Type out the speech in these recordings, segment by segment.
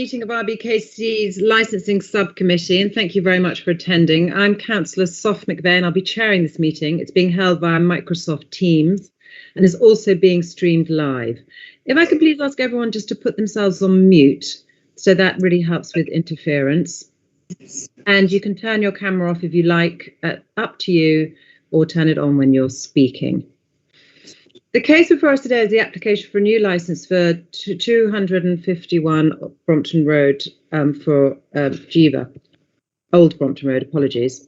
meeting of RBKC's licensing subcommittee, and thank you very much for attending. I'm Councillor Sof McVeigh, and I'll be chairing this meeting. It's being held via Microsoft Teams and is also being streamed live. If I could please ask everyone just to put themselves on mute, so that really helps with interference. And you can turn your camera off if you like, up to you, or turn it on when you're speaking. The case before us today is the application for a new licence for 251 Brompton Road for Jiva, Old Brompton Road, apologies.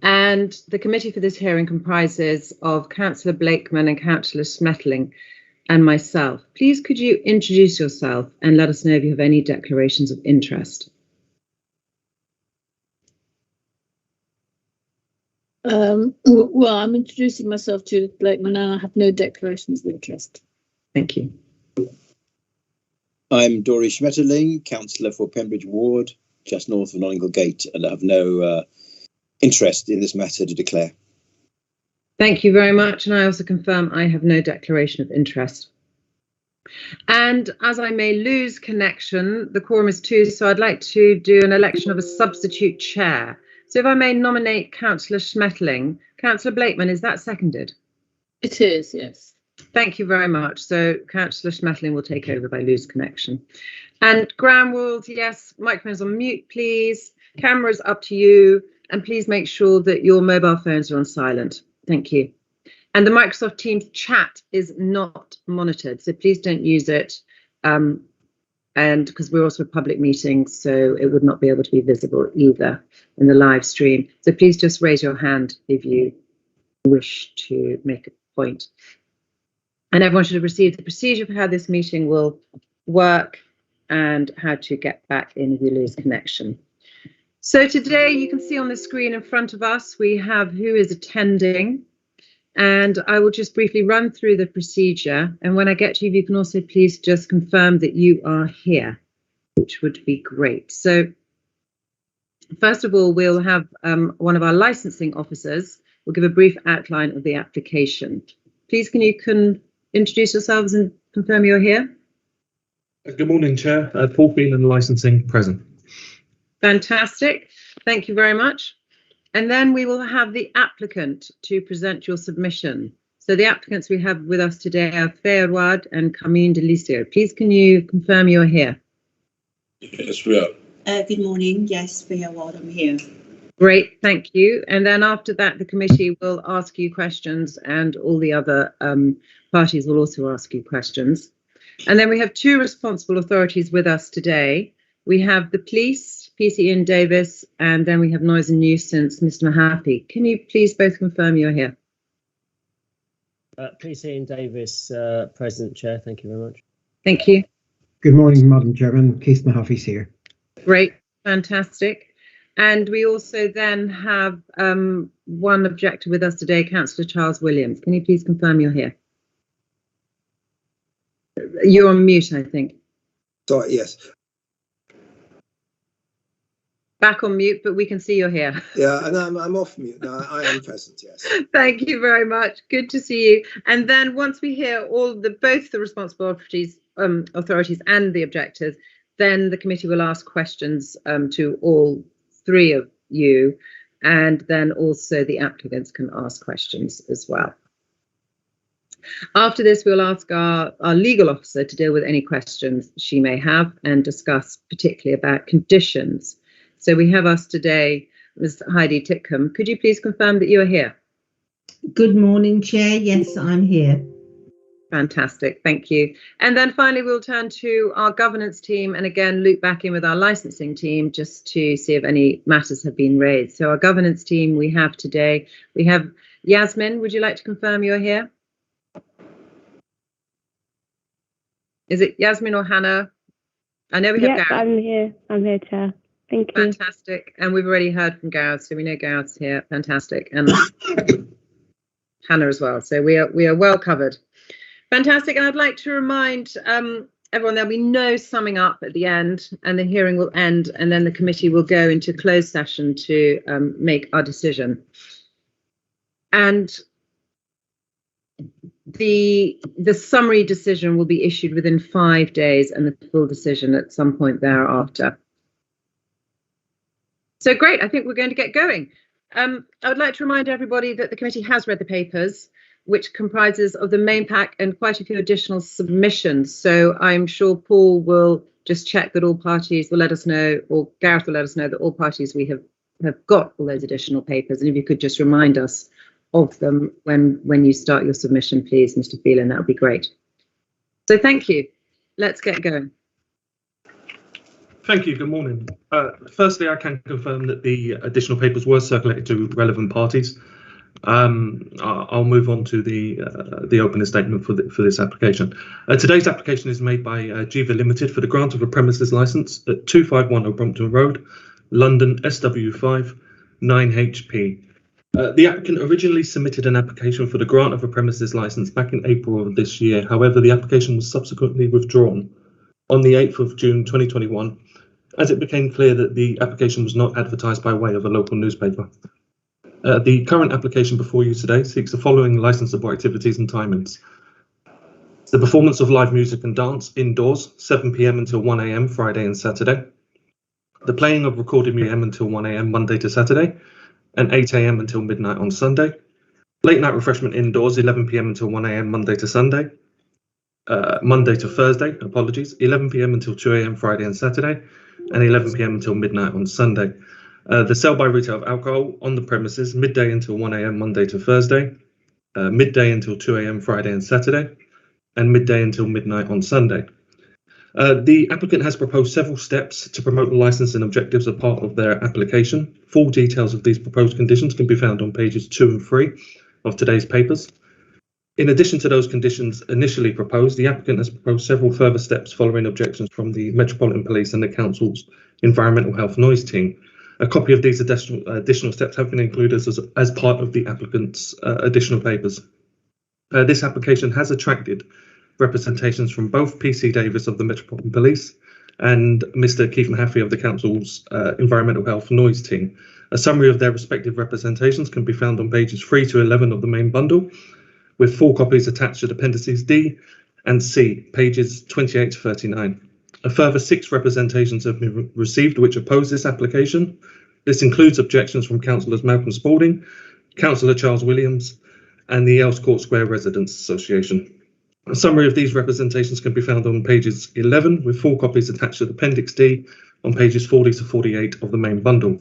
And the committee for this hearing comprises of Councillor Blakeman and Councillor Smetling and myself. Please could you introduce yourself and let us know if you have any declarations of interest. Well, I'm introducing myself, Judith Blakeman, and I have no declarations of interest. Thank you. I'm Dory Schmetterling, councillor for Pembridge Ward, just north of Nottingham Gate, and I have no interest in this matter to declare. Thank you very much, and I also confirm I have no declaration of interest. And as I may lose connection, the quorum is 2, so I'd like to do an election of a substitute chair. So if I may nominate Councillor Schmetterling. Councillor Blakeman, is that seconded? It is, yes. Thank you very much. So Councillor Schmetterling will take over if I lose connection. And Graham Wools, yes, microphones on mute, please. Cameras up to you. And please make sure that your mobile phones are on silent. Thank you. And the Microsoft Teams chat is not monitored, so please don't use it. And because we're also a public meeting, so it would not be able to be visible either in the live stream. So please just raise your hand if you wish to make a point. And everyone should have received the procedure for how this meeting will work and how to get back in if you lose connection. So today you can see on the screen in front of us, we have who is attending. And I will just briefly run through the procedure. And when I get to you, you can also please just confirm that you are here, which would be great. So first of all, we'll have one of our licensing officers will give a brief outline of the application. Please, can you introduce yourselves and confirm you're here? Good morning, Chair. Paul Phelan, licensing, present. Fantastic. Thank you very much. And then we will have the applicant to present your submission. So the applicants we have with us today are Fayawad and Carmine Delisio. Please, can you confirm you're here? Yes, we are. Good morning. Yes, Fayawad, I'm here. Great, thank you. And then after that, the committee will ask you questions and all the other parties will also ask you questions. And then we have 2 responsible authorities with us today. We have the police, PC Ian Davis, and then we have Noise and Nuisance, Mr. Mahaffey. Can you please both confirm you're here? PC Ian Davis, present, Chair. Thank you very much. Thank you. Good morning, Madam Chairman. Keith Mahaffey's here. Great, fantastic. And we also then have one objector with us today, Councillor Charles Williams. Can you please confirm you're here? You're on mute, I think. Sorry, yes. Back on mute, but we can see you're here. Yeah, and I'm off mute now. I am present, yes. Thank you very much. Good to see you. And then once we hear both the responsible authorities and the objectors, then the committee will ask questions to all 3 of you, and then also the applicants can ask questions as well. After this, we'll ask our legal officer to deal with any questions she may have and discuss particularly about conditions. So we have us today, Ms. Heidi Titcombe. Could you please confirm that you are here? Good morning, Chair. Yes, I'm here. Fantastic, thank you. And then finally, we'll turn to our governance team and again loop back in with our licensing team just to see if any matters have been raised. So our governance team we have today, we have Yasmin. Would you like to confirm you're here? Is it Yasmin or Hannah? I know we have Gareth. I'm here, Chair. Thank you. Fantastic. And we've already heard from Gareth, so we know Gareth's here. Fantastic. And Hannah as well. So we are well covered. Fantastic. And I'd like to remind everyone there'll be no summing up at the end and the hearing will end and then the committee will go into closed session to make our decision. And the summary decision will be issued within 5 days and the full decision at some point thereafter. So great, I think we're going to get going. I would like to remind everybody that the committee has read the papers, which comprises of the main pack and quite a few additional submissions. So I'm sure Paul will just check that all parties will let us know, or Gareth will let us know that all parties we have got all those additional papers. And if you could just remind us of them when you start your submission, please, Mr. Phelan, that would be great. So thank you. Let's get going. Thank you. Good morning. Firstly, I can confirm that the additional papers were circulated to relevant parties. I'll move on to the opening statement for this application. Today's application is made by Jiva Limited for the grant of a premises licence at 251 O'Brompton Road, London, SW5 9HP. The applicant originally submitted an application for the grant of a premises licence back in April of this year. However, the application was subsequently withdrawn on the 8th of June 2021, as it became clear that the application was not advertised by way of a local newspaper. The current application before you today seeks the following licensable activities and timings: the performance of live music and dance indoors, 7 p.m. until 1 a.m. Friday and Saturday, the playing of recorded music until 1 a.m. Monday to Saturday, and 8 a.m. until midnight on Sunday, late night refreshment indoors, 11 p.m. until 1 a.m. Monday to Sunday, Monday to Thursday, 11 p.m. until 2 a.m. Friday and Saturday, and 11 p.m. until midnight on Sunday. The sale by retail of alcohol on the premises, midday until 1 a.m. Monday to Thursday, midday until 2 a.m. Friday and Saturday, and midday until midnight on Sunday. The applicant has proposed several steps to promote the licensing objectives as part of their application. Full details of these proposed conditions can be found on pages 2 and 3 of today's papers. In addition to those conditions initially proposed, the applicant has proposed several further steps following objections from the Metropolitan Police and the Council's Environmental Health Noise team. A copy of these additional steps have been included as part of the applicant's additional papers. This application has attracted representations from both PC Davis of the Metropolitan Police and Mr. Keith Mahaffey of the Council's Environmental Health Noise team. A summary of their respective representations can be found on pages 3 to 11 of the main bundle, with 4 copies attached to appendices D and C, pages 28 to 39. A further 6 representations have been received which oppose this application. This includes objections from Councillors Malcolm Spalding, Councillor Charles Williams, and the Earls Court Square Residents Association. A summary of these representations can be found on pages 11, with 4 copies attached to Appendix D on pages 40 to 48 of the main bundle.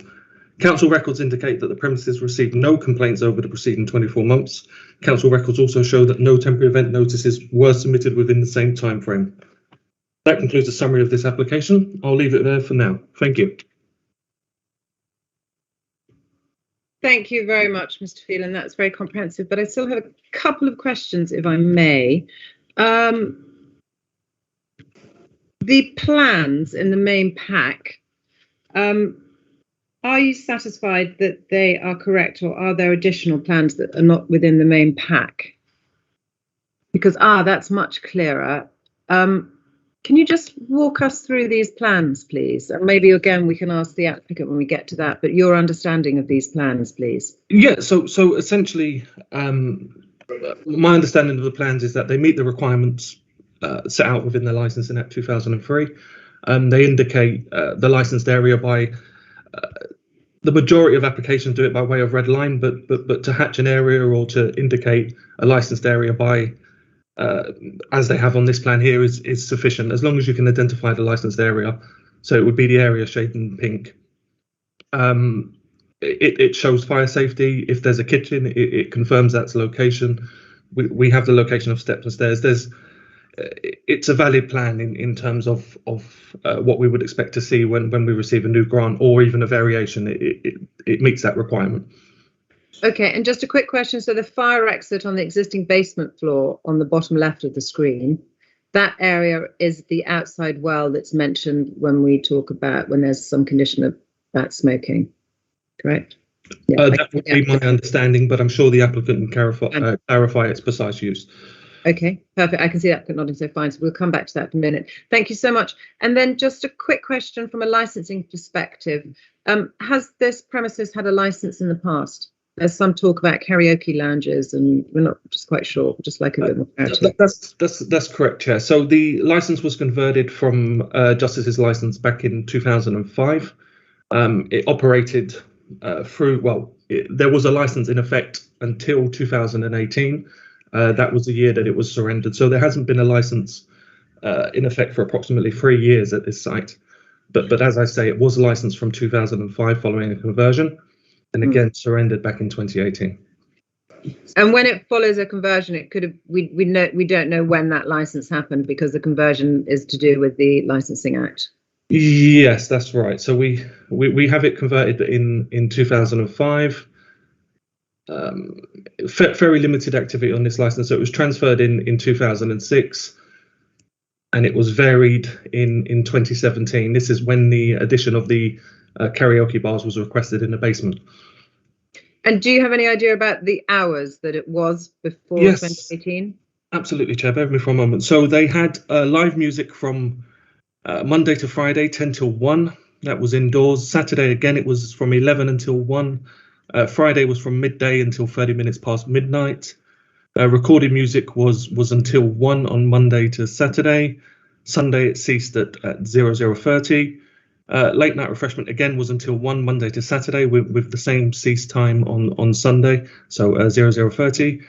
Council records indicate that the premises received no complaints over the preceding 24 months. Council records also show that no temporary event notices were submitted within the same time frame. That concludes the summary of this application. I'll leave it there for now. Thank you. Thank you very much, Mr. Phelan. That's very comprehensive, but I still have a couple of questions, if I may. The plans in the main pack, are you satisfied that they are correct, or are there additional plans that are not within the main pack? Because, that's much clearer. Can you just walk us through these plans, please? And maybe, again, we can ask the applicant when we get to that, but your understanding of these plans, please. Yeah, so essentially, my understanding of the plans is that they meet the requirements set out within the Licensing Act 2003. They indicate the licensed area by the majority of applications do it by way of red line, but to hatch an area or to indicate a licensed area by as they have on this plan here is sufficient, as long as you can identify the licensed area. So it would be the area shaded in pink. It shows fire safety. If there's a kitchen, it confirms that's location. We have the location of steps and stairs. It's a valid plan in terms of what we would expect to see when we receive a new grant or even a variation. It meets that requirement. Okay, and just a quick question. So the fire exit on the existing basement floor on the bottom left of the screen, that area is the outside well that's mentioned when we talk about when there's some condition about smoking, correct? Yeah, that would be my understanding, but I'm sure the applicant can clarify its precise use. Okay, perfect. I can see that nodding, so fine. So we'll come back to that in a minute. Thank you so much. And then just a quick question from a licensing perspective. Has this premises had a license in the past? there's some talk about karaoke lounges, and we're not just quite sure. Just like a bit more clarity. That's correct, Chair. So the license was converted from Justice's license back in 2005. It operated there was a license in effect until 2018. That was the year that it was surrendered. So there hasn't been a license in effect for approximately 3 years at this site. But as I say, it was a license from 2005 following a conversion, and again surrendered back in 2018. And when it follows a conversion, it could have we don't know when that license happened, because the conversion is to do with the Licensing Act. Yes, that's right. So we have it converted in 2005. Very limited activity on this license. So it was transferred in 2006, and it was varied in 2017. This is when the addition of the karaoke bars was requested in the basement. And do you have any idea about the hours that it was before Yes, 2018? Absolutely, Chair. Bear with me for a moment. So they had live music from Monday to Friday, 10 till 1. That was indoors. Saturday, again, it was from 11 until 1. Friday was from midday until 30 minutes past midnight. Recorded music was until 1 on Monday to Saturday. Sunday, it ceased at 00:30. Late night refreshment, again, was until 1 Monday to Saturday with the same cease time on Sunday, so 00:30.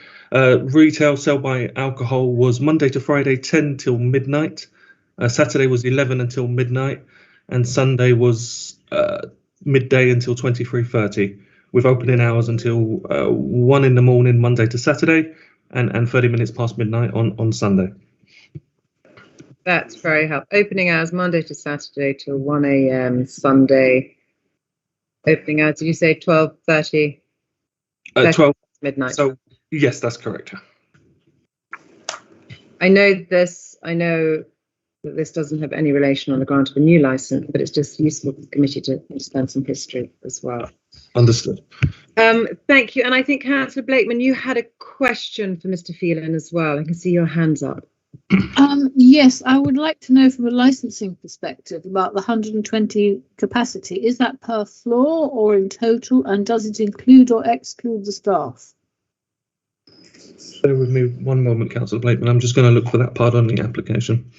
Retail sell by alcohol was Monday to Friday, 10 till midnight. Saturday was 11 until midnight, and Sunday was midday until 23:30, with opening hours until 1 in the morning, Monday to Saturday, and 30 minutes past midnight on Sunday. That's very helpful. Opening hours Monday to Saturday till 1 a.m. Sunday. Opening hours, did you say 12:30? 12 midnight. So yes, that's correct. I know that this doesn't have any relation on the grant of a new license, but it's just useful for the committee to understand some history as well. Understood. Thank you. And I think Councillor Blakeman, you had a question for Mr. Phelan as well. I can see your hands up. Yes, I would like to know from a licensing perspective about the 120 capacity. Is that per floor or in total, and does it include or exclude the staff? Bear with me one moment, Councillor Blakeman. I'm just going to look for that part on the application.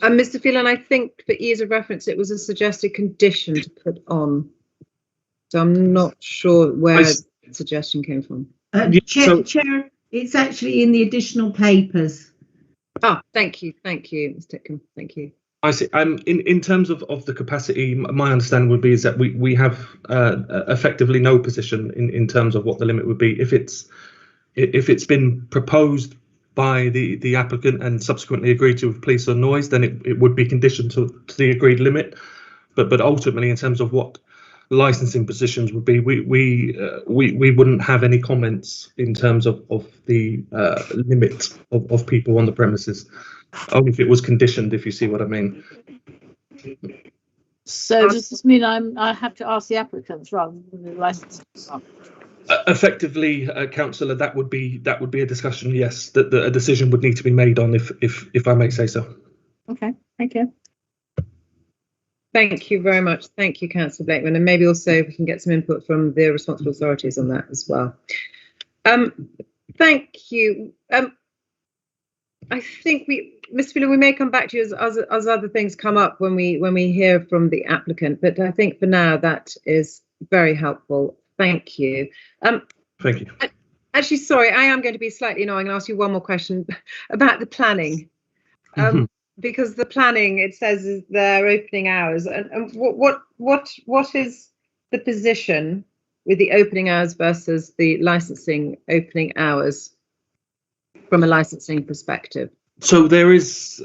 Mr. Phelan, I think for ease of reference, it was a suggested condition to put on. So I'm not sure where the suggestion came from. Chair, it's actually in the additional papers. Ah, thank you, Ms. Titcombe. Thank you. I see. In terms of the capacity, my understanding would be is that we have effectively no position in terms of what the limit would be. If it's been proposed by the applicant and subsequently agreed to with police or noise, then it would be conditioned to the agreed limit. But ultimately, in terms of what licensing positions would be, we wouldn't have any comments in terms of the limit of people on the premises, only if it was conditioned, if you see what I mean. So does this mean I have to ask the applicants rather than the licensing? Effectively, Councillor, that would be a discussion. Yes, that a decision would need to be made on, if I may say so. Okay, thank you. Thank you very much. Thank you, Councillor Blakeman, and maybe also we can get some input from the responsible authorities on that as well. Thank you. I think Mr. Phelan, we may come back to you as other things come up when we hear from the applicant, but I think for now that is very helpful. Thank you. Thank you. Actually, sorry, I am going to be slightly annoying and ask you one more question about the planning. Because the planning, it says, is their opening hours, and what is the position with the opening hours versus the licensing opening hours from a licensing perspective? So there is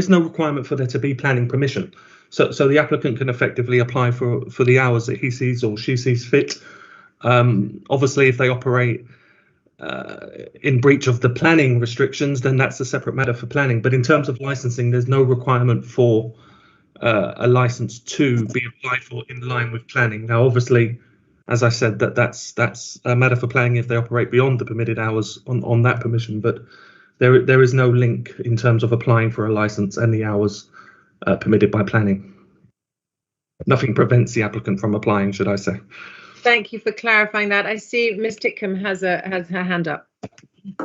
no requirement for there to be planning permission. So the applicant can effectively apply for the hours that he sees or she sees fit. Obviously, if they operate in breach of the planning restrictions, then that's a separate matter for planning. But in terms of licensing, there's no requirement for a license to be applied for in line with planning. Now, obviously, as I said, that's a matter for planning if they operate beyond the permitted hours on that permission. But there is no link in terms of applying for a license and the hours permitted by planning. Nothing prevents the applicant from applying, should I say. Thank you for clarifying that. I see Ms. Titcombe has her hand up.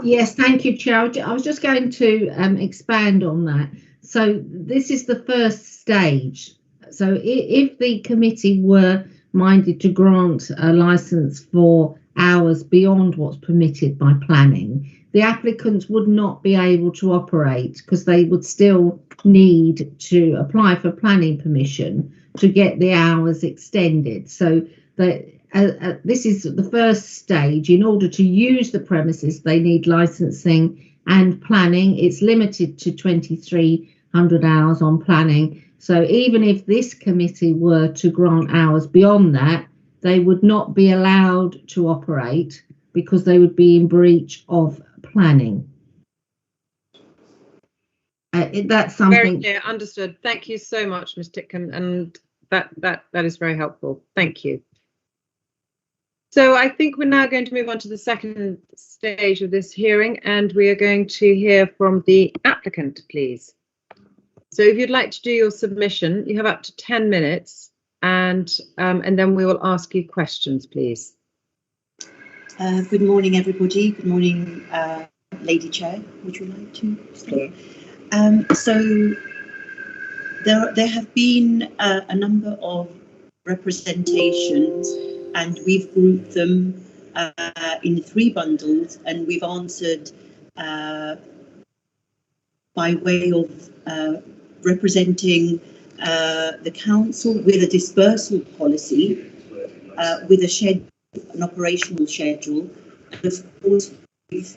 Yes, thank you, Chair. I was just going to expand on that. So this is the first stage. So if the committee were minded to grant a licence for hours beyond what's permitted by planning, the applicants would not be able to operate because they would still need to apply for planning permission to get the hours extended. So this is the first stage. In order to use the premises, they need licensing and planning. It's limited to 2,300 hours on planning. So even if this committee were to grant hours beyond that, they would not be allowed to operate because they would be in breach of planning. That's something. Very clear, understood. Thank you so much, Ms. Titcombe, and that is very helpful. Thank you. So I think we're now going to move on to the second stage of this hearing, and we are going to hear from the applicant, please. So if you'd like to do your submission, you have up to 10 minutes, and then we will ask you questions, please. Good morning, everybody. Good morning, Lady Chair. Would you like to start? So there have been a number of representations, and we've grouped them in 3 bundles, and we've answered by way of representing the council with a dispersal policy, with an operational schedule. And of course, we've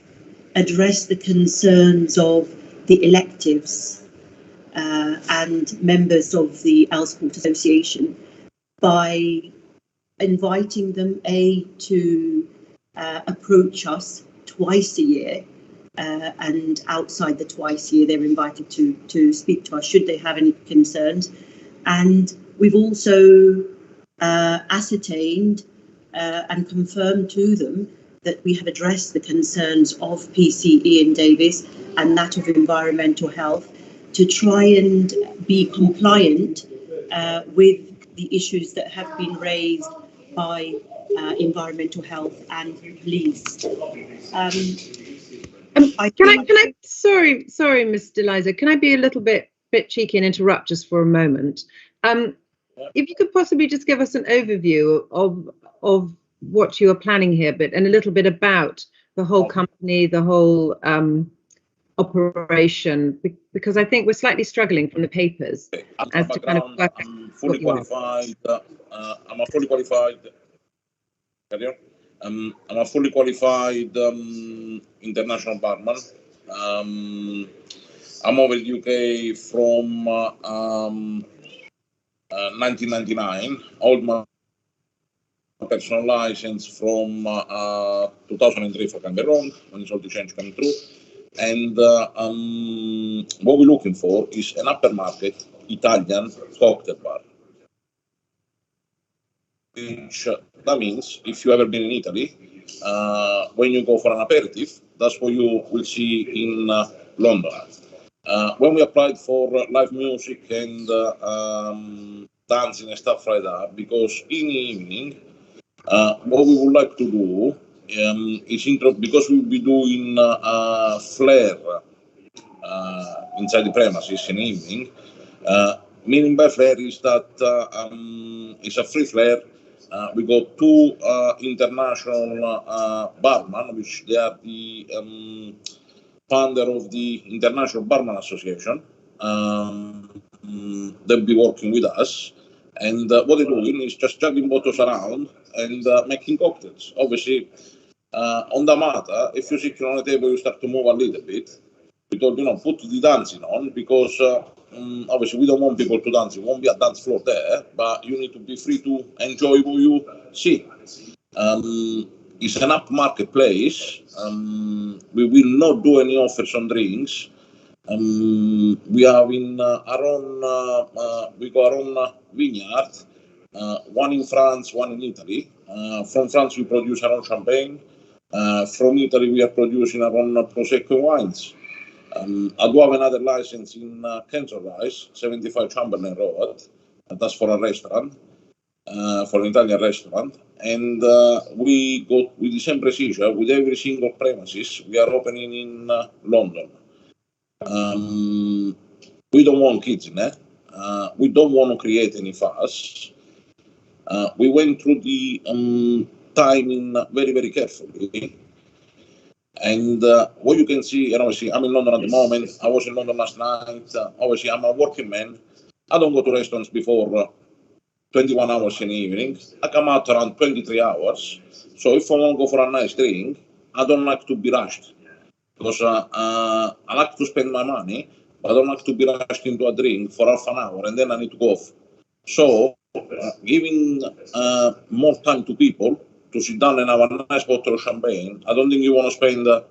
addressed the concerns of the electives and members of the Earlsport Association by inviting them to approach us twice a year, and outside the twice a year they're invited to speak to us should they have any concerns. And we've also ascertained and confirmed to them that we have addressed the concerns of PC Ian Davis and that of environmental health to try and be compliant with the issues that have been raised by environmental health and police. Sorry, Ms. Deliza, can I be a little bit cheeky and interrupt just for a moment? If you could possibly just give us an overview of what you are planning here, and a little bit about the whole company, the whole operation, because I think we're slightly struggling from the papers as to kind of work out. I'm fully qualified. I'm a fully qualified. I'm a fully qualified international barman. I'm over the UK from 1999. Hold my personal license from 2003, if I can be wrong, when it's all the change coming through. And what we're looking for is an upper market Italian cocktail bar. Which that means if you ever been in Italy, when you go for an aperitif, that's what you will see in London. When we applied for live music and dancing and stuff like that, because in the evening, what we would like to do is because we'll be doing flair inside the premises in the evening. Meaning by flair is that it's a free flair. We got 2 international barmen, which they are the founder of the International Barman Association. They'll be working with us, and what they're doing is just chugging bottles around and making cocktails. Obviously, on the matter, if you're sitting on a table, you start to move a little bit. We told, put the dancing on, because obviously we don't want people to dance. It won't be a dance floor there, but you need to be free to enjoy what you see. It's an upmarket place. We will not do any offers on drinks. We have in our own, we got our own vineyard, one in France, one in Italy. From France, we produce our own champagne. From Italy, we are producing our own Prosecco wines. I do have another license in Kensal Rise, 75 Chamberlain Road. That's for a restaurant, for an Italian restaurant. And we go with the same procedure with every single premises. We are opening in London. We don't want kids in there. We don't want to create any fuss. We went through the timing very, very carefully. And what you can see, and obviously I'm in London at the moment, I was in London last night, obviously I'm a working man, I don't go to restaurants before 21 hours in the evening, I come out around 23 hours, so if I want to go for a nice drink, I don't like to be rushed, because I like to spend my money, but I don't like to be rushed into a drink for half an hour and then I need to go off. So giving more time to people, to sit down and have a nice bottle of champagne. I don't think you want to spend, I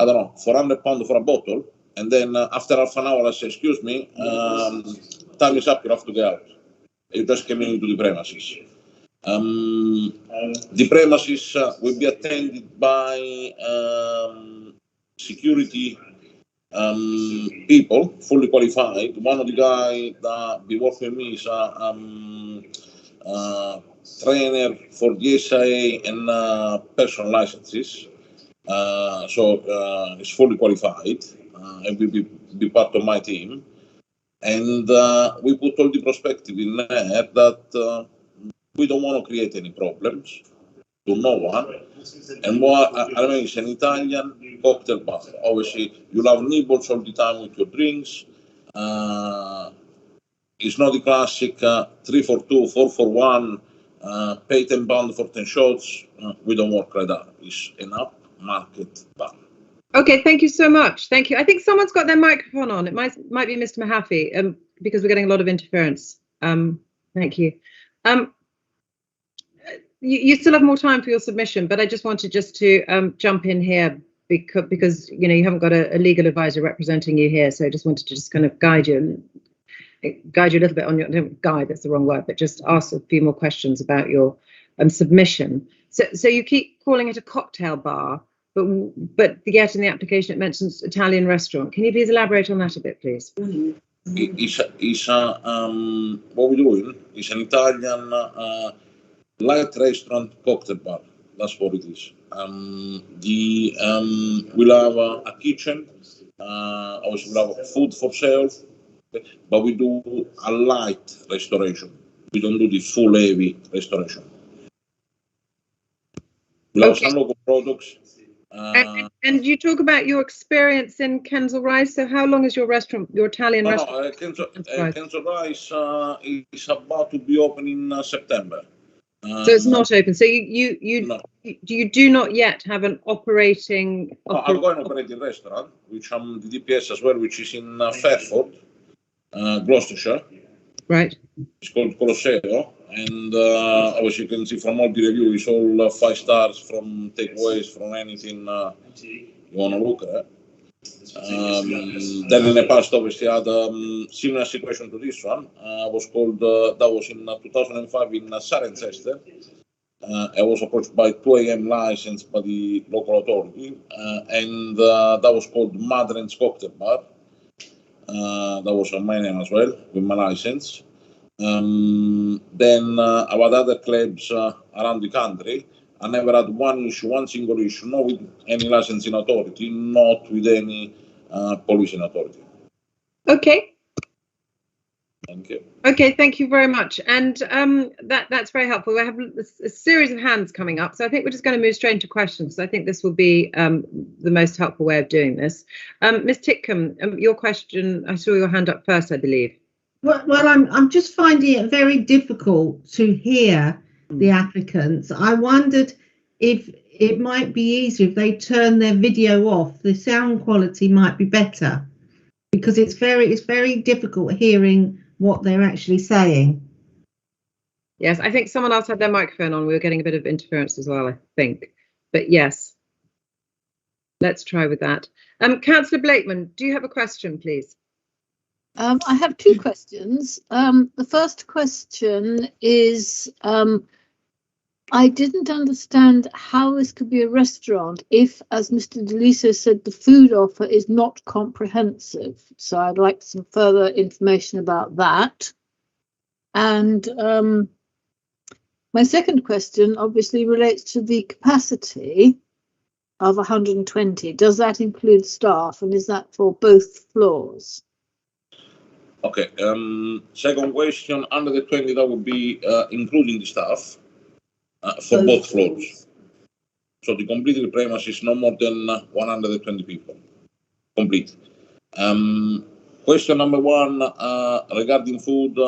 don't know, £400 for a bottle, and then after half an hour I say, excuse me, time is up, you have to get out. You just came into the premises. The premises will be attended by security people, fully qualified. One of the guys that be working with me is trainer for the SIA and personal licenses, so it's fully qualified and will be part of my team. And we put all the perspective in there that we don't want to create any problems to no one. And what I mean, it's an Italian cocktail bar. Obviously, you'll have nibbles all the time with your drinks. It's not the classic 3 for 2, 4 for 1. Pay £10 for 10 shots. We don't work like that. It's an upmarket bar. Okay, thank you so much. Thank you. I think someone's got their microphone on. It might be Mr. Mahaffey, because we're getting a lot of interference. Thank you. You still have more time for your submission, but I just wanted to jump in here because you haven't got a legal advisor representing you here, so I just wanted to kind of guide you a little bit on your guide. That's the wrong word, but just ask a few more questions about your submission. So you keep calling it a cocktail bar, but yet in the application it mentions Italian restaurant. Can you please elaborate on that a bit, please? What we're doing is an Italian light restaurant cocktail bar. That's what it is. We'll have a kitchen. Obviously, we'll have food for sale. But we do a light restoration. We don't do the full heavy restoration. We have some local products. And you talk about your experience in Kensal Rise. So how long is your restaurant, your Italian restaurant? Kensal Rise is about to be open in September. So it's not open. So you do not yet have an operating. I've got an operating restaurant, which I'm the DPS as well, which is in Fairford, Gloucestershire. Right. It's called Colosseo, and obviously you can see from all the reviews, it's all 5 stars from takeaways, from anything you want to look at. Then in the past, obviously, I had a similar situation to this one. That was in 2005 in Cirencester. I was approached by 2 AM license by the local authority, and that was called Madren's Cocktail Bar. That was on my name as well, with my license. Then about other clubs around the country, I never had one single issue, not with any licensing authority, not with any policing authority. Okay. Thank you. Okay, thank you very much. And that's very helpful. We have a series of hands coming up, so I think we're just going to move straight into questions. I think this will be the most helpful way of doing this. Ms. Titcombe, your question, I saw your hand up first, I believe. Well, I'm just finding it very difficult to hear the applicants. I wondered if it might be easier if they turn their video off. The sound quality might be better, because it's very difficult hearing what they're actually saying. Yes, I think someone else had their microphone on. We were getting a bit of interference as well, I think. But yes, let's try with that. Councillor Blakeman, do you have a question, please? I have 2 questions. The first question is, I didn't understand how this could be a restaurant if, as Mr. Deliso said, the food offer is not comprehensive. So I'd like some further information about that. And my second question obviously relates to the capacity of 120. Does that include staff, and is that for both floors? Okay. Second question, under the 20, that would be including the staff for both floors. So the completed premise is no more than 120 people. Complete. Question number one, regarding food,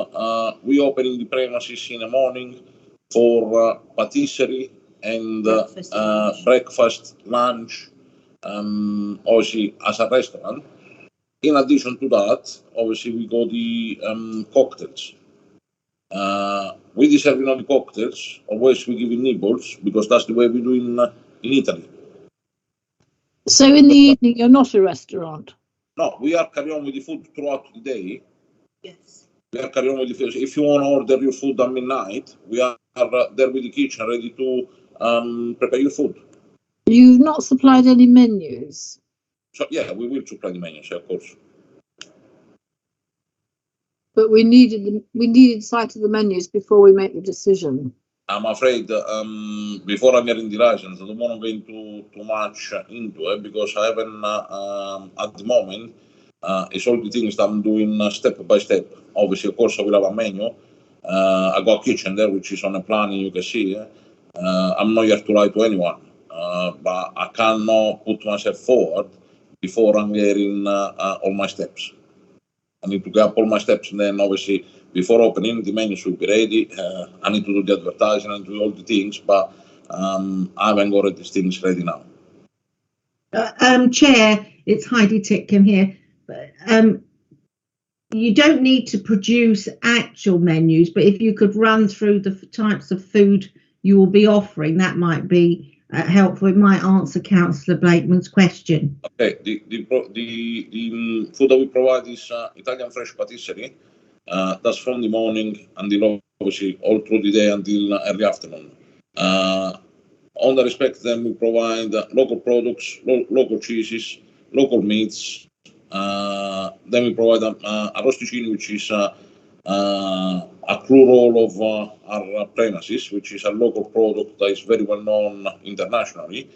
we opening the premises in the morning for patisserie and breakfast, lunch, obviously as a restaurant. In addition to that, obviously we got the cocktails. We serving only cocktails, always we give nibbles because that's the way we do in Italy. So in the evening, you're not a restaurant? No, we are carrying on with the food throughout the day. Yes. We are carrying on with the food. If you want to order your food at midnight, we are there with the kitchen ready to prepare your food. You've not supplied any menus? So yeah, we will supply the menus, of course. But we needed sight of the menus before we make the decision. I'm afraid before I'm getting the license, I don't want to go into too much into it because I haven't at the moment. It's all the things that I'm doing step by step. Obviously, of course, I will have a menu. I got a kitchen there, which is on a plan, you can see. I'm not here to lie to anyone, but I cannot put myself forward before I'm getting all my steps. I need to get up all my steps, and then obviously before opening, the menus will be ready. I need to do the advertising and do all the things, but I haven't got these things ready now. Chair, it's Heidi Titcombe here. You don't need to produce actual menus, but if you could run through the types of food you will be offering, that might be helpful. It might answer Councillor Blakeman's question. Okay, the food that we provide is Italian fresh patisserie. That's from the morning until obviously all through the day until early afternoon. On the respect, then we provide local products, local cheeses, local meats. Then we provide a rosticini, which is a crew roll of our premises, which is a local product that is very well known internationally.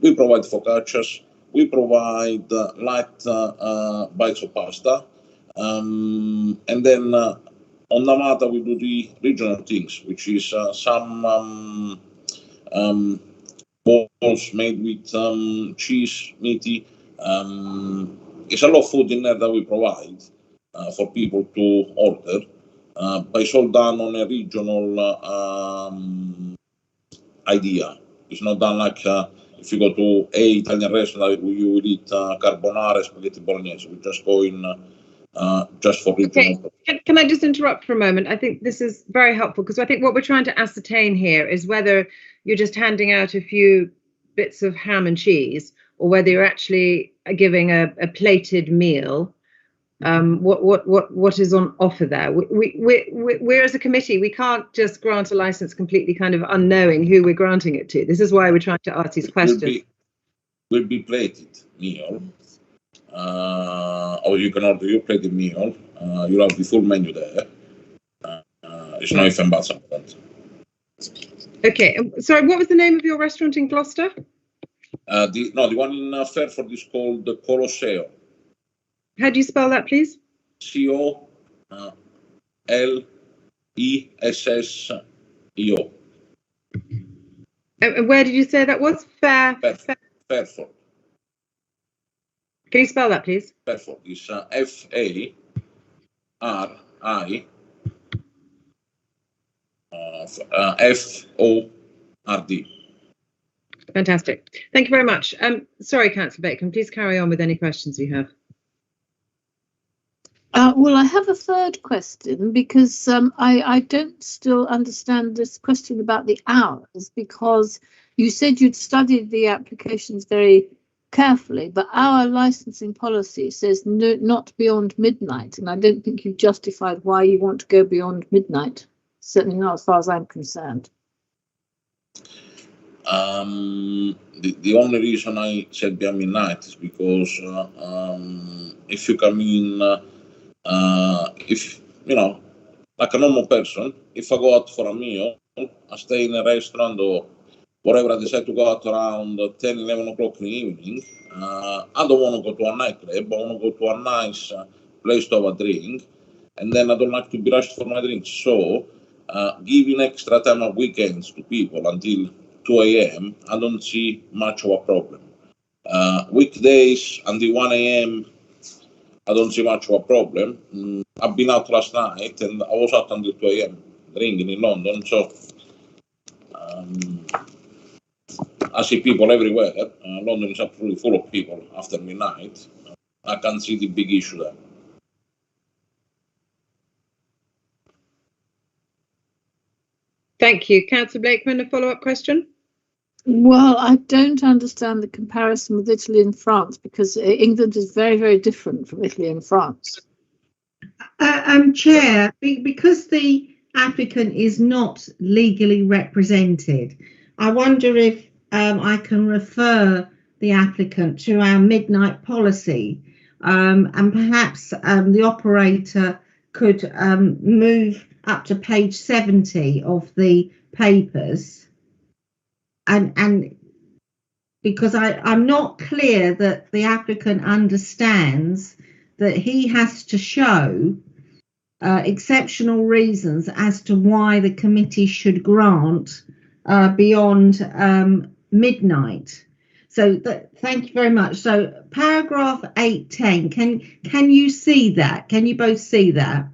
We provide focaccias. We provide light bites of pasta. And then on D'Amata we do the regional things, which is some balls made with cheese, meaty. It's a lot of food in there that we provide for people to order, but it's all done on a regional idea. It's not done like if you go to a Italian restaurant, you will eat carbonara, spaghetti bolognese. We just go in just for regional. Okay, can I just interrupt for a moment? I think this is very helpful because I think what we're trying to ascertain here is whether you're just handing out a few bits of ham and cheese or whether you're actually giving a plated meal. What is on offer there? We're as a committee, we can't just grant a license completely kind of unknowing who we're granting it to. This is why we're trying to ask these questions. Will be plated meal, or you can order your plated meal. You have the full menu there. It's not if and buts about that. Okay, sorry, what was the name of your restaurant in Gloucester? The one in Fairford is called the Colosseo. How do you spell that, please? COLESSEO. And where did you say that was? Fairford. Can you spell that, please? Fairford is FARI. FORD. Fantastic. Thank you very much. Sorry, Councillor Bacon, please carry on with any questions you have. Well, I have a third question because I don't still understand this question about the hours, because you said you'd studied the applications very carefully, but our licensing policy says no, not beyond midnight, and I don't think you've justified why you want to go beyond midnight, certainly not as far as I'm concerned. The only reason I said beyond midnight is because if you come in, if you know, like a normal person, if I go out for a meal, I stay in a restaurant or wherever I decide to go out around 10, 11 o'clock in the evening, I don't want to go to a nightclub. I want to go to a nice place to have a drink, and then I don't like to be rushed for my drinks. So, giving extra time on weekends to people until 2 a.m., I don't see much of a problem. Weekdays until 1 a.m., I don't see much of a problem. I've been out last night and I was out until 2 a.m. drinking in London, so I see people everywhere. London is absolutely full of people after midnight. I can see the big issue there. Thank you. Councillor Blakeman, a follow-up question? Well, I don't understand the comparison with Italy and France, because England is very, very different from Italy and France. Chair, because the applicant is not legally represented, I wonder if I can refer the applicant to our midnight policy, and perhaps the operator could move up to page 70 of the papers. And because I'm not clear that the applicant understands that he has to show exceptional reasons as to why the committee should grant beyond midnight. So thank you very much. So paragraph 810, can you see that? Can you both see that?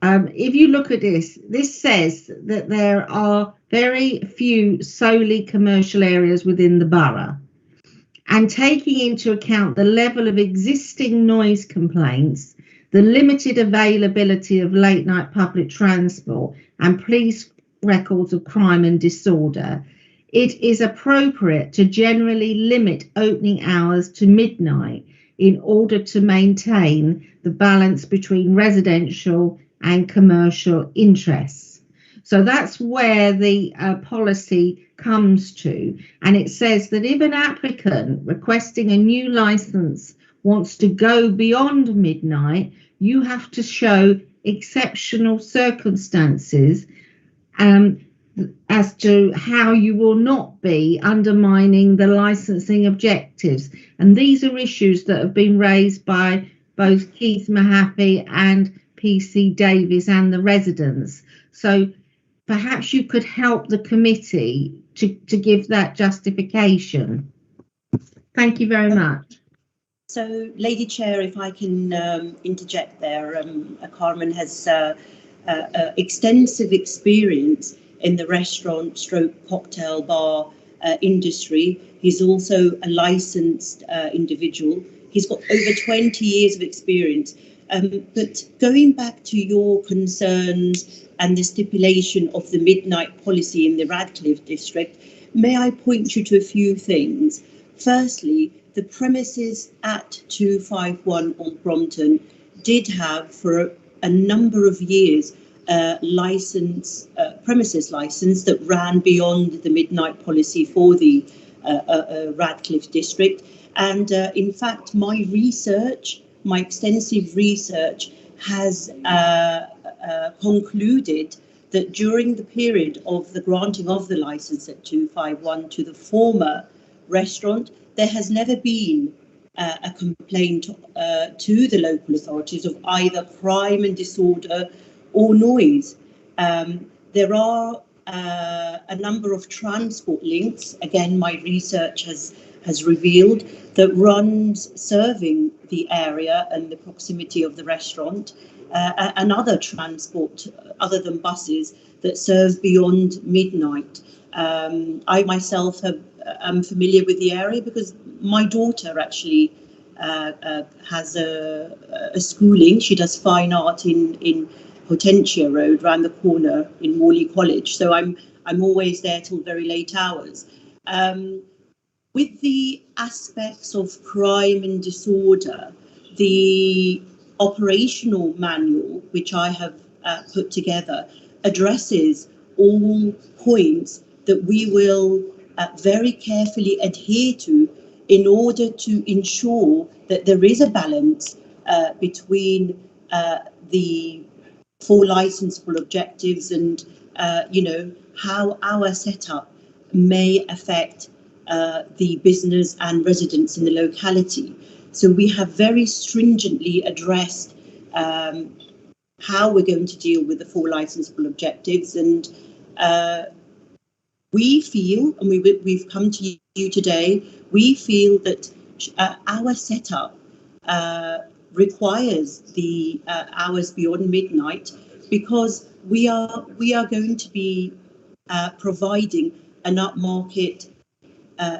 If you look at this says that there are very few solely commercial areas within the borough, and taking into account the level of existing noise complaints, the limited availability of late night public transport and police records of crime and disorder, it is appropriate to generally limit opening hours to midnight in order to maintain the balance between residential and commercial interests. So that's where the policy comes to, and it says that if an applicant requesting a new license wants to go beyond midnight, you have to show exceptional circumstances as to how you will not be undermining the licensing objectives. And these are issues that have been raised by both Keith Mahaffey and PC Davies and the residents. So perhaps you could help the committee to give that justification. Thank you very much. So, Lady Chair, if I can interject there, Carmen has extensive experience in the restaurant / cocktail bar industry. He's also a licensed individual. He's got over 20 years of experience. But going back to your concerns and the stipulation of the midnight policy in the Radcliffe district, may I point you to a few things? Firstly, the premises at 251 Old Brompton did have for a number of years premises license that ran beyond the midnight policy for the Radcliffe district. And in fact, my extensive research has concluded that during the period of the granting of the license at 251 to the former restaurant, there has never been a complaint to the local authorities of either crime and disorder or noise. There are a number of transport links, again, my research has revealed, that runs serving the area and the proximity of the restaurant, and other transport other than buses that serve beyond midnight. I myself am familiar with the area because my daughter actually has a schooling. She does fine art in Hortensia Road, round the corner in Morley College. So I'm always there till very late hours. With the aspects of crime and disorder, the operational manual, which I have put together, addresses all points that we will very carefully adhere to in order to ensure that there is a balance between the 4 licensable objectives and, how our setup may affect the business and residents in the locality. So we have very stringently addressed how we're going to deal with the 4 licensable objectives, and we feel, and we've come to you today, we feel that our setup requires the hours beyond midnight, because we are going to be providing an upmarket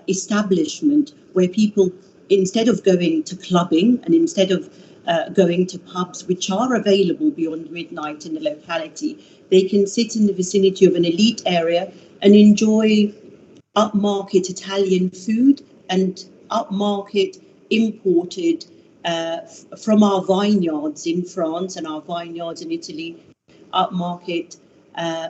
establishment where people, instead of going to clubbing and instead of going to pubs, which are available beyond midnight in the locality, they can sit in the vicinity of an elite area and enjoy upmarket Italian food and upmarket imported from our vineyards in France and our vineyards in Italy, upmarket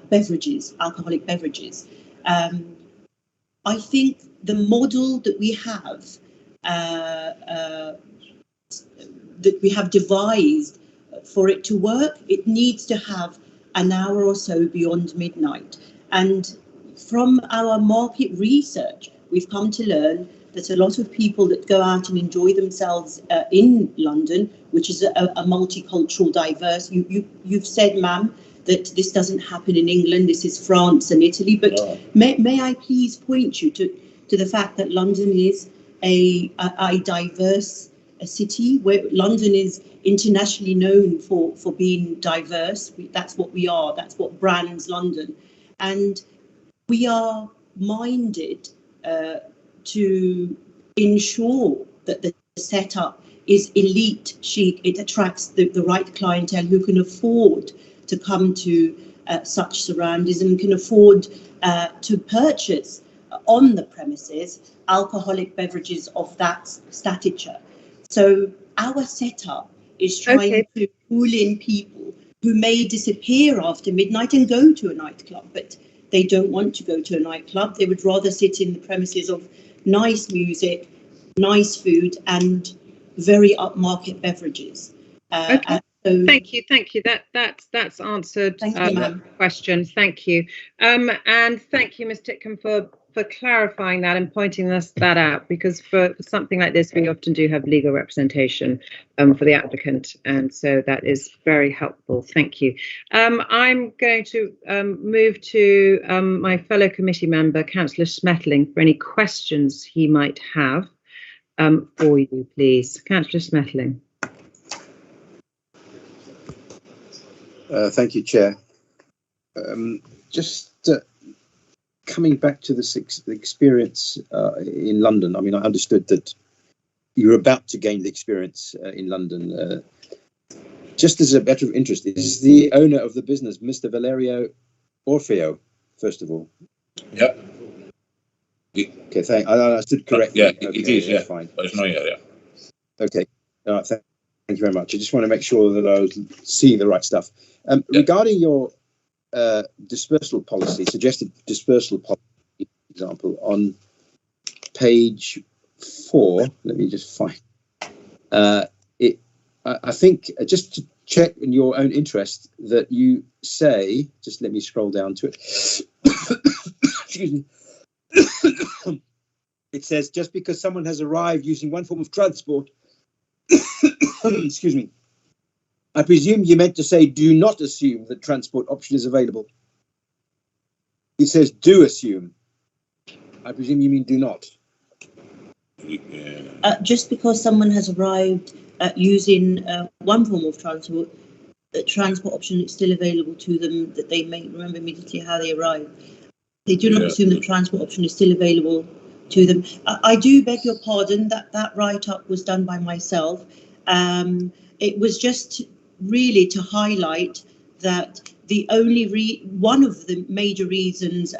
beverages, alcoholic beverages. I think the model that we have devised for it to work, it needs to have an hour or so beyond midnight. And from our market research, we've come to learn that a lot of people that go out and enjoy themselves in London, which is a multicultural, diverse, you've said, ma'am, that this doesn't happen in England, this is France and Italy, but may I please point you to the fact that London is a diverse city, where London is internationally known for being diverse. That's what we are, that's what brands London. And we are minded to ensure that the setup is elite chic. It attracts the right clientele who can afford to come to such surroundings and can afford to purchase on the premises alcoholic beverages of that stature. So our setup is trying to pull in people who may disappear after midnight and go to a nightclub, but they don't want to go to a nightclub. They would rather sit in the premises of nice music, nice food, and very upmarket beverages. So, thank you. That's answered the question. Thank you, and thank you, Ms. Titcombe, for clarifying that and pointing that out, because for something like this, we often do have legal representation for the applicant, and so that is very helpful. Thank you. I'm going to move to my fellow committee member, Councillor Smetling, for any questions he might have for you, please. Councillor Smetling. Thank you, Chair. Just coming back to the experience in London, I mean, I understood that you're about to gain the experience in London. Just as a matter of interest, is the owner of the business Mr. Valerio Orfeo, first of all? Yeah. Okay, I understood correctly. Yeah, okay, it is, yeah. Fine. But it's not here, yeah. Okay. All right, thank you very much. I just want to make sure that I was seeing the right stuff. Regarding your dispersal policy, suggested dispersal policy, for example, on page 4, let me just find it. I think, just to check in your own interest, that you say, just let me scroll down to it. Excuse me. It says, just because someone has arrived using one form of transport, excuse me, I presume you meant to say, do not assume that transport option is available. It says, do assume. I presume you mean do not. Just because someone has arrived using one form of transport, the transport option is still available to them, that they may remember immediately how they arrived. They do not assume that transport option is still available to them. I do beg your pardon, that write-up was done by myself. It was just really to highlight that the only one of the major reasons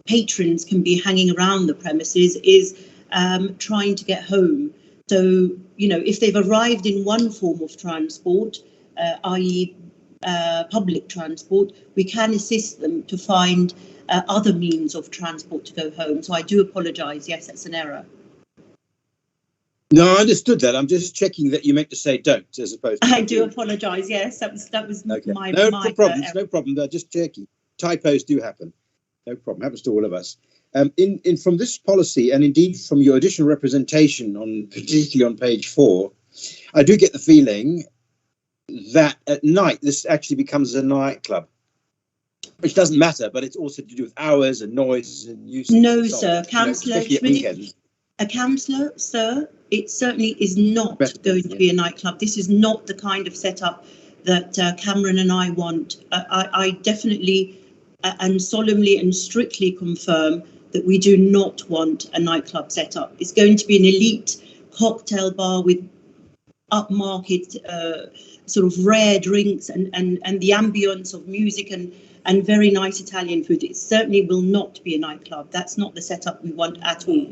patrons can be hanging around the premises is trying to get home. So, you know, if they've arrived in one form of transport, i.e. Public transport, we can assist them to find other means of transport to go home. So I do apologise. Yes, that's an error. No, I understood that. I'm just checking that you meant to say don't, as opposed to. I do apologise. Yes, that was okay. my No problems. error. No problem. Just checking. Typos do happen. No problem. Happens to all of us. From this policy, and indeed from your additional representation on, particularly on page 4, I do get the feeling that at night this actually becomes a nightclub, which doesn't matter, but it's also to do with hours and noise and use. No, and so sir, on, Councillor. especially at weekends. A councillor, sir, it certainly is not going to be a nightclub. This is not the kind of setup that Cameron and I want. I definitely and solemnly and strictly confirm that we do not want a nightclub setup. It's going to be an elite cocktail bar with upmarket sort of rare drinks and the ambience of music and very nice Italian food. It certainly will not be a nightclub. That's not the setup we want at all.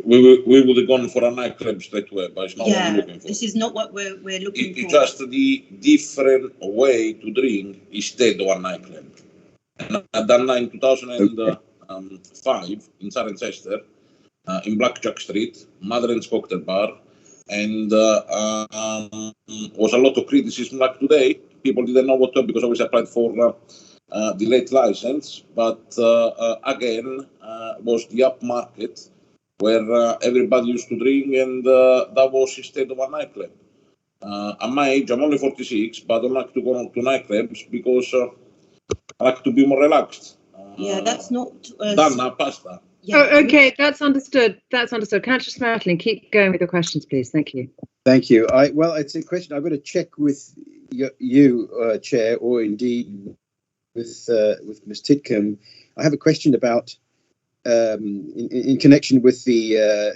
We would have gone for a nightclub straight away, but it's not what we're looking for. This is not what we're looking for. It's just the different way to drink instead of a nightclub. And I've done that in 2005 in Cirencester, in Blackjack Street, Madeline's Cocktail Bar, and was a lot of criticism like today. People didn't know what to do because I was applied for the late license, but again, was the upmarket where everybody used to drink, and that was instead of a nightclub. At my age, I'm only 46, but I don't like to go to nightclubs because I like to be more relaxed. That's not... Dana, pasta. Yeah. Oh, okay, that's understood. That's understood. Councillor Smertling, keep going with your questions, please. Thank you. Thank you. Well, it's a question I've got to check with you, Chair, or indeed with Ms. Titcombe. I have a question about in connection with the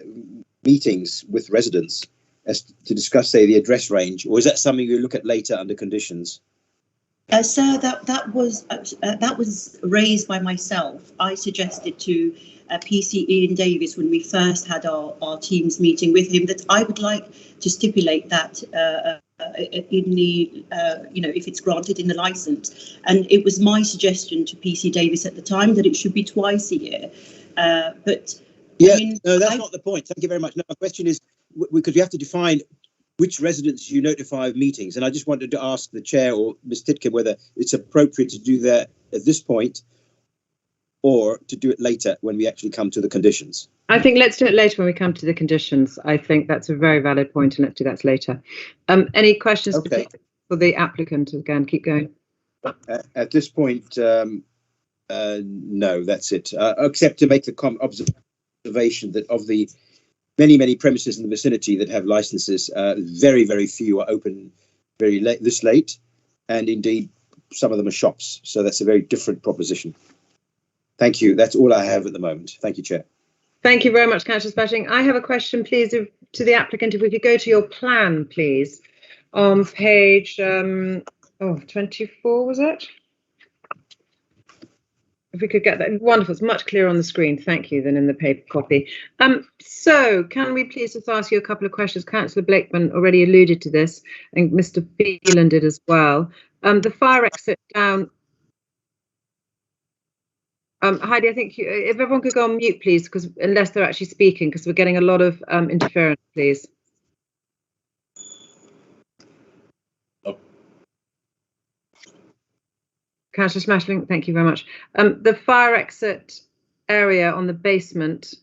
meetings with residents as to discuss, say, the address range, or is that something you look at later under conditions? Sir, that was raised by myself. I suggested to PC Ian Davis when we first had our team's meeting with him that I would like to stipulate that in the if it's granted in the license, and it was my suggestion to PC Davis at the time that it should be twice a year. But yeah, no, that's not the point. Thank you very much. No, my question is because we have to define which residents you notify of meetings, and I just wanted to ask the chair or Ms. Titcombe whether it's appropriate to do that at this point or to do it later when we actually come to the conditions. I think let's do it later when we come to the conditions. I think that's a very valid point, and let's do that later. Any questions for the applicant? Again, keep going. At this point, no, that's it. Except to make the observation that of the many premises in the vicinity that have licenses, very, very few are open very late, this late, and indeed some of them are shops. So that's a very different proposition. Thank you. That's all I have at the moment. Thank you, Chair. Thank you very much, Councillor Smertling. I have a question, please, to the applicant. If we could go to your plan, please, on page 24, was it? If we could get that. Wonderful. It's much clearer on the screen, thank you, than in the paper copy. So can we please just ask you a couple of questions? Councillor Blakeman already alluded to this, and Mr. Phelan did as well. The fire exit down... Heidi, I think if everyone could go on mute, please, because unless they're actually speaking, because we're getting a lot of interference, please. Councillor Smertling, thank you very much. The fire exit area on the basement,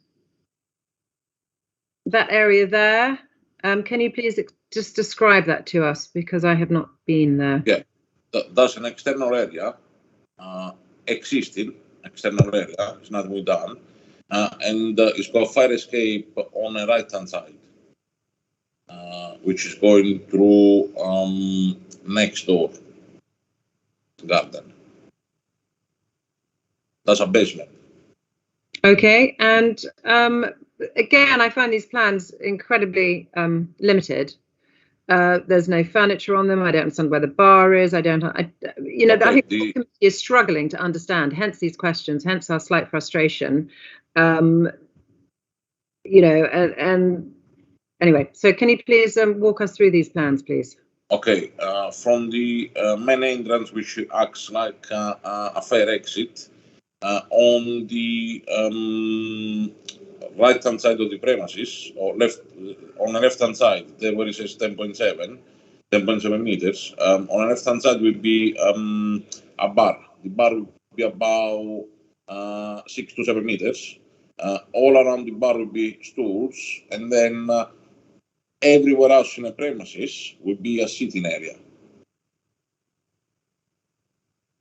that area there, can you please just describe that to us, because I have not been there. Yeah, that's an external area, existing external area, it's not we done, and it's got fire escape on the right hand side, which is going through next door garden. That's a basement. Okay, and again, I find these plans incredibly limited. There's no furniture on them. I don't understand where the bar is. I think the committee is struggling to understand. Hence these questions. Hence our slight frustration. And anyway, so can you please walk us through these plans, please? Okay, from the main entrance, which acts like a fire exit, on the right hand side of the premises, or left on the left hand side, there where it says 10.7 meters. On the left hand side will be a bar. The bar will be about 6 to 7 meters. All around the bar will be stools, and then everywhere else in the premises will be a sitting area.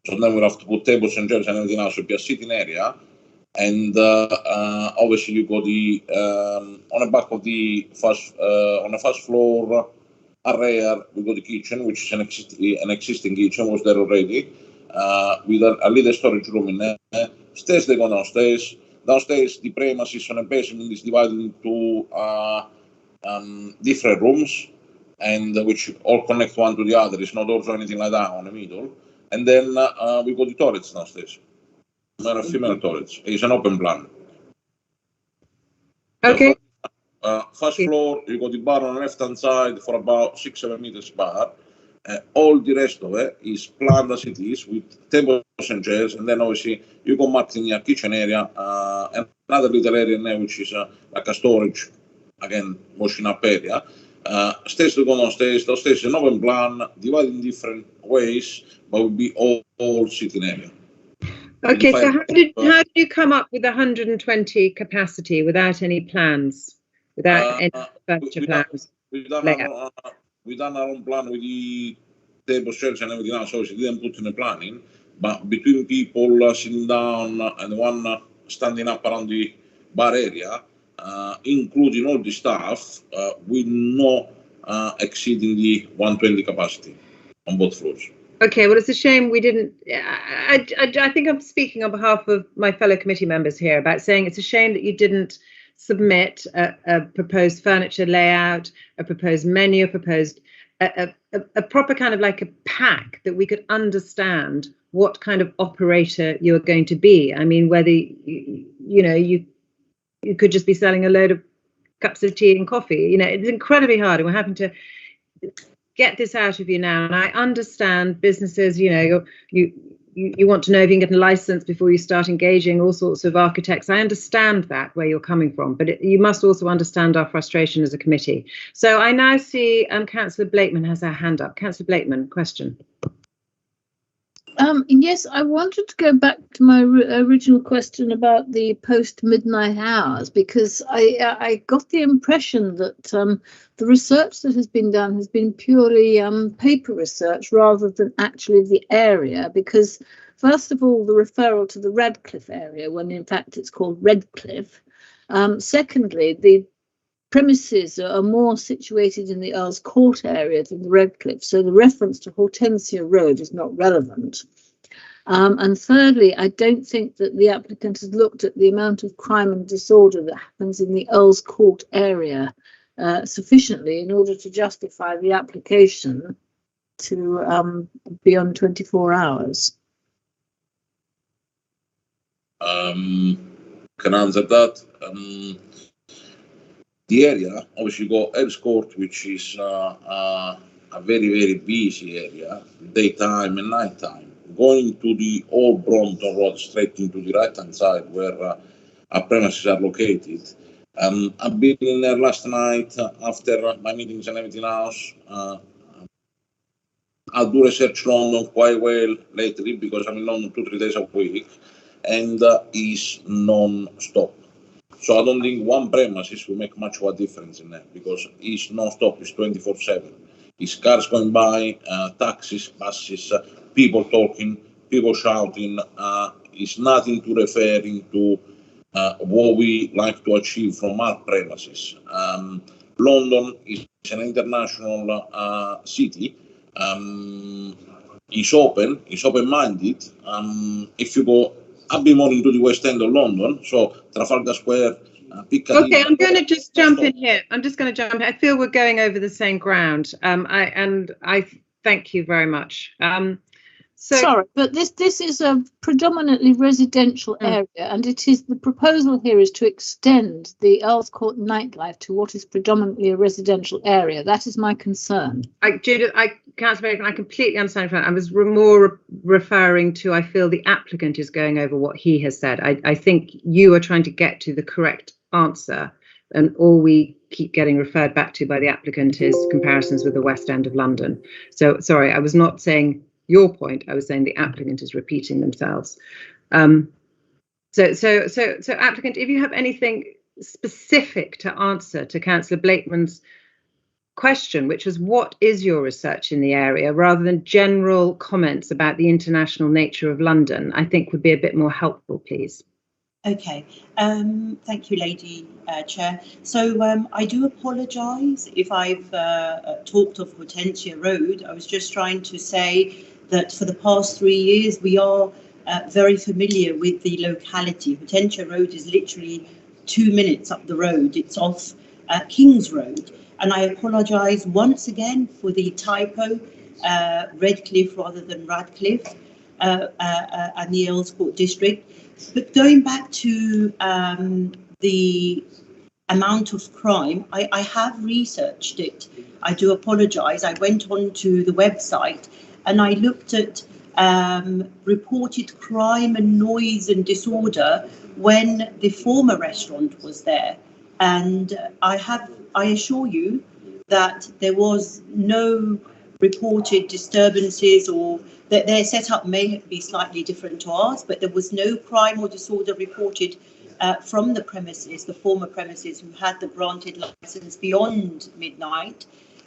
So then we'll have to put tables and chairs and everything else will be a sitting area. And obviously you got the on the back of the on the first floor area we got the kitchen, which is an existing kitchen, was there already, with a little storage room in there. Stairs, they go downstairs. Downstairs, the premises on a basement is divided into different rooms, and which all connect one to the other. There's no doors or anything like that on the middle. And then we got the toilets downstairs. Male and female toilets. It's an open plan. Okay. First floor, you got the bar on the left-hand side for about 6-7 meters bar. All the rest of it is planned as it is with tables and chairs, and then obviously you got marked in your kitchen area, and another little area in there which is like a storage, again, washing up area. Stairs to go downstairs. Downstairs is an open plan, divided in different ways, but will be all sitting area. Okay, so how did you come up with 120 capacity without any plans, without any furniture plans? We done our own plan with the table chairs and everything else. Obviously, didn't put in the planning, but between people sitting down and one standing up around the bar area, including all the staff, we're not exceeding the 120 capacity on both floors. Okay, well, it's a shame we didn't. I think I'm speaking on behalf of my fellow committee members here about saying it's a shame that you didn't submit a proposed furniture layout, a proposed menu, a proper kind of like a pack that we could understand what kind of operator you are going to be. I mean, whether you could just be selling a load of cups of tea and coffee. It's incredibly hard, and we're having to get this out of you now. And I understand businesses, you want to know if you can get a license before you start engaging all sorts of architects. I understand that, where you're coming from, but you must also understand our frustration as a committee. So I now see Councillor Blakeman has her hand up. Councillor Blakeman, question. Yes, I wanted to go back to my original question about the post-midnight hours, because I got the impression that the research that has been done has been purely paper research rather than actually the area, because first of all, the referral to the Redcliffe area, when in fact it's called Redcliffe. Secondly, the premises are more situated in the Earl's Court area than the Redcliffe, so the reference to Hortensia Road is not relevant. And thirdly, I don't think that the applicant has looked at the amount of crime and disorder that happens in the Earl's Court area sufficiently in order to justify the application to beyond 24 hours. Can I answer that? The area, obviously, you got Earl's Court, which is a very, very busy area, daytime and nighttime. Going to the Old Brompton Road, straight into the right-hand side, where our premises are located. I've been in there last night after my meetings and everything else. I do research London quite well lately because I'm in London 2-3 days a week, and it's non-stop. So I don't think one premises will make much of a difference in that, because it's non-stop, it's 24/7. It's cars going by, taxis, buses, people talking, people shouting. It's nothing to referring to what we like to achieve from our premises. London is an international city. It's open-minded. If you go a bit more into the West End of London, so Trafalgar Square, Piccadilly. Okay, I'm going to just jump in here. I'm just going to jump in. I feel we're going over the same ground. I thank you very much. So, sorry, but this is a predominantly residential area, and it is the proposal here is to extend the Earls Court nightlife to what is predominantly a residential area. That is my concern. Judith, Councillor Bacon, I completely understand. I was more referring to, I feel the applicant is going over what he has said. I think you are trying to get to the correct answer, and all we keep getting referred back to by the applicant is comparisons with the West End of London. So, sorry, I was not saying your point. I was saying the applicant is repeating themselves. So applicant, if you have anything specific to answer to Councillor Blakeman's question, which was what is your research in the area, rather than general comments about the international nature of London, I think would be a bit more helpful, please. Okay, thank you, Lady Chair. So I do apologise if I've talked of Hortensia Road. I was just trying to say that for the past 3 years we are very familiar with the locality. Hortensia Road is literally 2 minutes up the road. It's off King's Road. And I apologise once again for the typo, Redcliffe rather than Radcliffe, and the Earls Court district. But going back to the amount of crime, I have researched it. I do apologise. I went on to the website and I looked at reported crime and noise and disorder when the former restaurant was there. And I assure you that there was no reported disturbances, or that their setup may be slightly different to ours, but there was no crime or disorder reported from the premises, the former premises, who had the granted license beyond midnight.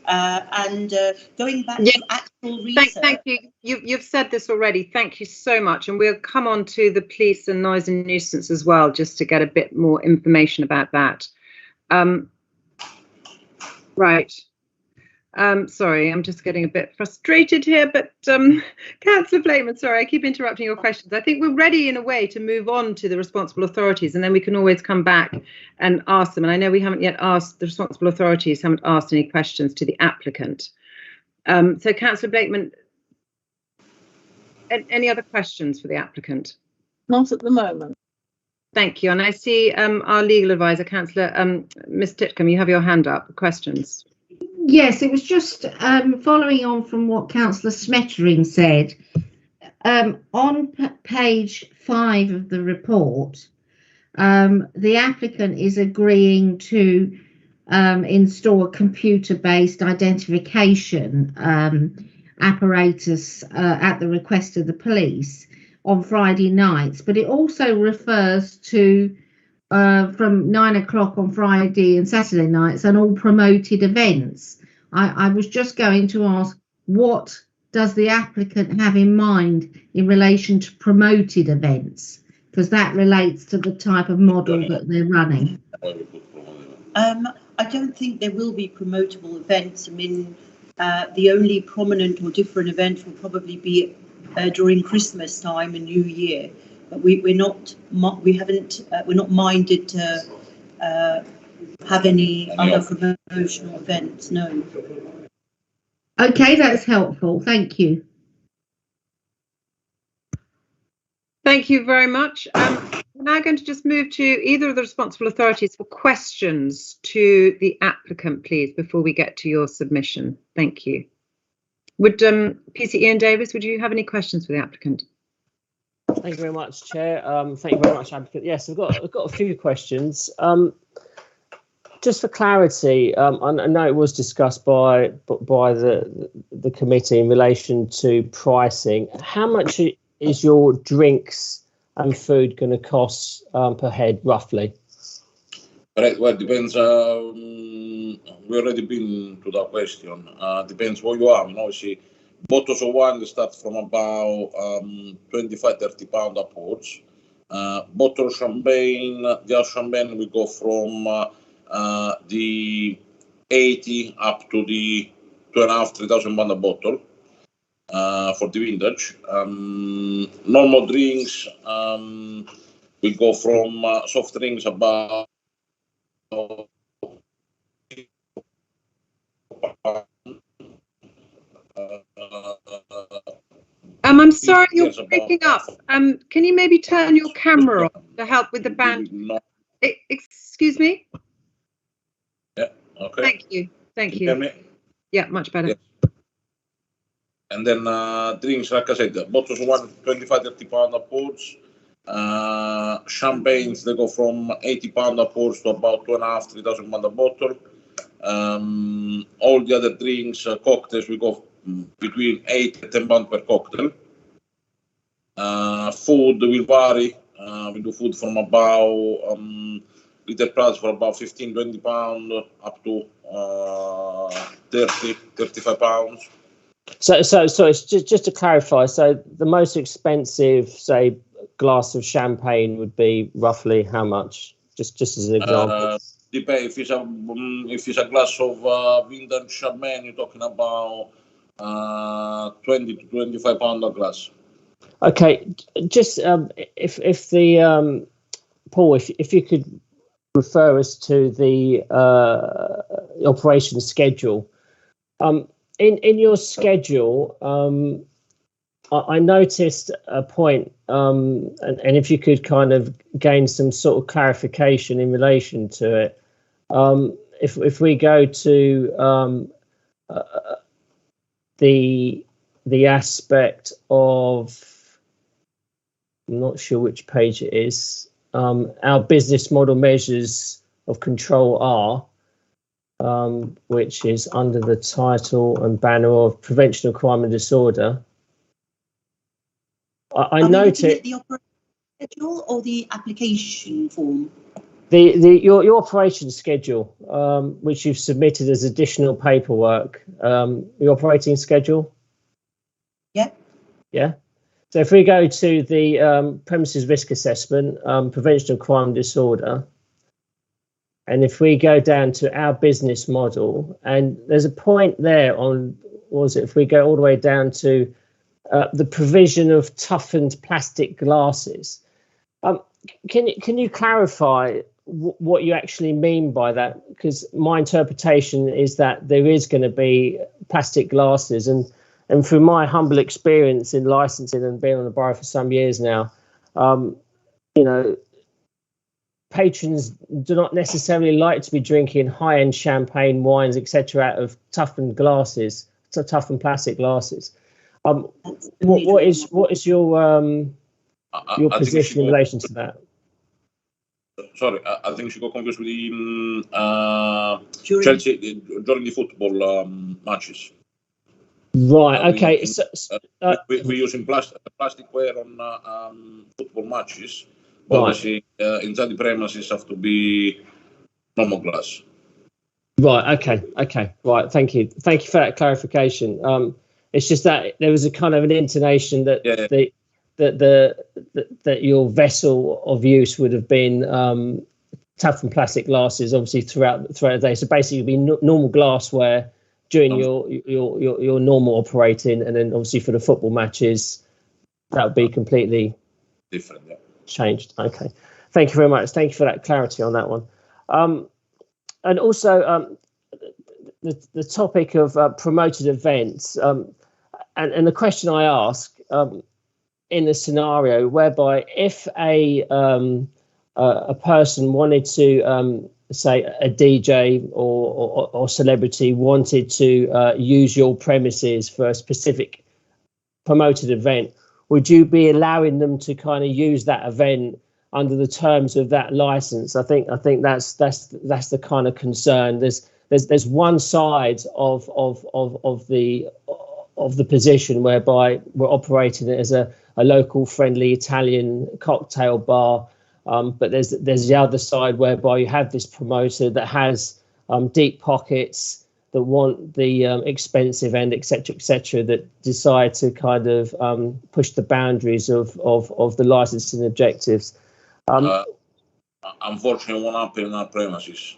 And going back to actual research. Thank you. You've said this already. Thank you so much. And we'll come on to the police and noise and nuisance as well, just to get a bit more information about that. Right. Sorry, I'm just getting a bit frustrated here, but Councillor Blakeman, sorry, I keep interrupting your questions. I think we're ready in a way to move on to the responsible authorities, and then we can always come back and ask them. And I know we haven't yet asked, the responsible authorities haven't asked any questions to the applicant. So Councillor Blakeman, any other questions for the applicant? Not at the moment. Thank you. And I see our legal advisor, Councillor Ms. Titcombe, you have your hand up. Questions? Yes, it was just following on from what Councillor Smettering said. On page 5 of the report, the applicant is agreeing to install a computer-based identification apparatus at the request of the police on Friday nights, but it also refers to from 9 o'clock on Friday and Saturday nights and all promoted events. I was just going to ask, what does the applicant have in mind in relation to promoted events? Because that relates to the type of model that they're running. I don't think there will be promotable events. I mean, the only prominent or different event will probably be during Christmas time and New Year. But we're not minded to have any other promotional events. No. Okay, that's helpful. Thank you. Thank you very much. We're now going to just move to either of the responsible authorities for questions to the applicant, please, before we get to your submission. Thank you. Would PC Ian Davis, would you have any questions for the applicant? Thank you very much, Chair. Thank you very much, applicant. Yes, I've got a few questions. Just for clarity, I know it was discussed by the committee in relation to pricing. How much is your drinks and food going to cost per head, roughly? Right, well, it depends. We already been to that question. Depends what you are. You know, see, bottles of wine start from about 25-30 pounds upwards. Bottle of champagne, the champagne we go from the 80 up to the 2,500-3,000 pound a bottle for the vintage. Normal drinks, we go from soft drinks about I'm sorry, you're Yes, about breaking up. Can you maybe turn your camera on to help with the band? Excuse me? Yeah, okay. Thank you. Thank Can you hear you. me? Yeah, much better. Yes. And then drinks, like I said, bottles of wine, 25, 30 pound upwards. Champagnes, they go from 80 pound upwards to about 2,500, 3,000 pound a bottle. All the other drinks, cocktails, we go between 8 and 10 pound per cocktail. Food will vary. We do food from about little price for about 15, 20 pound up to 30, 35 pounds. So it's just to clarify. So the most expensive, say, glass of champagne would be roughly how much? Just as an example. Depends if it's a glass of vintage champagne, you're talking about 20 to 25 pound a glass. Okay, just if the Paul, if you could refer us to the operation schedule. In your schedule, I noticed a point, and if you could kind of gain some sort of clarification in relation to it. If we go to the aspect of, I'm not sure which page it is, our business model measures of control are, which is under the title and banner of prevention of crime and disorder. I noted the operation schedule or the application form. Your operation schedule, which you've submitted as additional paperwork. The operating schedule. Yeah. Yeah. So if we go to the premises risk assessment, prevention of crime and disorder. And if we go down to our business model, and there's a point there on, what was it? If we go all the way down to the provision of toughened plastic glasses, can you clarify what you actually mean by that? Because my interpretation is that there is going to be plastic glasses, and through my humble experience in licensing and being on the borough for some years now, you know, patrons do not necessarily like to be drinking high-end champagne, wines, etc., out of toughened glasses, toughened plastic glasses. What is your position in relation to that? Sorry, I think she got confused with the Chelsea during the football matches. Right. Okay. We're using plasticware on football matches. Obviously, inside the premises have to be normal glass. Right. Okay. Right. Thank you for that clarification. It's just that there was a kind of an intonation that that your vessel of use would have been toughened plastic glasses, obviously throughout the day. So basically, it'd be normal glassware during your normal operating, and then obviously for the football matches, that would be completely different. Yeah. Changed. Okay, thank you very much. Thank you for that clarity on that one. And also the topic of promoted events, and the question I ask in the scenario whereby if a person wanted to say a DJ or celebrity wanted to use your premises for a specific promoted event, would you be allowing them to kind of use that event under the terms of that license? I think that's the kind of concern. There's one side of the position whereby we're operating it as a local friendly Italian cocktail bar, but there's the other side whereby you have this promoter that has deep pockets, that want the expensive end, etc., that decide to kind of push the boundaries of the licensing objectives. Unfortunately, it won't happen in our premises.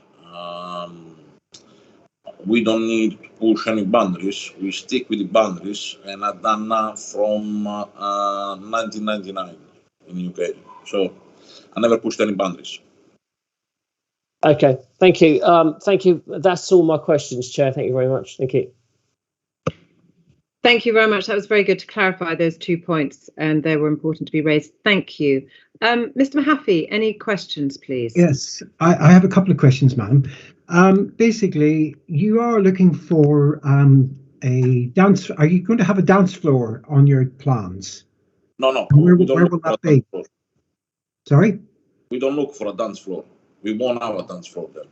We don't need to push any boundaries. We stick with the boundaries, and I've done that from 1999 in UK. So I never pushed any boundaries. Okay, thank you. Thank you. That's all my questions, Chair. Thank you very much. Thank you. Thank you very much. That was very good to clarify those 2 points, and they were important to be raised. Thank you. Mr. Mahaffey, any questions, please? Yes, I have a couple of questions, madam. Basically, you are looking for a dance. Are you going to have a dance floor on your plans? No, no. Where will that be? Sorry? We don't look for a dance floor. We won't have a dance floor there.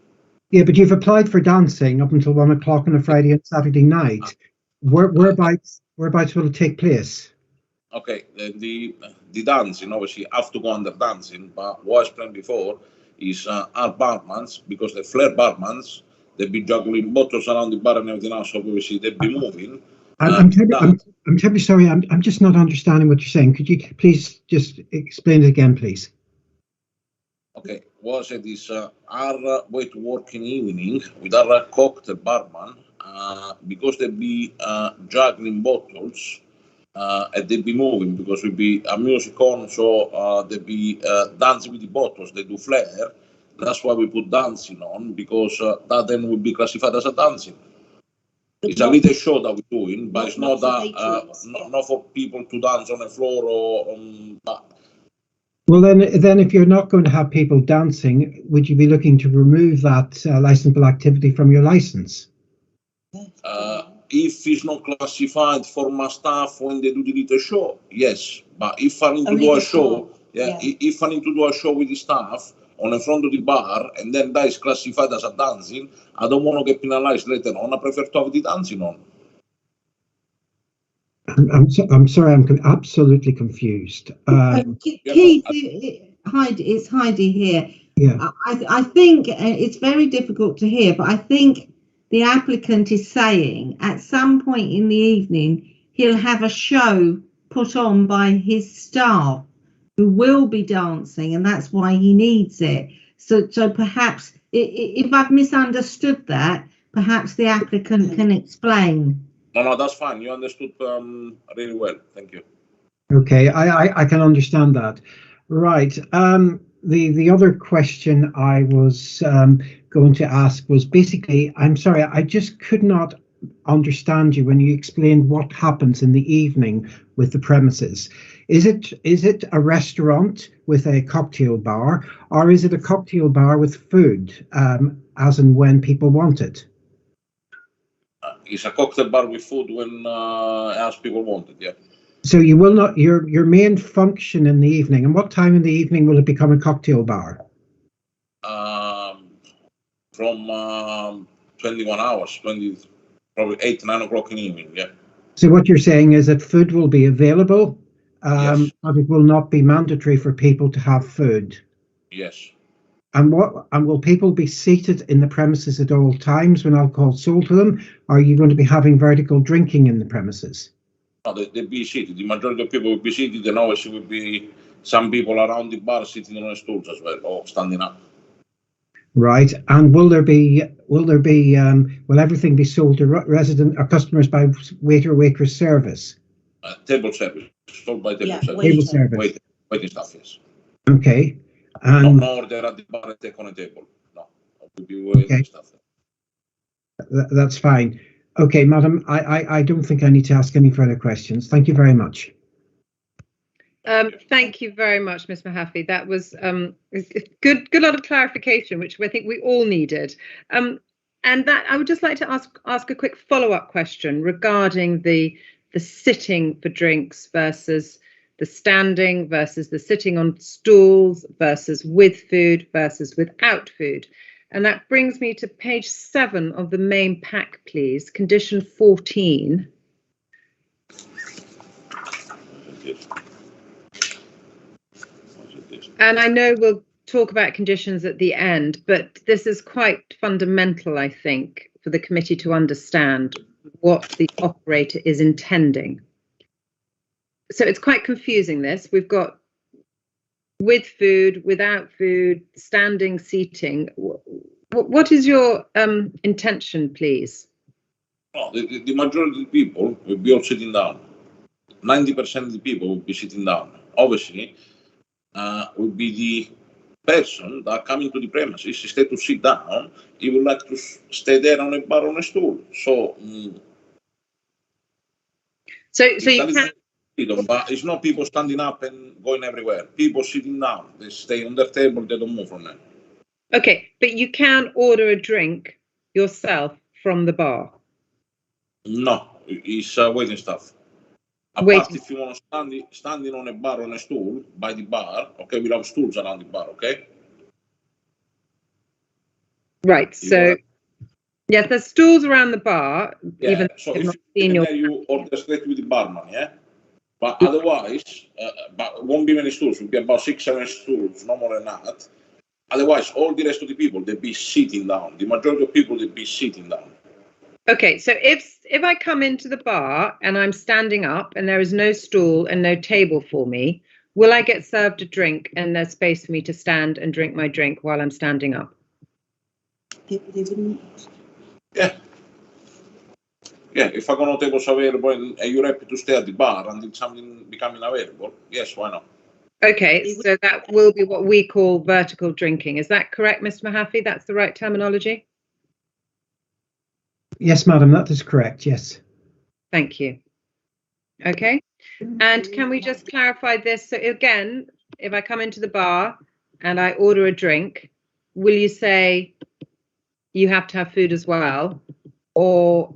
Yeah, but you've applied for dancing up until 1 o'clock on a Friday and Saturday night. Whereabouts will it take place? Okay, the dancing, obviously, have to go under dancing, but what I explained before is our barmans, because the flair barmans, they'll be juggling bottles around the bar and everything else, so obviously they'll be moving. I'm terribly sorry, I'm just not understanding what you're saying. Could you please just explain it again, please? Okay, what I said is our way to work in the evening with our cocktail barman, because they'll be juggling bottles, and they'll be moving because we'll be a music on, so they'll be dancing with the bottles. They do flair. That's why we put dancing on, because that then will be classified as a dancing. It's a little show that we're doing, but it's not that not for people to dance on the floor or on that. Well, then, if you're not going to have people dancing, would you be looking to remove that licensable activity from your license? If it's not classified for my staff when they do the little show, yes. But if I need to do a show, if I need to do a show with the staff on the front of the bar and then that is classified as a dancing, I don't want to get penalized later on. I prefer to have the dancing on. I'm sorry, I'm absolutely confused. Keith, it's Heidi here. Yeah. I think it's very difficult to hear, but I think the applicant is saying at some point in the evening he'll have a show put on by his staff who will be dancing, and that's why he needs it. So perhaps, if I've misunderstood that, perhaps the applicant can explain. No, that's fine. You understood really well. Thank you. Okay, I can understand that. Right. The other question I was going to ask was basically, I'm sorry, I just could not understand you when you explained what happens in the evening with the premises. Is it a restaurant with a cocktail bar, or is it a cocktail bar with food, as and when people want it? It's a cocktail bar with food when as people want it, yeah. So you will not, your main function in the evening, and what time in the evening will it become a cocktail bar? From 21 hours, probably 8, 9 o'clock in the evening, yeah. So what you're saying is that food will be available, yes. But it will not be mandatory for people to have food? Yes. And will people be seated in the premises at all times when alcohol is sold to them? Or are you going to be having vertical drinking in the premises? No, they'll be seated. The majority of people will be seated, and obviously will be some people around the bar sitting on the stools as well, or standing up. Right. And will everything be sold to resident or customers by waiter or waitress service? Table service, sold by table service. Table service. Waiting staff, yes. Okay. And no order at the bar and take on a table. No, it will be waiting staff. That's fine. Okay, madam, I don't think I need to ask any further questions. Thank you very much. Thank you very much, Ms. Mahaffey. That was good lot of clarification, which I think we all needed. And that I would just like to ask a quick follow-up question regarding the sitting for drinks versus the standing versus the sitting on stools versus with food versus without food. And that brings me to page 7 of the main pack, please, condition 14. And I know we'll talk about conditions at the end, but this is quite fundamental, I think, for the committee to understand what the operator is intending. So it's quite confusing, this. We've got with food, without food, standing, seating. What is your intention, please? Well, the majority of the people will be all sitting down. 90% of the people will be sitting down. Obviously, will be the person that coming to the premises, instead to sit down, he would like to stay there on a bar on a stool. So So you Italy can. has freedom, but it's not people standing up and going everywhere. People sitting down. They stay on their table. They don't move from there. Okay, but you can order a drink yourself from the bar. No, it's waiting staff. Apart Waiting. if you want to standing on a bar on a stool by the bar, okay, we'll have stools around the bar, okay? Right. So yes, there's stools around the bar. Yeah. Even So if if not you seen can your. there, you order straight with the barman, yeah. But otherwise, but won't be many stools. Will be about 6-7 stools, no more than that. Otherwise, all the rest of the people they be sitting down. The majority of people they be sitting down. Okay, so if I come into the bar and I'm standing up and there is no stool and no table for me, will I get served a drink and there's space for me to stand and drink my drink while I'm standing up? They wouldn't. Yeah. Yeah, if I got no tables available and you're happy to stay at the bar until something becoming available, yes, why not? Okay, so that will be what we call vertical drinking. Is that correct, Mr. Mahaffey? That's the right terminology? Yes, madam, that is correct. Yes. Thank you. Okay, and can we just clarify this? So again, if I come into the bar and I order a drink, will you say you have to have food as well? Or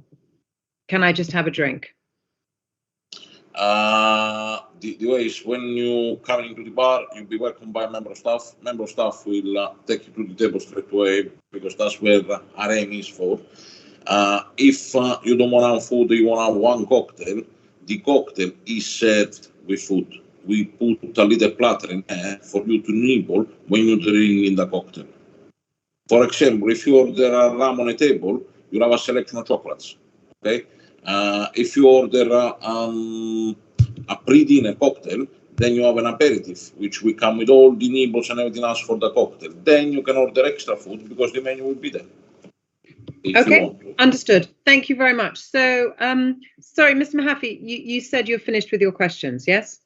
can I just have a drink? The way is when you come into the bar, you'll be welcomed by a member of staff. Member of staff will take you to the table straight away because that's where our aim is for. If you don't want to have food, you want to have one cocktail, the cocktail is served with food. We put a little platter in there for you to nibble when you're drinking the cocktail. For example, if you order a rum on a table, you have a selection of chocolates. Okay. If you order a pre-dinner cocktail, then you have an aperitif, which will come with all the nibbles and everything else for the cocktail. Then you can order extra food because the menu will be there. Okay, understood. Thank you very much. So, sorry, Mr. Mahaffey, you said you're finished with your questions, yes?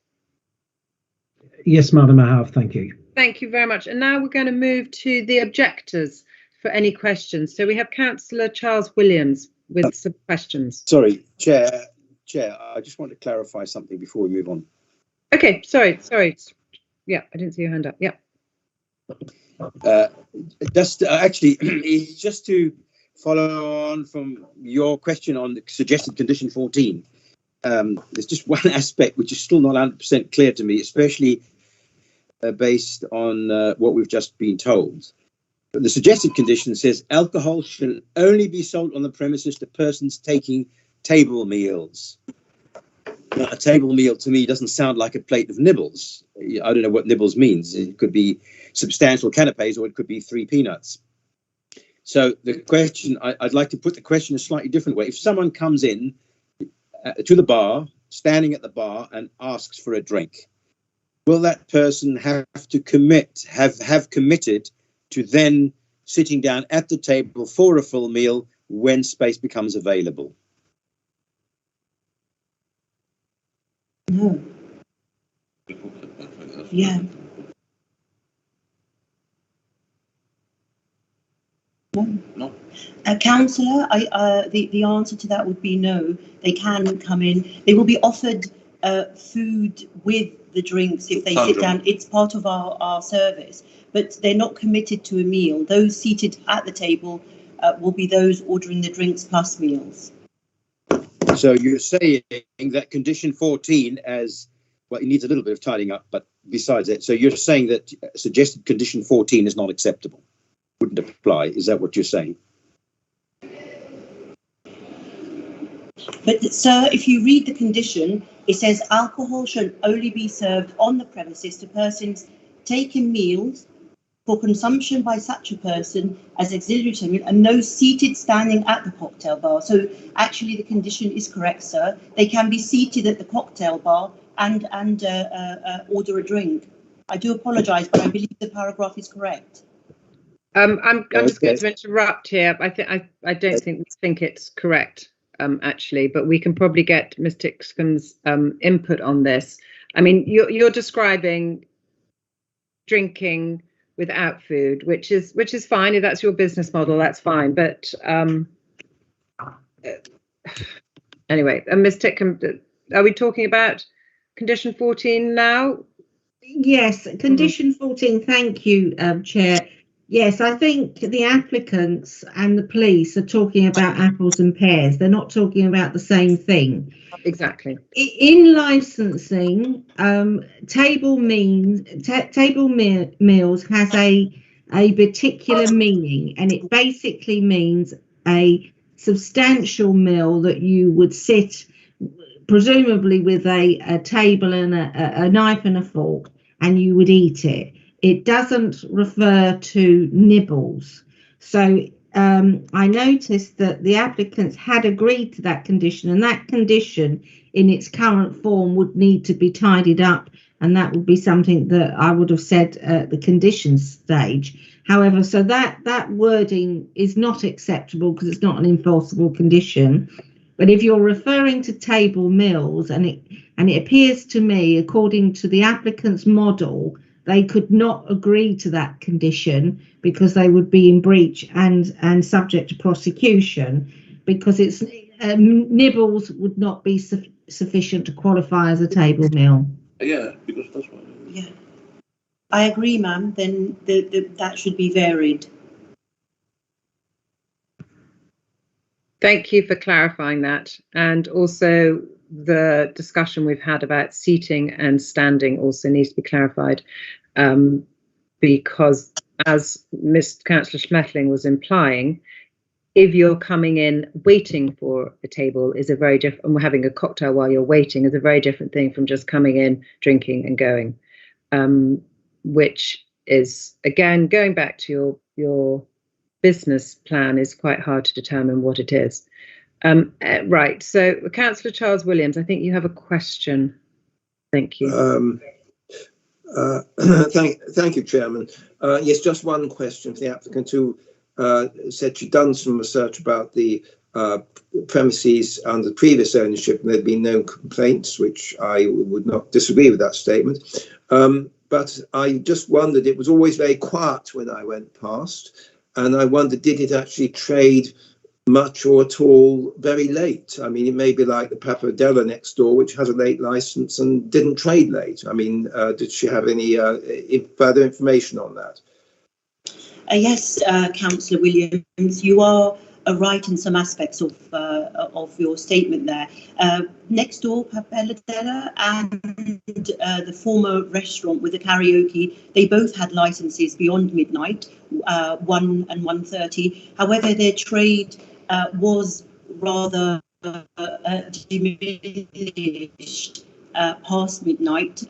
Yes, madam, I have. Thank you. Thank you very much. And now we're going to move to the objectors for any questions. So we have Councillor Charles Williams with some questions. Sorry, Chair, I just want to clarify something before we move on. Okay, sorry. Yeah, I didn't see your hand up. Yeah. Actually, just to follow on from your question on the suggested condition 14, there's just one aspect which is still not 100% clear to me, especially based on what we've just been told. But the suggested condition says alcohol shall only be sold on the premises to persons taking table meals. Now, a table meal to me doesn't sound like a plate of nibbles. I don't know what nibbles means. It could be substantial canapes or it could be 3 peanuts. So the question, I'd like to put the question a slightly different way. If someone comes in to the bar, standing at the bar and asks for a drink, will that person have to have committed to then sitting down at the table for a full meal when space becomes available? No. Yeah. No. Councillor, the answer to that would be no. They can come in. They will be offered food with the drinks if they sit down. It's part of our service, but they're not committed to a meal. Those seated at the table will be those ordering the drinks plus meals. So you're saying that condition 14 as, well, it needs a little bit of tidying up, but besides that, so you're saying that suggested condition 14 is not acceptable, wouldn't apply. Is that what you're saying? But, sir, if you read the condition, it says alcohol shall only be served on the premises to persons taking meals for consumption by such a person as auxiliary and no seated standing at the cocktail bar. So actually the condition is correct, sir. They can be seated at the cocktail bar and order a drink. I do apologise, but I believe the paragraph is correct. I'm just going to interrupt here. I don't think it's correct. Actually, but we can probably get Ms. Tixcom's input on this. I mean, you're describing drinking without food, which is fine. If that's your business model, that's fine. But anyway, Ms. Tixcombe, are we talking about condition 14 now? Yes, condition 14, thank you, Chair. Yes, I think the applicants and the police are talking about apples and pears. They're not talking about the same thing. Exactly. In licensing, table meals has a particular meaning, and it basically means a substantial meal that you would sit, presumably with a table and a knife and a fork, and you would eat it. It doesn't refer to nibbles. So I noticed that the applicants had agreed to that condition, and that condition in its current form would need to be tidied up, and that would be something that I would have said at the conditions stage. However, so that wording is not acceptable because it's not an enforceable condition. But if you're referring to table meals, and it appears to me, according to the applicant's model, they could not agree to that condition because they would be in breach and subject to prosecution, because it's nibbles would not be sufficient to qualify as a table meal. Yeah, because that's what. Yeah, I agree, ma'am. Then that should be varied. Thank you for clarifying that. And also the discussion we've had about seating and standing also needs to be clarified, because as Councillor Schmetterling was implying, if you're coming in waiting for a table is a very different, and we're having a cocktail while you're waiting is a very different thing from just coming in, drinking and going, which is, again, going back to your business plan, is quite hard to determine what it is. Right, so Councillor Charles Williams, I think you have a question. Thank you. Thank you, Chairman. Yes, just one question for the applicant who said she'd done some research about the premises under previous ownership and there'd been no complaints, which I would not disagree with that statement. But I just wondered, it was always very quiet when I went past, and I wondered, did it actually trade much or at all very late? I mean, it may be like the Pappardella next door, which has a late license and didn't trade late. I mean, did she have any further information on that? Yes, Councillor Williams, you are right in some aspects of your statement there. Next door, Pappardella and the former restaurant with the karaoke, they both had licenses beyond midnight, 1 and 1:30. However, their trade was rather diminished past midnight,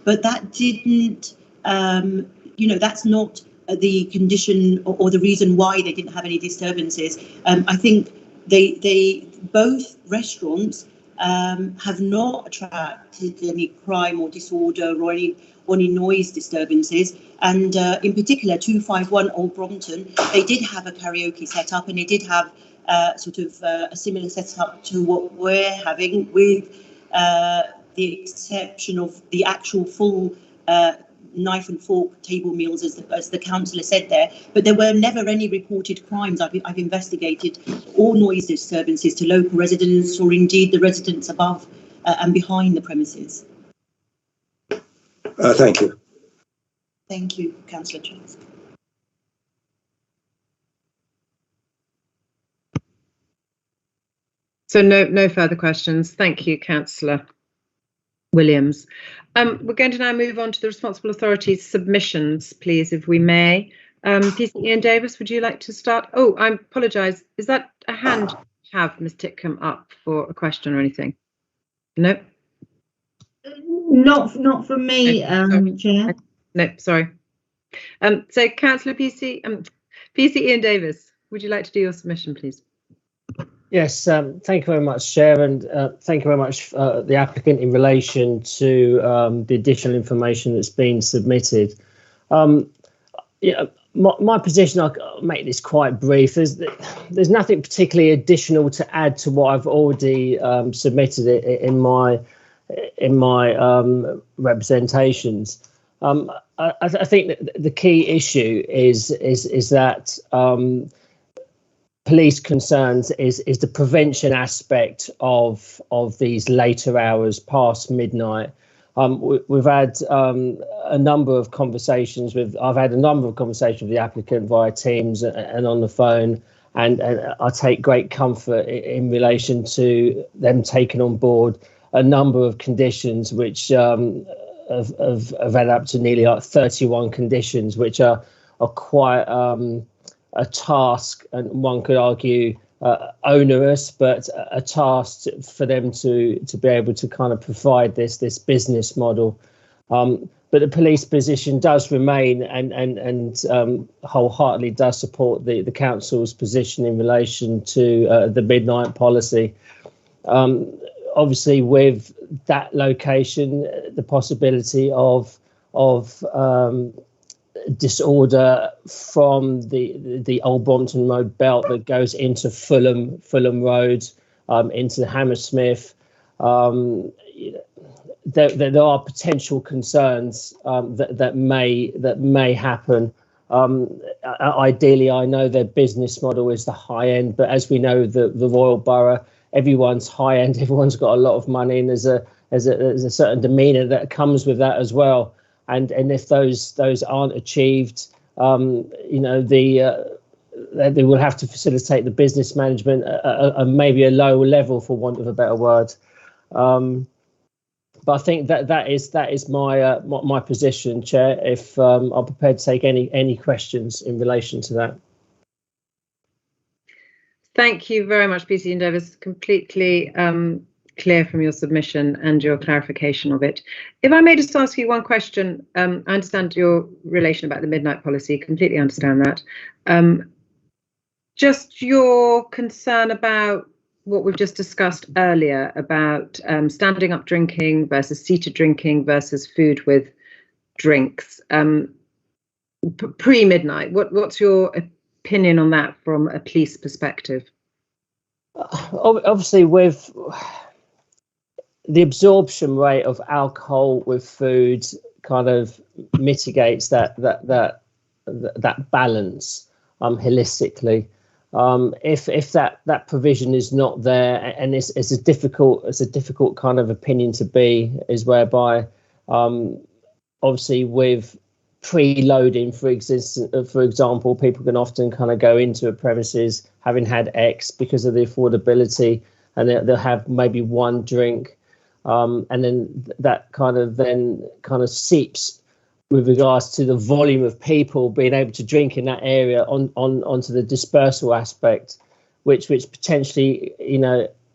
but that didn't, that's not the condition or the reason why they didn't have any disturbances. I think they both restaurants have not attracted any crime or disorder or any noise disturbances. And in particular, 251 Old Brompton, they did have a karaoke set up, and they did have sort of a similar setup to what we're having, with the exception of the actual full knife and fork table meals, as the councillor said there. But there were never any reported crimes. I've investigated, or noise disturbances to local residents, or indeed the residents above and behind the premises. Thank you. Thank you, Councillor Charles. So no further questions. Thank you, Councillor Williams. We're going to now move on to the responsible authorities submissions, please, if we may. PC Ian Davis, would you like to start? Oh, I apologise. Is that a hand you have, Ms. Titcombe, up for a question or anything? No? Not from me, Chair. No, sorry. So, Councillor PC Ian Davis, would you like to do your submission, please? Yes, thank you very much, Chair, and thank you very much, the applicant, in relation to the additional information that's been submitted. My position, I'll make this quite brief. There's nothing particularly additional to add to what I've already submitted in my representations. I think that the key issue is that police concerns is the prevention aspect of these later hours past midnight. We've had a number of conversations I've had a number of conversations with the applicant via Teams and on the phone, and I take great comfort in relation to them taking on board a number of conditions which have added up to nearly like 31 conditions, which are quite a task, and one could argue onerous, but a task for them to be able to kind of provide this business model. But the police position does remain and wholeheartedly does support the council's position in relation to the midnight policy. Obviously, with that location, the possibility of disorder from the Old Brompton Road belt that goes into Fulham Road, into Hammersmith. There are potential concerns that may happen. Ideally, I know their business model is the high end, but as we know, the Royal Borough, everyone's high end, everyone's got a lot of money, and there's a certain demeanour that comes with that as well. And if those aren't achieved, they will have to facilitate the business management at maybe a lower level, for want of a better word. But I think that is my position, Chair. If I'm prepared to take any questions in relation to that. Thank you very much, PC and Davis. Completely clear from your submission and your clarification of it. If I may just ask you one question, I understand your relation about the midnight policy, completely understand that. Just your concern about what we've just discussed earlier about standing up drinking versus seated drinking versus food with drinks pre-midnight. What's your opinion on that from a police perspective? Obviously, with the absorption rate of alcohol with food, kind of mitigates that balance holistically. If that provision is not there, and it's a difficult kind of opinion to be, is whereby obviously with preloading, for example, people can often kind of go into a premises having had X because of the affordability, and they'll have maybe one drink, and then that kind of seeps with regards to the volume of people being able to drink in that area onto the dispersal aspect, which potentially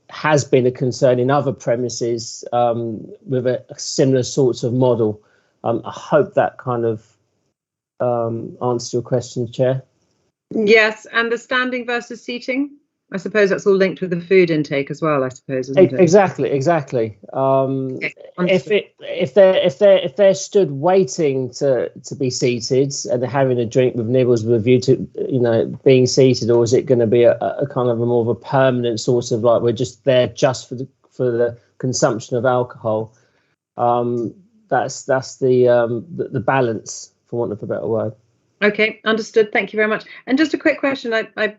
has been a concern in other premises with a similar sorts of model. I hope that kind of answers your question, Chair. Yes, and the standing versus seating, I suppose that's all linked with the food intake as well, I suppose, isn't it? Exactly. If they're stood waiting to be seated and they're having a drink with nibbles with a view to being seated, or is it going to be a kind of a more of a permanent sort of like we're just there just for the consumption of alcohol? That's the balance, for want of a better word. Okay, understood. Thank you very much. And just a quick question. I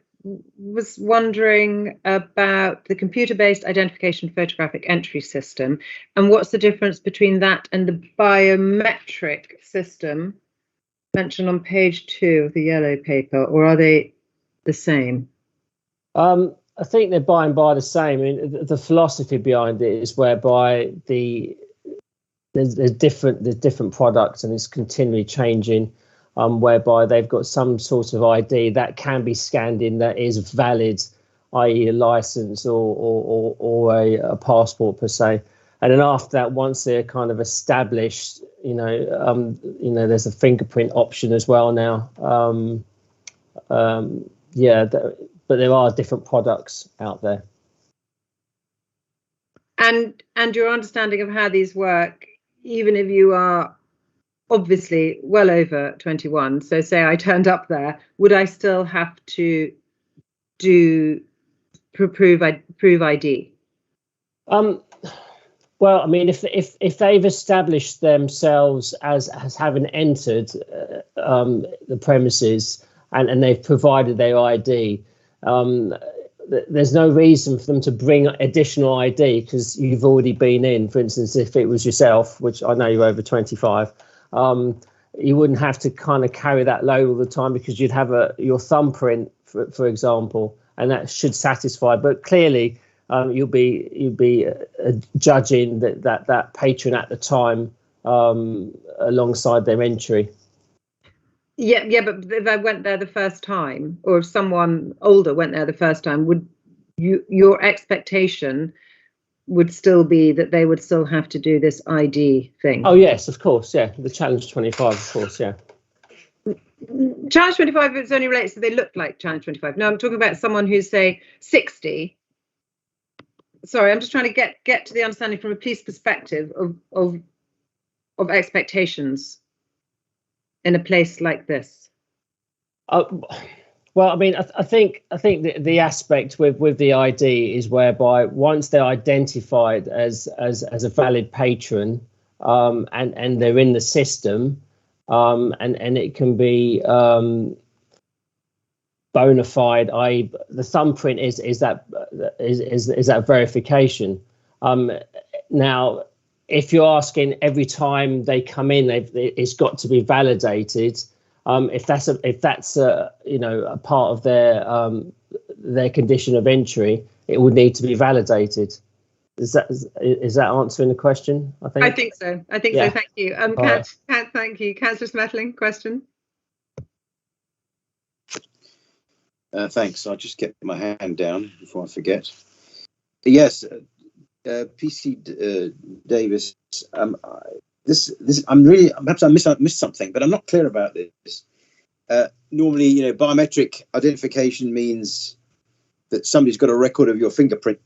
was wondering about the computer-based identification photographic entry system, and what's the difference between that and the biometric system mentioned on page 2 of the yellow paper, or are they the same? I think they're by and by the same. I mean, the philosophy behind it is whereby there's different products, and it's continually changing. Whereby they've got some sort of ID that can be scanned in that is valid, i.e. a license or a passport per se. And then after that, once they're kind of established, there's a fingerprint option as well now. But there are different products out there. And your understanding of how these work, even if you are obviously well over 21, so say I turned up there, would I still have to prove ID? Well, I mean, if they've established themselves as having entered the premises and they've provided their ID, there's no reason for them to bring additional ID because you've already been in. For instance, if it was yourself, which I know you're over 25, you wouldn't have to kind of carry that load all the time because you'd have your thumbprint, for example, and that should satisfy. But clearly, you'll be judging that patron at the time alongside their entry. Yeah, but if I went there the first time, or if someone older went there the first time, would your expectation would still be that they would still have to do this ID thing? Oh yes, of course, yeah. The Challenge 25, of course, yeah. Challenge 25, it's only relates to they look like Challenge 25. No, I'm talking about someone who's, say, 60. Sorry, I'm just trying to get to the understanding from a police perspective of expectations in a place like this. Well, I mean, I think the aspect with the ID is whereby once they're identified as a valid patron, and they're in the system, and it can be bona fide, i.e. the thumbprint is that verification. Now, if you're asking every time they come in, it's got to be validated. If that's a part of their condition of entry, it would need to be validated. Is that answering the question? I think so. So. Thank you. Kat, thank you. Councillor Smetling, question. Thanks. I'll just get my hand down before I forget. Yes, PC Davis. Perhaps I missed something, but I'm not clear about this. Normally, biometric identification means that somebody's got a record of your fingerprint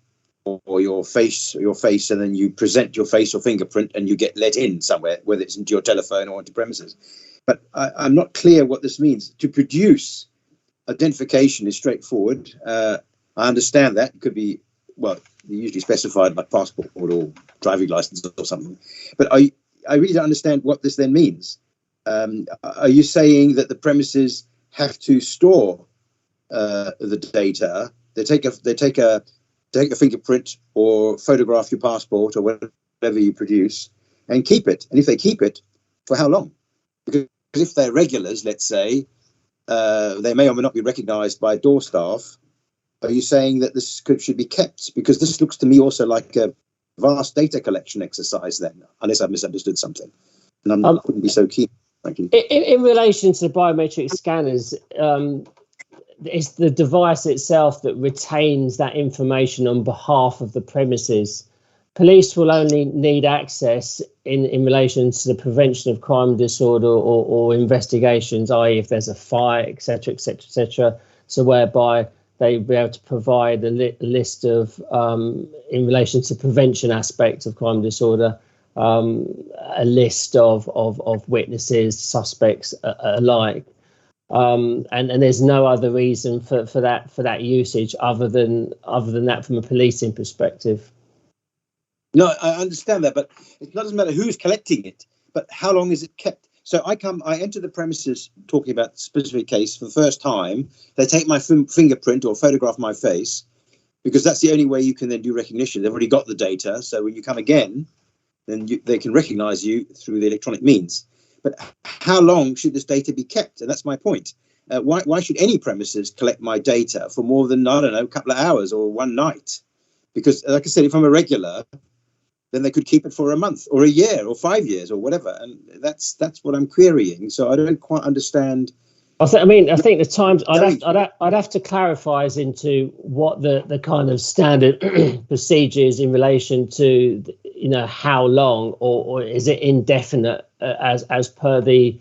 or your face, and then you present your face or fingerprint, and you get let in somewhere, whether it's into your telephone or into premises. But I'm not clear what this means. To produce identification is straightforward. I understand that. It could be, well, usually specified by passport or driving license or something. But I really don't understand what this then means. Are you saying that the premises have to store the data? They take a fingerprint or photograph your passport or whatever you produce and keep it. And if they keep it, for how long? Because if they're regulars, let's say, they may or may not be recognised by door staff. Are you saying that this should be kept? Because this looks to me also like a vast data collection exercise then, unless I've misunderstood something. And I wouldn't be so keen, frankly. In relation to biometric scanners, it's the device itself that retains that information on behalf of the premises. Police will only need access in relation to the prevention of crime and disorder or investigations, i.e. if there's a fire, etc., etc., etc. So whereby they'll be able to provide a list of, in relation to prevention aspects of crime and disorder, a list of witnesses, suspects alike. And there's no other reason for that usage other than that from a policing perspective. No, I understand that, but it doesn't matter who's collecting it, but how long is it kept? So I enter the premises talking about the specific case for the first time. They take my fingerprint or photograph my face, because that's the only way you can then do recognition. They've already got the data. So when you come again, then they can recognize you through the electronic means. But how long should this data be kept? And that's my point. Why should any premises collect my data for more than, I don't know, a couple of hours or one night? Because, like I said, if I'm a regular, then they could keep it for a month or a year or 5 years or whatever. And that's what I'm querying. So I don't quite understand. I think the times I'd have to clarify as into what the kind of standard procedures in relation to how long, or is it indefinite as per the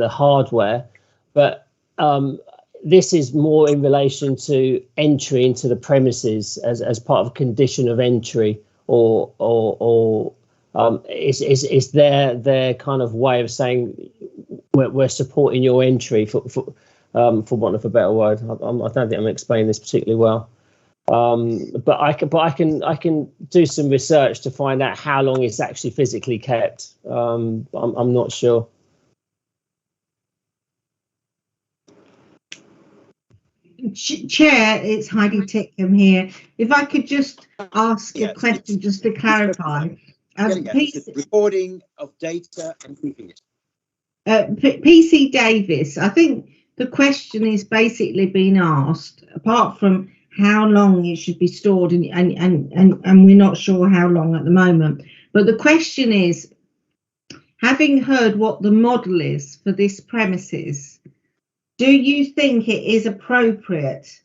hardware. But this is more in relation to entry into the premises as part of a condition of entry, or is their kind of way of saying we're supporting your entry for want of a better word. I don't think I'm explaining this particularly well. But I can do some research to find out how long it's actually physically kept. I'm not sure. Chair, it's Heidi Tickham here. If I could just ask a question just to clarify. Recording of data and keeping it. PC Davis, I think the question is basically being asked, apart from how long it should be stored, and we're not sure how long at the moment. But the question is, having heard what the model is for this premises, do you think it is appropriate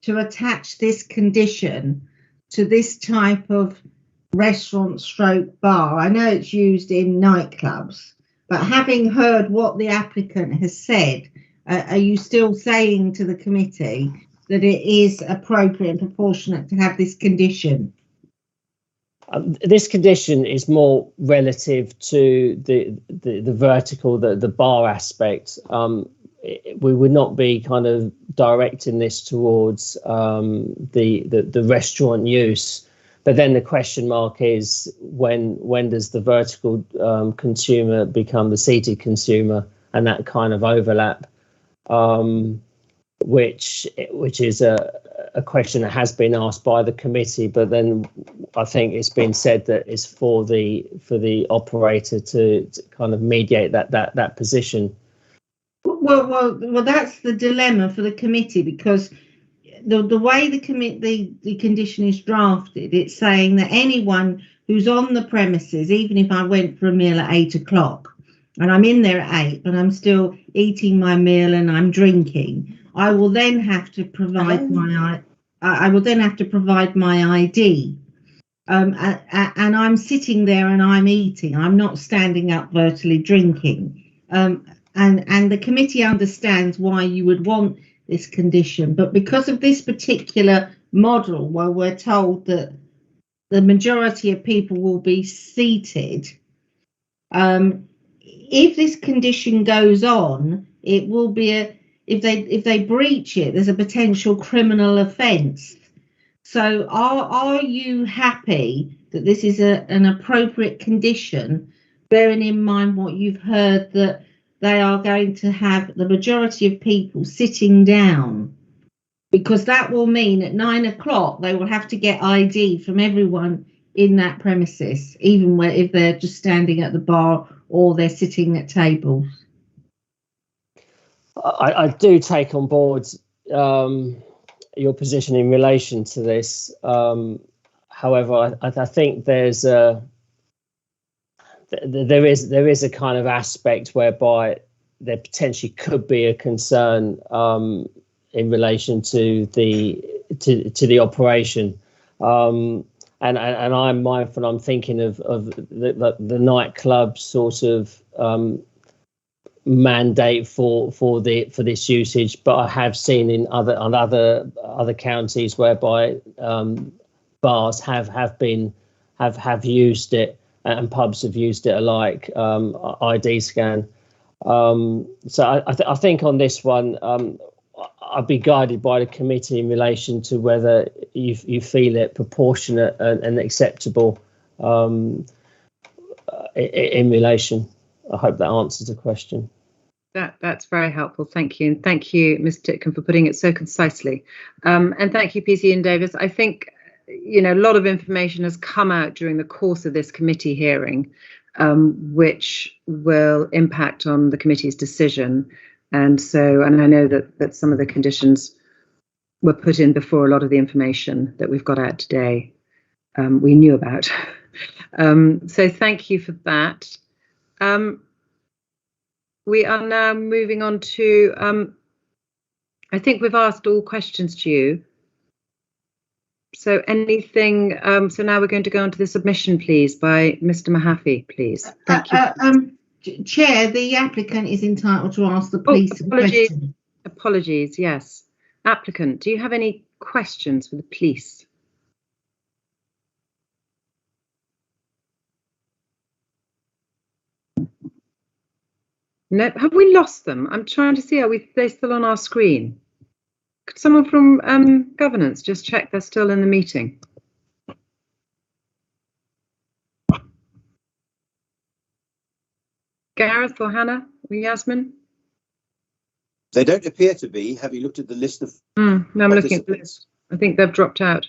to attach this condition to this type of restaurant stroke bar? I know it's used in nightclubs, but having heard what the applicant has said, are you still saying to the committee that it is appropriate and proportionate to have this condition? This condition is more relative to the vertical, the bar aspect. We would not be kind of directing this towards the restaurant use. But then the question mark is when does the vertical consumer become the seated consumer, and that kind of overlap, which is a question that has been asked by the committee. But then I think it's been said that it's for the operator to kind of mediate that position. Well, that's the dilemma for the committee, because the way the condition is drafted, it's saying that anyone who's on the premises, even if I went for a meal at 8 o'clock and I'm in there at 8, but I'm still eating my meal and I'm drinking, I will then have to provide my ID. And I'm sitting there and I'm eating. I'm not standing up virtually drinking. And the committee understands why you would want this condition, but because of this particular model where we're told that the majority of people will be seated, if this condition goes on, it will be if they breach it, there's a potential criminal offence. So are you happy that this is an appropriate condition, bearing in mind what you've heard, that they are going to have the majority of people sitting down? Because that will mean at 9 o'clock they will have to get ID from everyone in that premises, even if they're just standing at the bar or they're sitting at tables. I do take on board your position in relation to this. However, I think there is a kind of aspect whereby there potentially could be a concern in relation to the operation, and I'm mindful. I'm thinking of the nightclub sort of mandate for this usage, but I have seen in other counties whereby bars have used it, and pubs have used it alike, ID scan. So I think on this one, I'll be guided by the committee in relation to whether you feel it proportionate and acceptable in relation. I hope that answers the question. That's very helpful. Thank you. And thank you, Ms. Titcombe, for putting it so concisely. And thank you, PC and Davis. I think, a lot of information has come out during the course of this committee hearing, which will impact on the committee's decision. And I know that some of the conditions were put in before a lot of the information that we've got out today we knew about. So thank you for that. We are now moving on to, I think we've asked all questions to you. So anything, so now we're going to go on to the submission, please, by Mr. Mahaffey, please. Thank you. Chair, the applicant is entitled to ask the police question. Apologies, yes. Applicant, do you have any questions for the police? No, have we lost them? I'm trying to see, they're still on our screen? Could someone from governance just check they're still in the meeting? Gareth or Hannah or Yasmin? They don't appear to be. Have you looked at the list of No, I'm looking at the list. I think they've dropped out.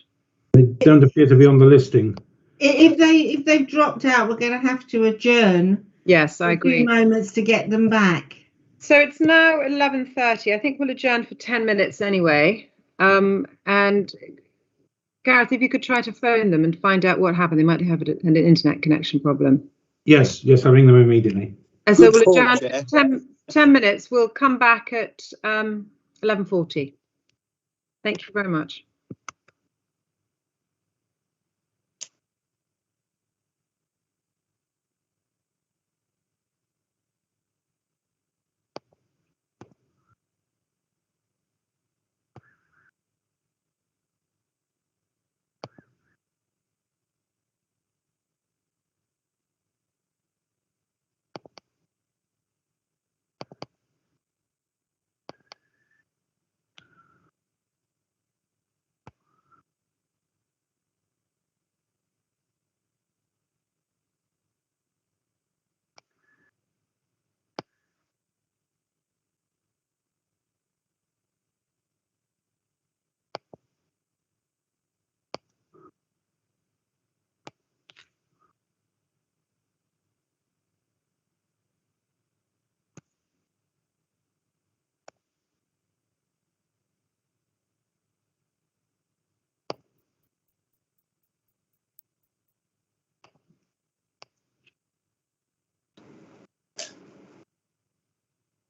They don't appear to be on the listing. If they've dropped out, we're going to have to adjourn. Yes, I a agree. few moments to get them back. So it's now 11:30. I think we'll adjourn for 10 minutes anyway. And Gareth, if you could try to phone them and find out what happened, they might have an internet connection problem. Yes, I'll ring them immediately. And so Good we'll call, adjourn Chair. 10 minutes. We'll come back at 11:40. Thank you very much.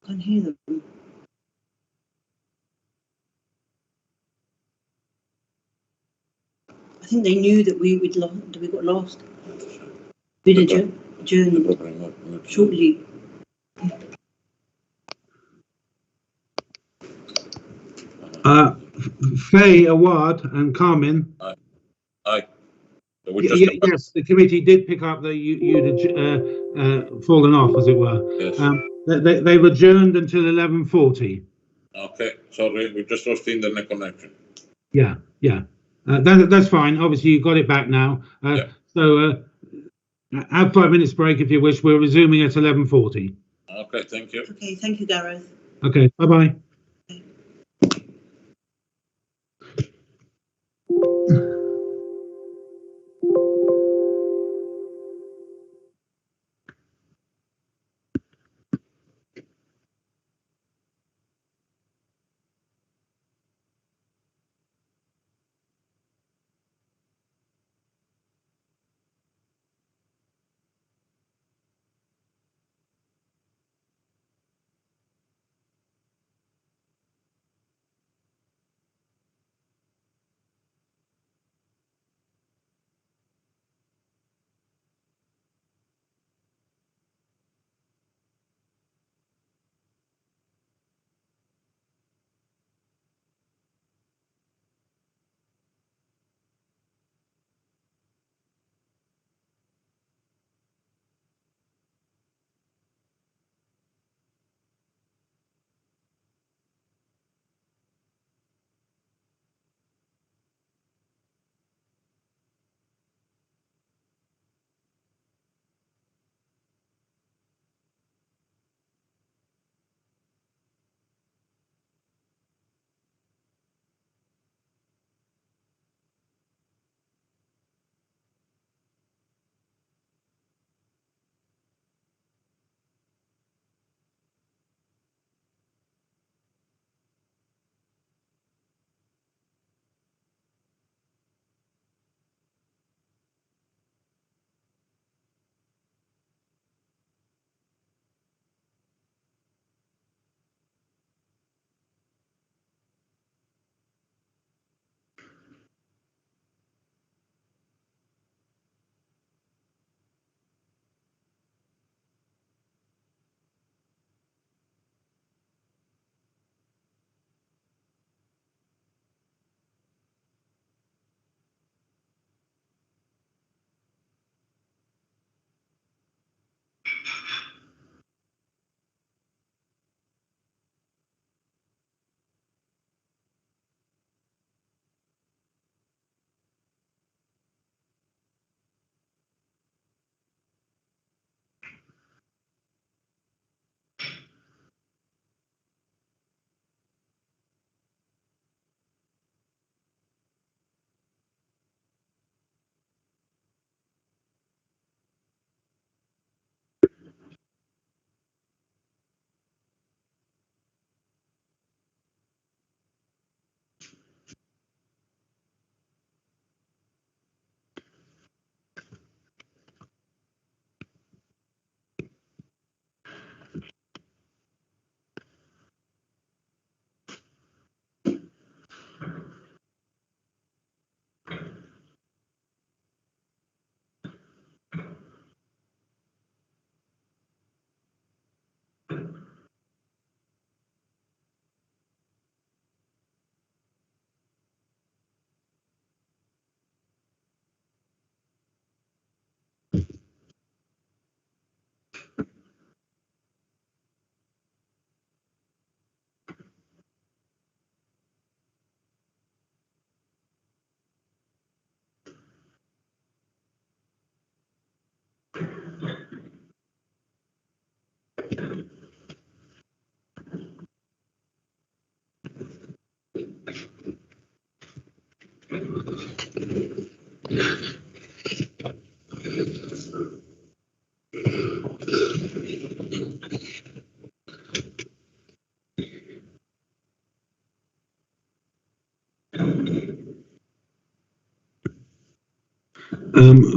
I can't hear them. I think they knew that we got lost. We'd adjourned shortly. Faye, Awad, and Carmen. Aye. Yes, the committee did pick up that you'd fallen off, as it were. Yes. They've adjourned until 11:40. Okay, sorry, we just lost the internet connection. Yeah. That's fine. Obviously, you got it back now. So have 5 minutes break if you wish. We're resuming at 11:40. Okay, thank you. Okay, thank you, Gareth. Okay, bye-bye.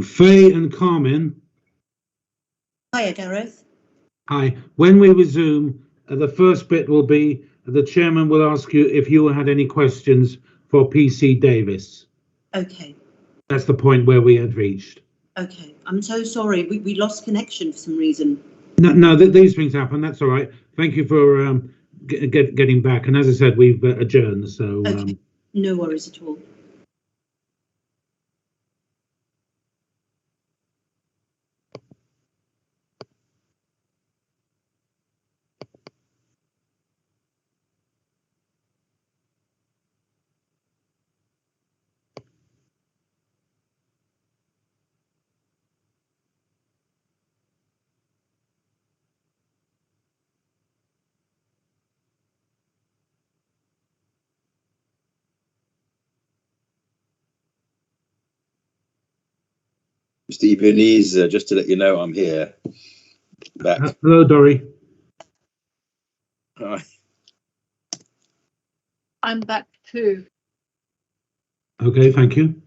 Faye and Carmen. Hiya, Gareth. Hi. When we resume, the first bit will be the chairman will ask you if you had any questions for PC Davis. Okay. That's the point where we had reached. Okay. I'm so sorry. We lost connection for some reason. No, these things happen. That's all right. Thank you for getting back. And as I said, we've adjourned. So. Okay. No worries at all. Mr. Ebenezer, just to let you know, I'm here. Back. Hello, Dory. Hi. I'm back too. Okay, thank you.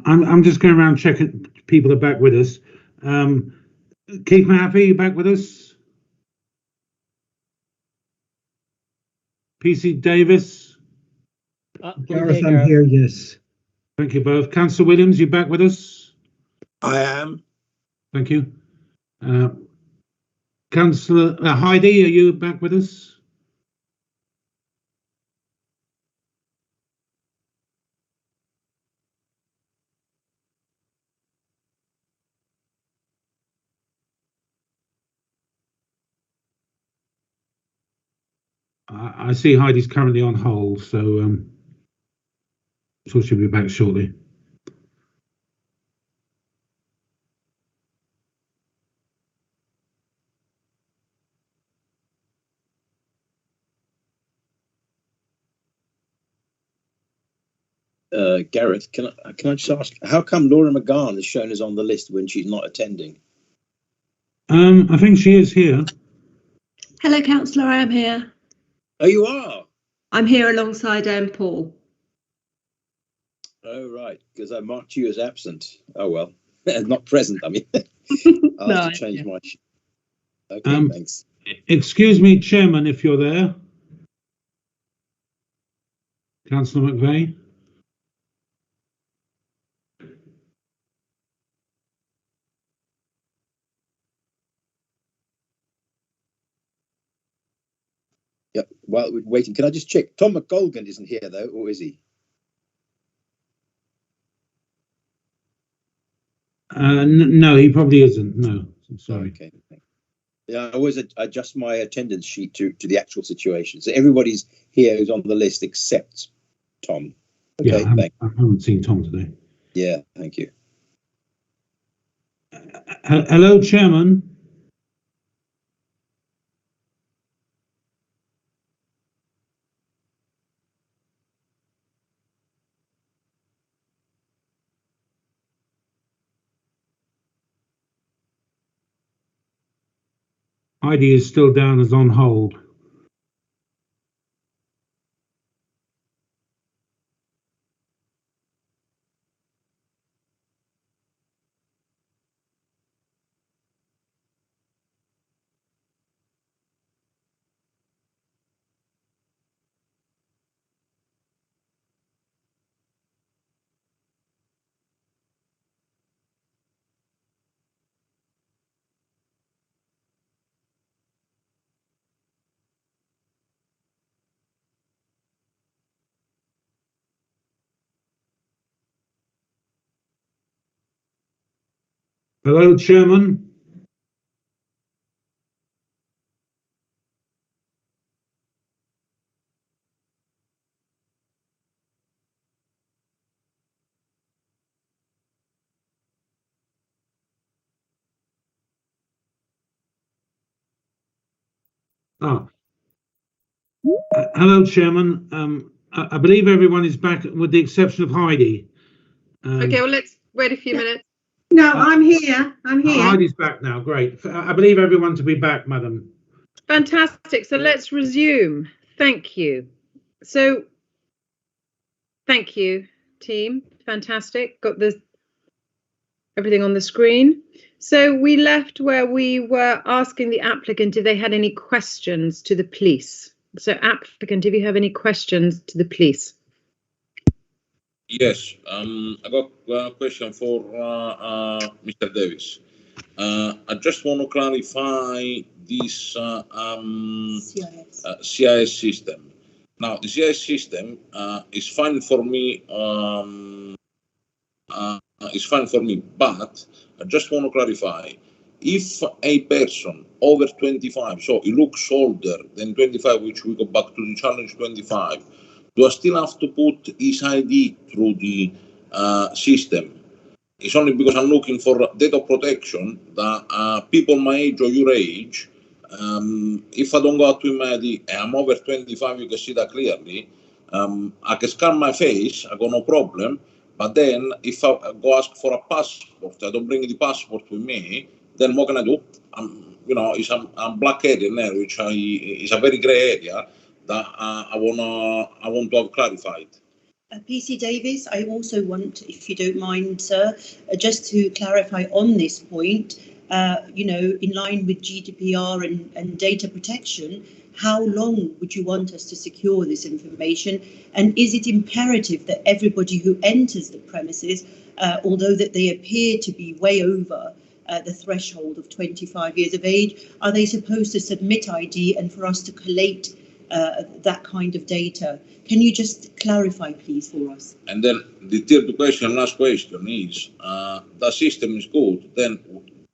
I'm just going around checking people are back with us. Keith Mahaffey, you back with us? PC Davis? Gareth, I'm here, yes. Thank you both. Councillor Williams, you back with us? I am. Thank you. Councillor Heidi, are you back with us? I see Heidi's currently on hold, so she'll be back shortly. Gareth, can I just ask, how come Laura McGann is shown as on the list when she's not attending? I think she is here. Hello, Councillor, I am here. Oh, you are? I'm here alongside Paul. Oh, right, because I marked you as absent. Oh, well, not present, I mean. I'll have to change my sheet. Okay, thanks. Excuse me, Chairman, if you're there. Councillor McVeigh. Yep, while we're waiting, can I just check? Tom McColgan isn't here, though, or is he? No, he probably isn't. No, I'm sorry. Okay. Yeah, I always adjust my attendance sheet to the actual situation. So everybody's here who's on the list except Tom. Okay, yeah, I haven't seen Tom today. Yeah, thank you. Hello, Chairman. Heidi is still down as on hold. Hello, Chairman. Oh. Hello, Chairman. I believe everyone is back with the exception of Heidi. Okay, well, let's wait a few minutes. No, I'm here. I'm here. Heidi's back now. Great. I believe everyone to be back, madam. Fantastic. So let's resume. Thank you. So, thank you, team. Fantastic. Got everything on the screen. So we left where we were asking the applicant if they had any questions to the police. So applicant, if you have any questions to the police. Yes, I got a question for Mr. Davis. I just want to clarify this CIS system. Now, the CIS system is fine for me. But I just want to clarify: if a person over 25, so he looks older than 25, which we go back to the challenge 25. Do I still have to put his ID through the system? It's only because I'm looking for data protection that people my age or your age, if I don't go out to my ID and I'm over 25, you can see that clearly. I can scan my face, I got no problem. But then if I go ask for a passport, I don't bring the passport with me, then what can I do? I'm black-headed there, which is a very grey area that I want to have clarified. PC Davis, I also want, if you don't mind, sir, just to clarify on this point, in line with GDPR and data protection, how long would you want us to secure this information? And is it imperative that everybody who enters the premises, although that they appear to be way over the threshold of 25 years of age, are they supposed to submit ID and for us to collate that kind of data? Can you just clarify, please, for us? And then the third question, last question is, the system is good, then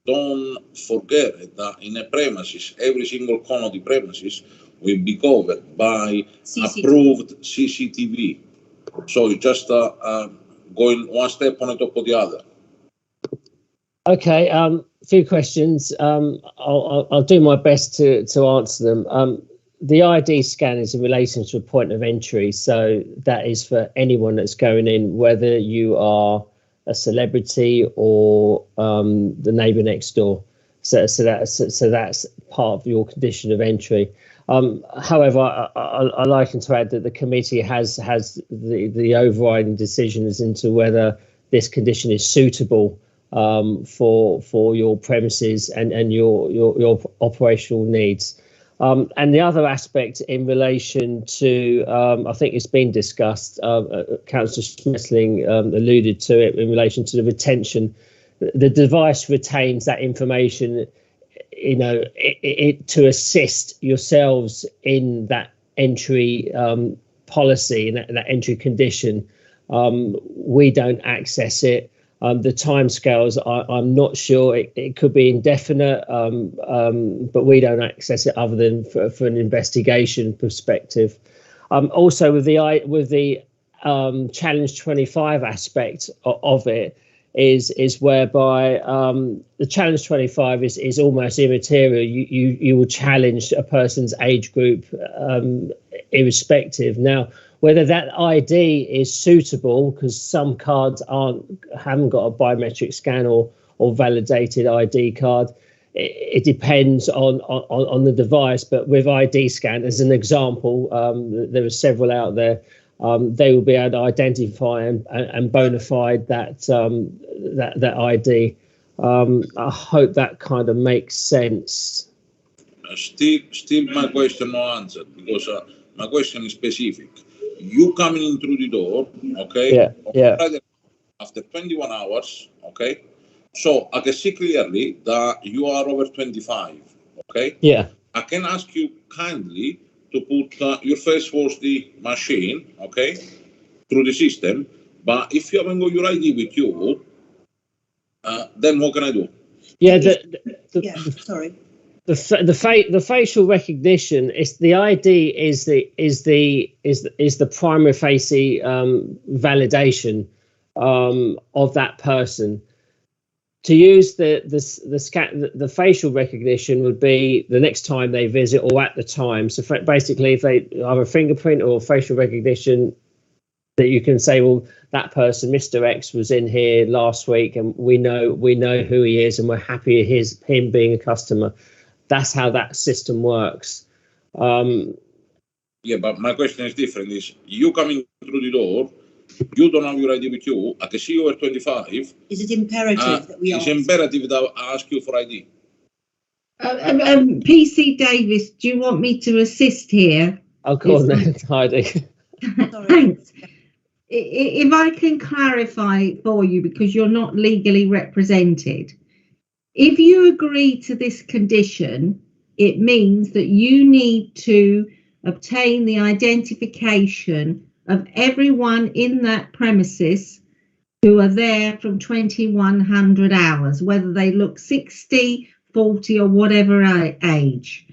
don't forget that in a premises, every single corner of the premises will be covered by approved CCTV. So it's just going one step on the top of the other. Okay, a few questions. I'll do my best to answer them. The ID scan is in relation to a point of entry, so that is for anyone that's going in, whether you are a celebrity or the neighbour next door. So that's part of your condition of entry. However, I like to add that the committee has the overriding decision as into whether this condition is suitable for your premises and your operational needs. And the other aspect in relation to, I think it's been discussed, Councillor Schmetling alluded to it in relation to the retention. The device retains that information, to assist yourselves in that entry policy, in that entry condition. We don't access it. The timescales, I'm not sure. It could be indefinite, but we don't access it other than for an investigation perspective. Also, with the Challenge 25 aspect of it, is whereby the Challenge 25 is almost immaterial. You will challenge a person's age group irrespective. Now, whether that ID is suitable, because some cards haven't got a biometric scan or validated ID card, it depends on the device. But with ID scan, as an example, there are several out there. They will be able to identify and bona fide that ID. I hope that kind of makes sense. Still, my question no answered, because my question is specific. You coming in through the door, okay? Yeah. After 21 hours, okay? So I can see clearly that you are over 25, okay? Yeah. I can ask you kindly to put your face towards the machine, okay, through the system. But if you haven't got your ID with you, then what can I do? Yeah. Sorry. The facial recognition is the ID is the primary facie validation of that person. To use the facial recognition would be the next time they visit or at the time. So basically, if they have a fingerprint or facial recognition, that you can say, well, that person, Mr. X, was in here last week, and we know who he is, and we're happy him being a customer. That's how that system works. Yeah, but my question is different. Is you coming through the door? You don't have your ID with you. I can see you are 25. Is it imperative that we ask? It's imperative that I ask you for ID. PC Davis, do you want me to assist here? I'll call them Heidi. Thanks. If I can clarify for you, because you're not legally represented, if you agree to this condition, it means that you need to obtain the identification of everyone in that premises who are there from 2100 hours, whether they look 60, 40 or whatever age.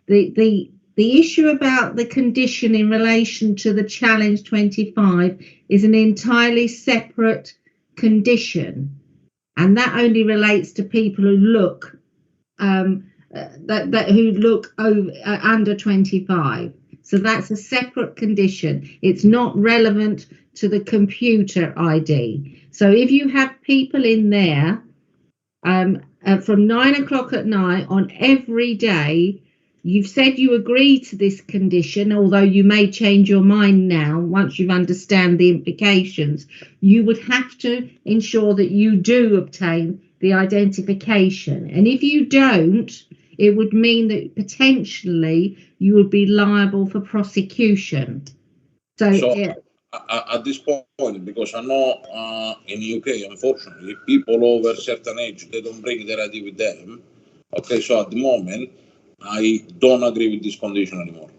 The issue about the condition in relation to the Challenge 25 is an entirely separate condition, and that only relates to people who look who look over, under 25. So that's a separate condition. It's not relevant to the computer ID. So if you have people in there from 9 o'clock at night on every day, you've said you agree to this condition, although you may change your mind now once you understand the implications, you would have to ensure that you do obtain the identification. And if you don't, it would mean that potentially you would be liable for prosecution. So at this point, because I know in the UK, unfortunately, people over a certain age, they don't bring their ID with them. Okay, so at the moment, I don't agree with this condition anymore.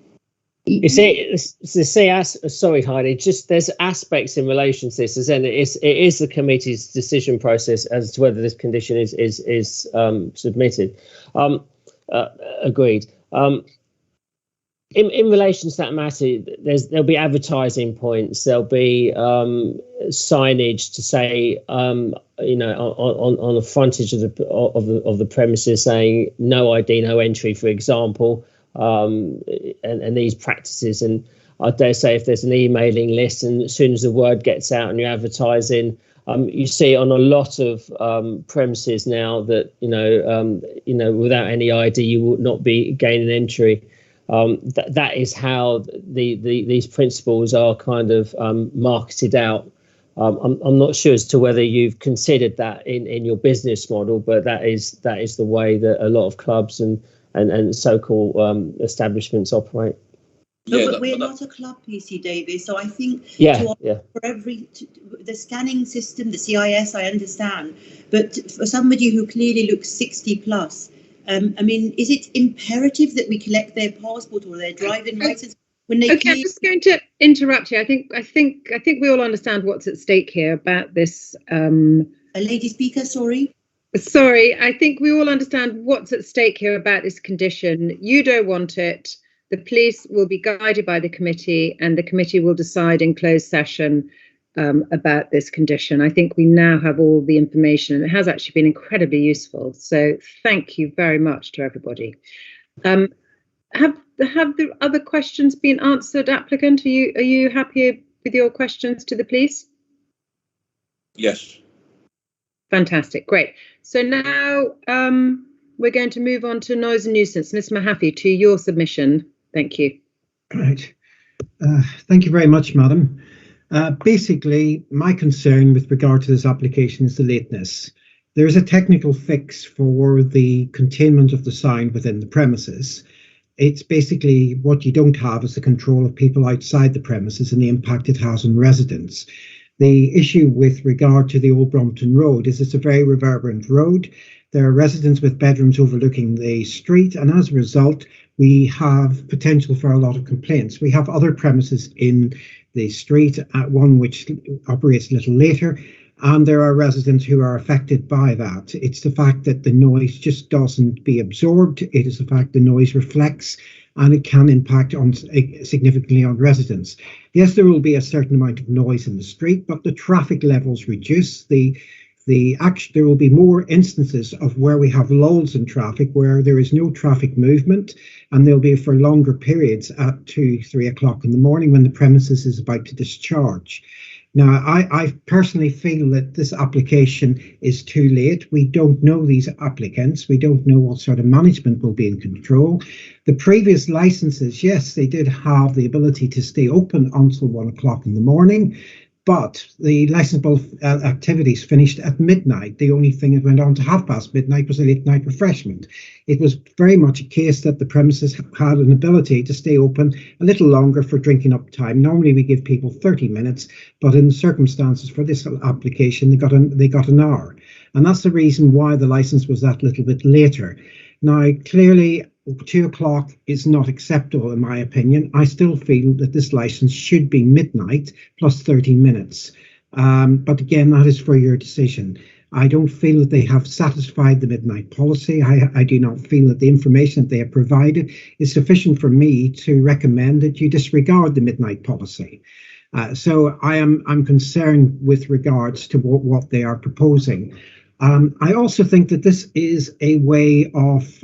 You see, sorry, Heidi, just there's aspects in relation to this, and it is the committee's decision process as to whether this condition is submitted. Agreed. In relation to that matter, there'll be advertising points. There'll be signage to say, on the frontage of the premises, saying no ID, no entry, for example, and these practices. And I dare say, if there's an emailing list, and as soon as the word gets out and you're advertising, you see on a lot of premises now that without any ID, you will not be gaining entry. That is how these principles are kind of marketed out. I'm not sure as to whether you've considered that in your business model, but that is the way that a lot of clubs and so-called establishments operate. No, but we're not a club, PC Davis. So I think for the scanning system, the CIS, I understand, but for somebody who clearly looks 60 plus. I mean, is it imperative that we collect their passport or their driving license when they? Okay, I'm just going to interrupt you. I think we all understand what's at stake here about this. A lady speaker, sorry. Sorry, I think we all understand what's at stake here about this condition. You don't want it. The police will be guided by the committee, and the committee will decide in closed session about this condition. I think we now have all the information, and it has actually been incredibly useful. So thank you very much to everybody. Have the other questions been answered, applicant? Are you happy with your questions to the police? Yes. Fantastic, great. So now we're going to move on to noise and nuisance. Ms. Mahaffey, to your submission. Thank you. Right. Thank you very much, Madam. Basically, my concern with regard to this application is the lateness. There is a technical fix for the containment of the sound within the premises. It's basically what you don't have is the control of people outside the premises and the impact it has on residents. The issue with regard to the Old Brompton Road is it's a very reverberant road. There are residents with bedrooms overlooking the street, and as a result, we have potential for a lot of complaints. We have other premises in the street, one which operates a little later, and there are residents who are affected by that. It's the fact that the noise just doesn't be absorbed. It is the fact the noise reflects, and it can impact significantly on residents. Yes, there will be a certain amount of noise in the street, but the traffic levels reduce. There will be more instances of where we have lulls in traffic, where there is no traffic movement, and they'll be for longer periods at 2, 3 o'clock in the morning when the premises is about to discharge. Now, I personally feel that this application is too late. We don't know these applicants. We don't know what sort of management will be in control. The previous licenses, yes, they did have the ability to stay open until 1 o'clock in the morning, but the licensable activities finished at midnight. The only thing that went on to half past midnight was a late night refreshment. It was very much a case that the premises had an ability to stay open a little longer for drinking up time. Normally we give people 30 minutes, but in the circumstances for this application, they got an hour. And that's the reason why the license was that little bit later. Now, clearly, 2 o'clock is not acceptable in my opinion. I still feel that this license should be midnight plus 30 minutes. But again, that is for your decision. I don't feel that they have satisfied the midnight policy. I do not feel that the information that they have provided is sufficient for me to recommend that you disregard the midnight policy. So I'm concerned with regards to what they are proposing. I also think that this is a way of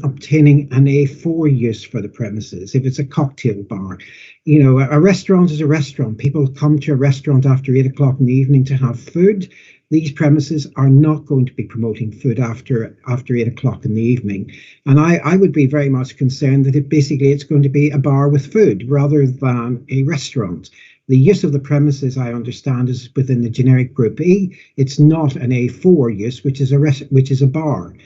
obtaining an A4 use for the premises. If it's a cocktail bar, you know, a restaurant is a restaurant. People come to a restaurant after 8 o'clock in the evening to have food. These premises are not going to be promoting food after 8 o'clock in the evening. And I would be very much concerned that it's going to be a bar with food rather than a restaurant. The use of the premises, I understand, is within the generic group E. It's not an A4 use, which is a bar.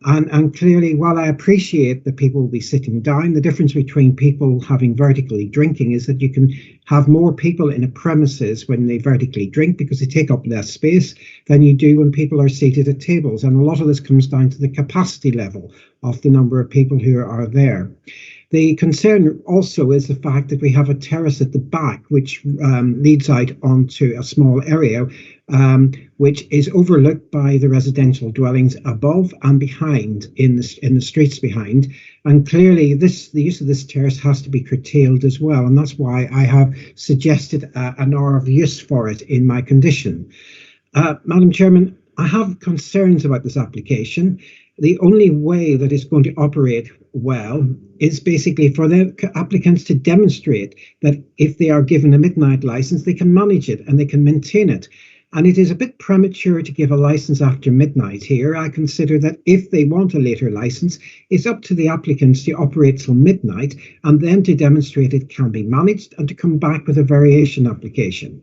And clearly, while I appreciate that people will be sitting down, the difference between people having vertically drinking is that you can have more people in a premises when they vertically drink because they take up less space than you do when people are seated at tables. And a lot of this comes down to the capacity level of the number of people who are there. The concern also is the fact that we have a terrace at the back, which leads out onto a small area, which is overlooked by the residential dwellings above and behind in the streets behind. And clearly, the use of this terrace has to be curtailed as well. And that's why I have suggested an hour of use for it in my condition. Madam Chairman, I have concerns about this application. The only way that it's going to operate well is basically for the applicants to demonstrate that if they are given a midnight license, they can manage it and they can maintain it. And it is a bit premature to give a license after midnight here. I consider that if they want a later license, it's up to the applicants to operate till midnight and then to demonstrate it can be managed and to come back with a variation application.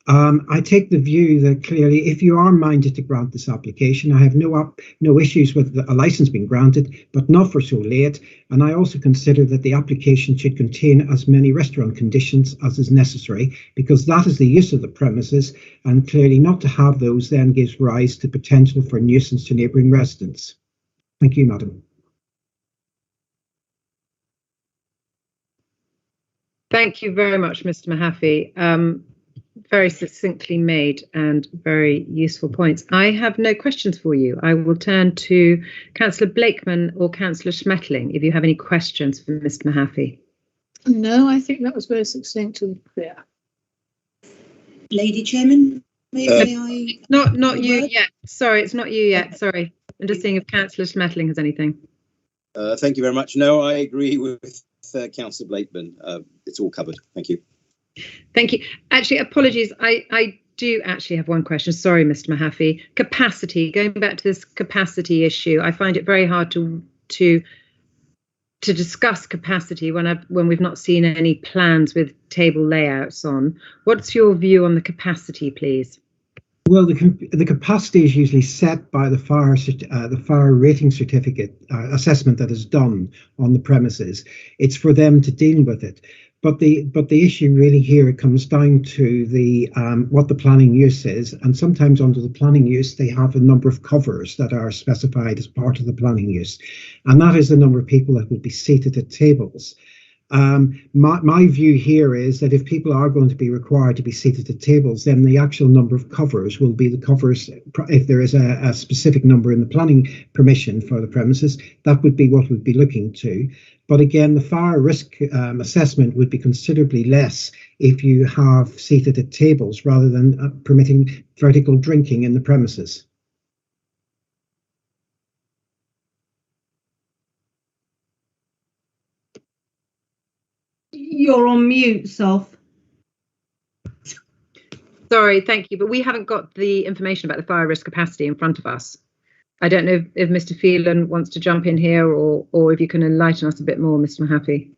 I take the view that clearly, if you are minded to grant this application, I have no issues with a license being granted, but not for so late. And I also consider that the application should contain as many restaurant conditions as is necessary, because that is the use of the premises, and clearly not to have those then gives rise to potential for nuisance to neighbouring residents. Thank you, Madam. Thank you very much, Mr. Mahaffey. Very succinctly made and very useful points. I have no questions for you. I will turn to Councillor Blakeman or Councillor Schmetterling if you have any questions for Mr. Mahaffey. No, I think that was very succinct and clear. Lady Chairman, may I? Not you yet. Sorry, it's not you yet. Sorry. I'm just seeing if Councillor Schmetterling has anything. Thank you very much. No, I agree with Councillor Blakeman. It's all covered. Thank you. Thank you. Actually, apologies. I do actually have one question. Sorry, Mr. Mahaffey. Capacity. Going back to this capacity issue, I find it very hard to discuss capacity when we've not seen any plans with table layouts on. What's your view on the capacity, please? Well, the capacity is usually set by the fire rating certificate assessment that is done on the premises. It's for them to deal with it. But the issue really here, it comes down to the what the planning use is, and sometimes under the planning use they have a number of covers that are specified as part of the planning use, and that is the number of people that will be seated at tables. My view here is that if people are going to be required to be seated at tables, then the actual number of covers will be the covers. If there is a specific number in the planning permission for the premises, that would be what we'd be looking to. But again, the fire risk assessment would be considerably less if you have seated at tables rather than permitting vertical drinking in the premises. You're on mute, Soph. Sorry, thank you, but we haven't got the information about the fire risk capacity in front of us. I don't know if Mr. Phelan wants to jump in here, or if you can enlighten us a bit more, Mr. Mahaffey.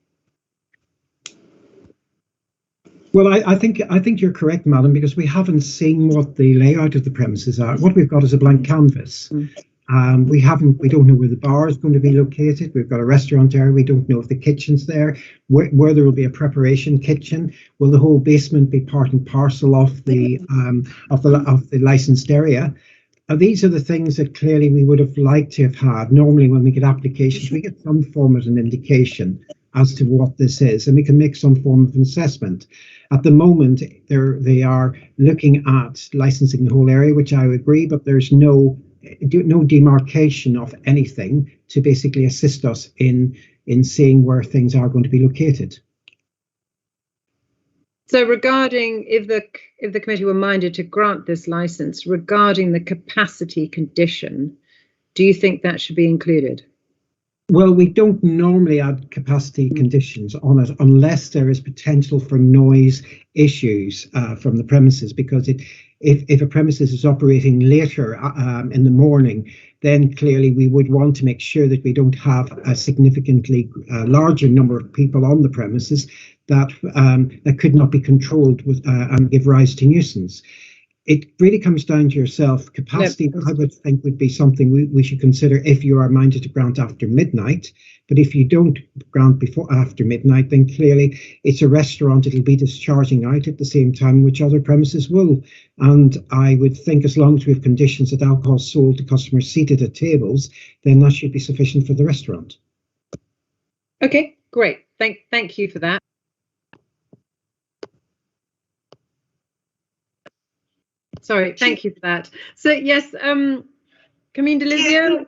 Well, I think you're correct, madam, because we haven't seen what the layout of the premises are. What we've got is a blank canvas. We don't know where the bar is going to be located. We've got a restaurant area. We don't know if the kitchen's there, where there will be a preparation kitchen. Will the whole basement be part and parcel of the licensed area? These are the things that clearly we would have liked to have had. Normally, when we get applications, we get some form of an indication as to what this is, and we can make some form of an assessment. At the moment, they are looking at licensing the whole area, which I agree, but there's no demarcation of anything to basically assist us in seeing where things are going to be located. So regarding if the committee were minded to grant this license, regarding the capacity condition, do you think that should be included? Well, we don't normally add capacity conditions on it unless there is potential for noise issues from the premises, because if a premises is operating later in the morning, then clearly we would want to make sure that we don't have a significantly larger number of people on the premises that could not be controlled and give rise to nuisance. It really comes down to yourself. Capacity, I would think, would be something we should consider if you are minded to grant after midnight. But if you don't grant after midnight, then clearly it's a restaurant. It'll be discharging out at the same time which other premises will. And I would think as long as we have conditions that alcohol is sold to customers seated at tables, then that should be sufficient for the restaurant. Okay, great. Thank you for that. Sorry, thank you for that. So yes, Camille Delizio,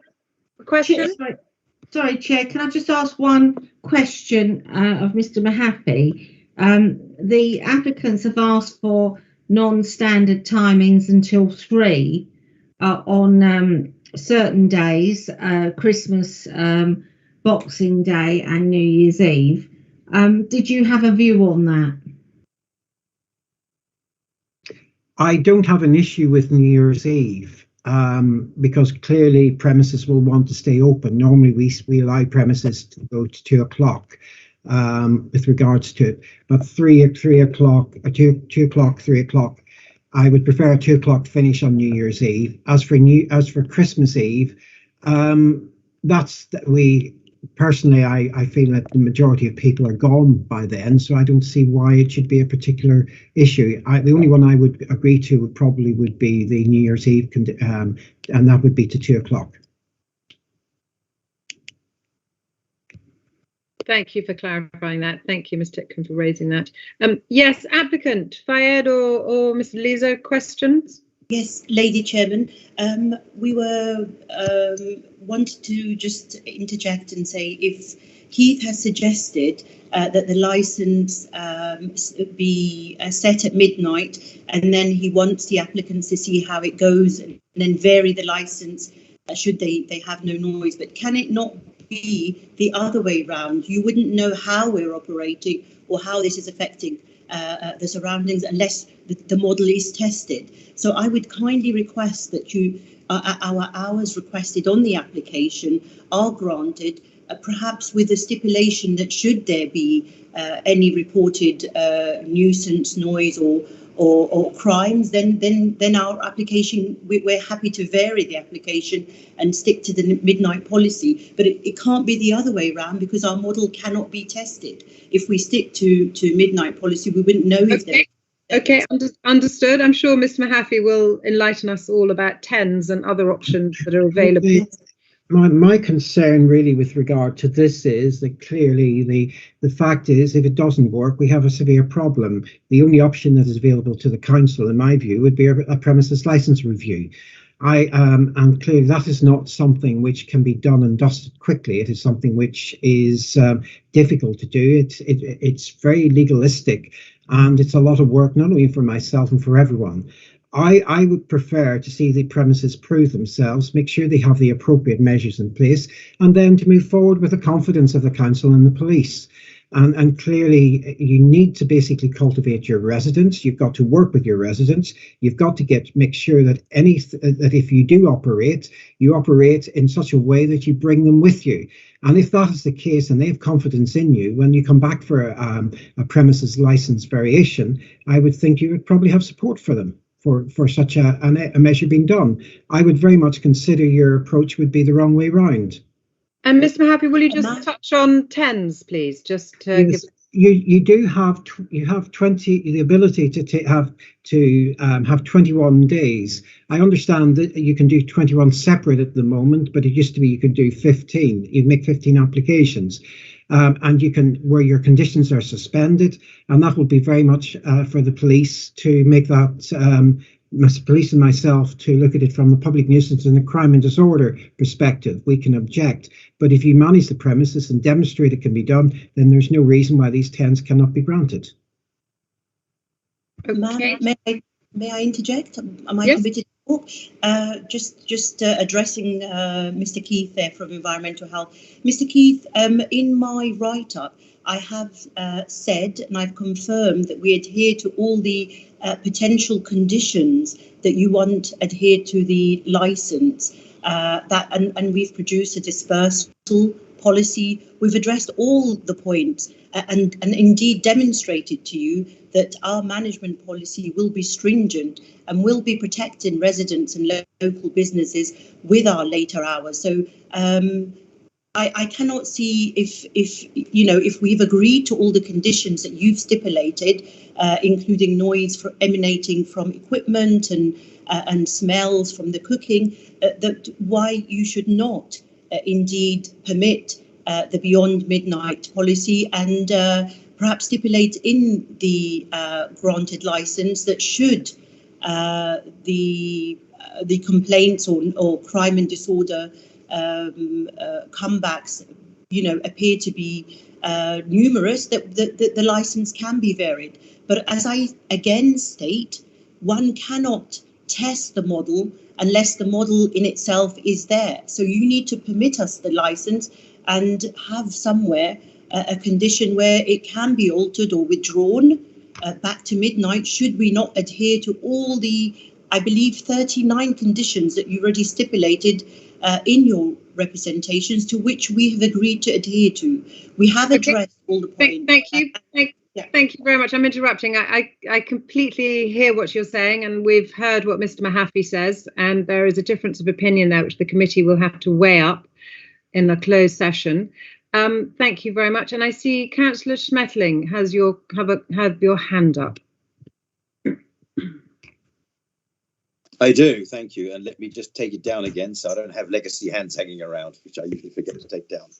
a question? Sorry, Chair, can I just ask one question of Mr. Mahaffey? The applicants have asked for non-standard timings until 3 on certain days, Christmas, Boxing Day and New Year's Eve. Did you have a view on that? I don't have an issue with New Year's Eve because clearly premises will want to stay open. Normally we allow premises to go to 2 o'clock with regards to it, but 3 o'clock, 2 o'clock, 3 o'clock, I would prefer a 2 o'clock finish on New Year's Eve. As for Christmas Eve, personally, I feel that the majority of people are gone by then, so I don't see why it should be a particular issue. The only one I would agree to would be the New Year's Eve, and that would be to 2 o'clock. Thank you for clarifying that. Thank you, Ms. Titcombe, for raising that. Yes, applicant, Fayed or Mr. Lizo, questions? Yes, Lady Chairman, we were wanted to just interject and say if Keith has suggested that the license be set at midnight, and then he wants the applicants to see how it goes and then vary the license should they have no noise. But can it not be the other way round? You wouldn't know how we're operating or how this is affecting the surroundings unless the model is tested. So I would kindly request that our hours requested on the application are granted, perhaps with a stipulation that should there be any reported nuisance, noise or crimes, then our application, we're happy to vary the application and stick to the midnight policy. But it can't be the other way around, because our model cannot be tested. If we stick to midnight policy, we wouldn't know if there. Okay, understood. I'm sure Mr. Mahaffey will enlighten us all about TENS and other options that are available. My concern really with regard to this is that clearly the fact is, if it doesn't work, we have a severe problem. The only option that is available to the council, in my view, would be a premises licence review. And clearly that is not something which can be done and dusted quickly. It is something which is difficult to do. It's very legalistic, and it's a lot of work, not only for myself and for everyone. I would prefer to see the premises prove themselves, make sure they have the appropriate measures in place, and then to move forward with the confidence of the council and the police. And clearly, you need to basically cultivate your residents. You've got to work with your residents. You've got to make sure that that if you do operate, you operate in such a way that you bring them with you. And if that is the case, and they have confidence in you, when you come back for a premises license variation, I would think you would probably have support for them. For such a measure being done. I would very much consider your approach would be the wrong way round. And Mr. Mahaffey, will you just touch on TENS, please? Just to yes, you do have the ability to have 21 days. I understand that you can do 21 separate at the moment, but it used to be you could do 15. You'd make 15 applications. And you can, where your conditions are suspended, and that will be very much for the police to make that, police and myself to look at it from the public nuisance and the crime and disorder perspective. We can object, but if you manage the premises and demonstrate it can be done, then there's no reason why these TENS cannot be granted. Okay. May I interject? Am I permitted to talk? Just addressing Mr. Keith there from Environmental Health. Mr. Keith, in my write-up, I have said and I've confirmed that we adhere to all the potential conditions that you want adhered to the licence. And we've produced a dispersal policy. We've addressed all the points and indeed demonstrated to you that our management policy will be stringent and will be protecting residents and local businesses with our later hours. So I cannot see if we've agreed to all the conditions that you've stipulated, including noise emanating from equipment and smells from the cooking, that why you should not indeed permit the beyond midnight policy and perhaps stipulate in the granted license that should the complaints or crime and disorder comebacks, appear to be numerous, that the license can be varied. But as I again state, one cannot test the model unless the model in itself is there. So you need to permit us the license and have somewhere a condition where it can be altered or withdrawn back to midnight should we not adhere to all the, I believe, 39 conditions that you already stipulated in your representations, to which we have agreed to adhere to. We have addressed all the points. Thank you. Thank you very much. I'm interrupting. I completely hear what you're saying, and we've heard what Mr. Mahaffey says, and there is a difference of opinion there which the committee will have to weigh up in a closed session. Thank you very much. And I see Councillor Schmetterling has your hand up. I do, thank you. And let me just take it down again so I don't have legacy hands hanging around, which I usually forget to take down.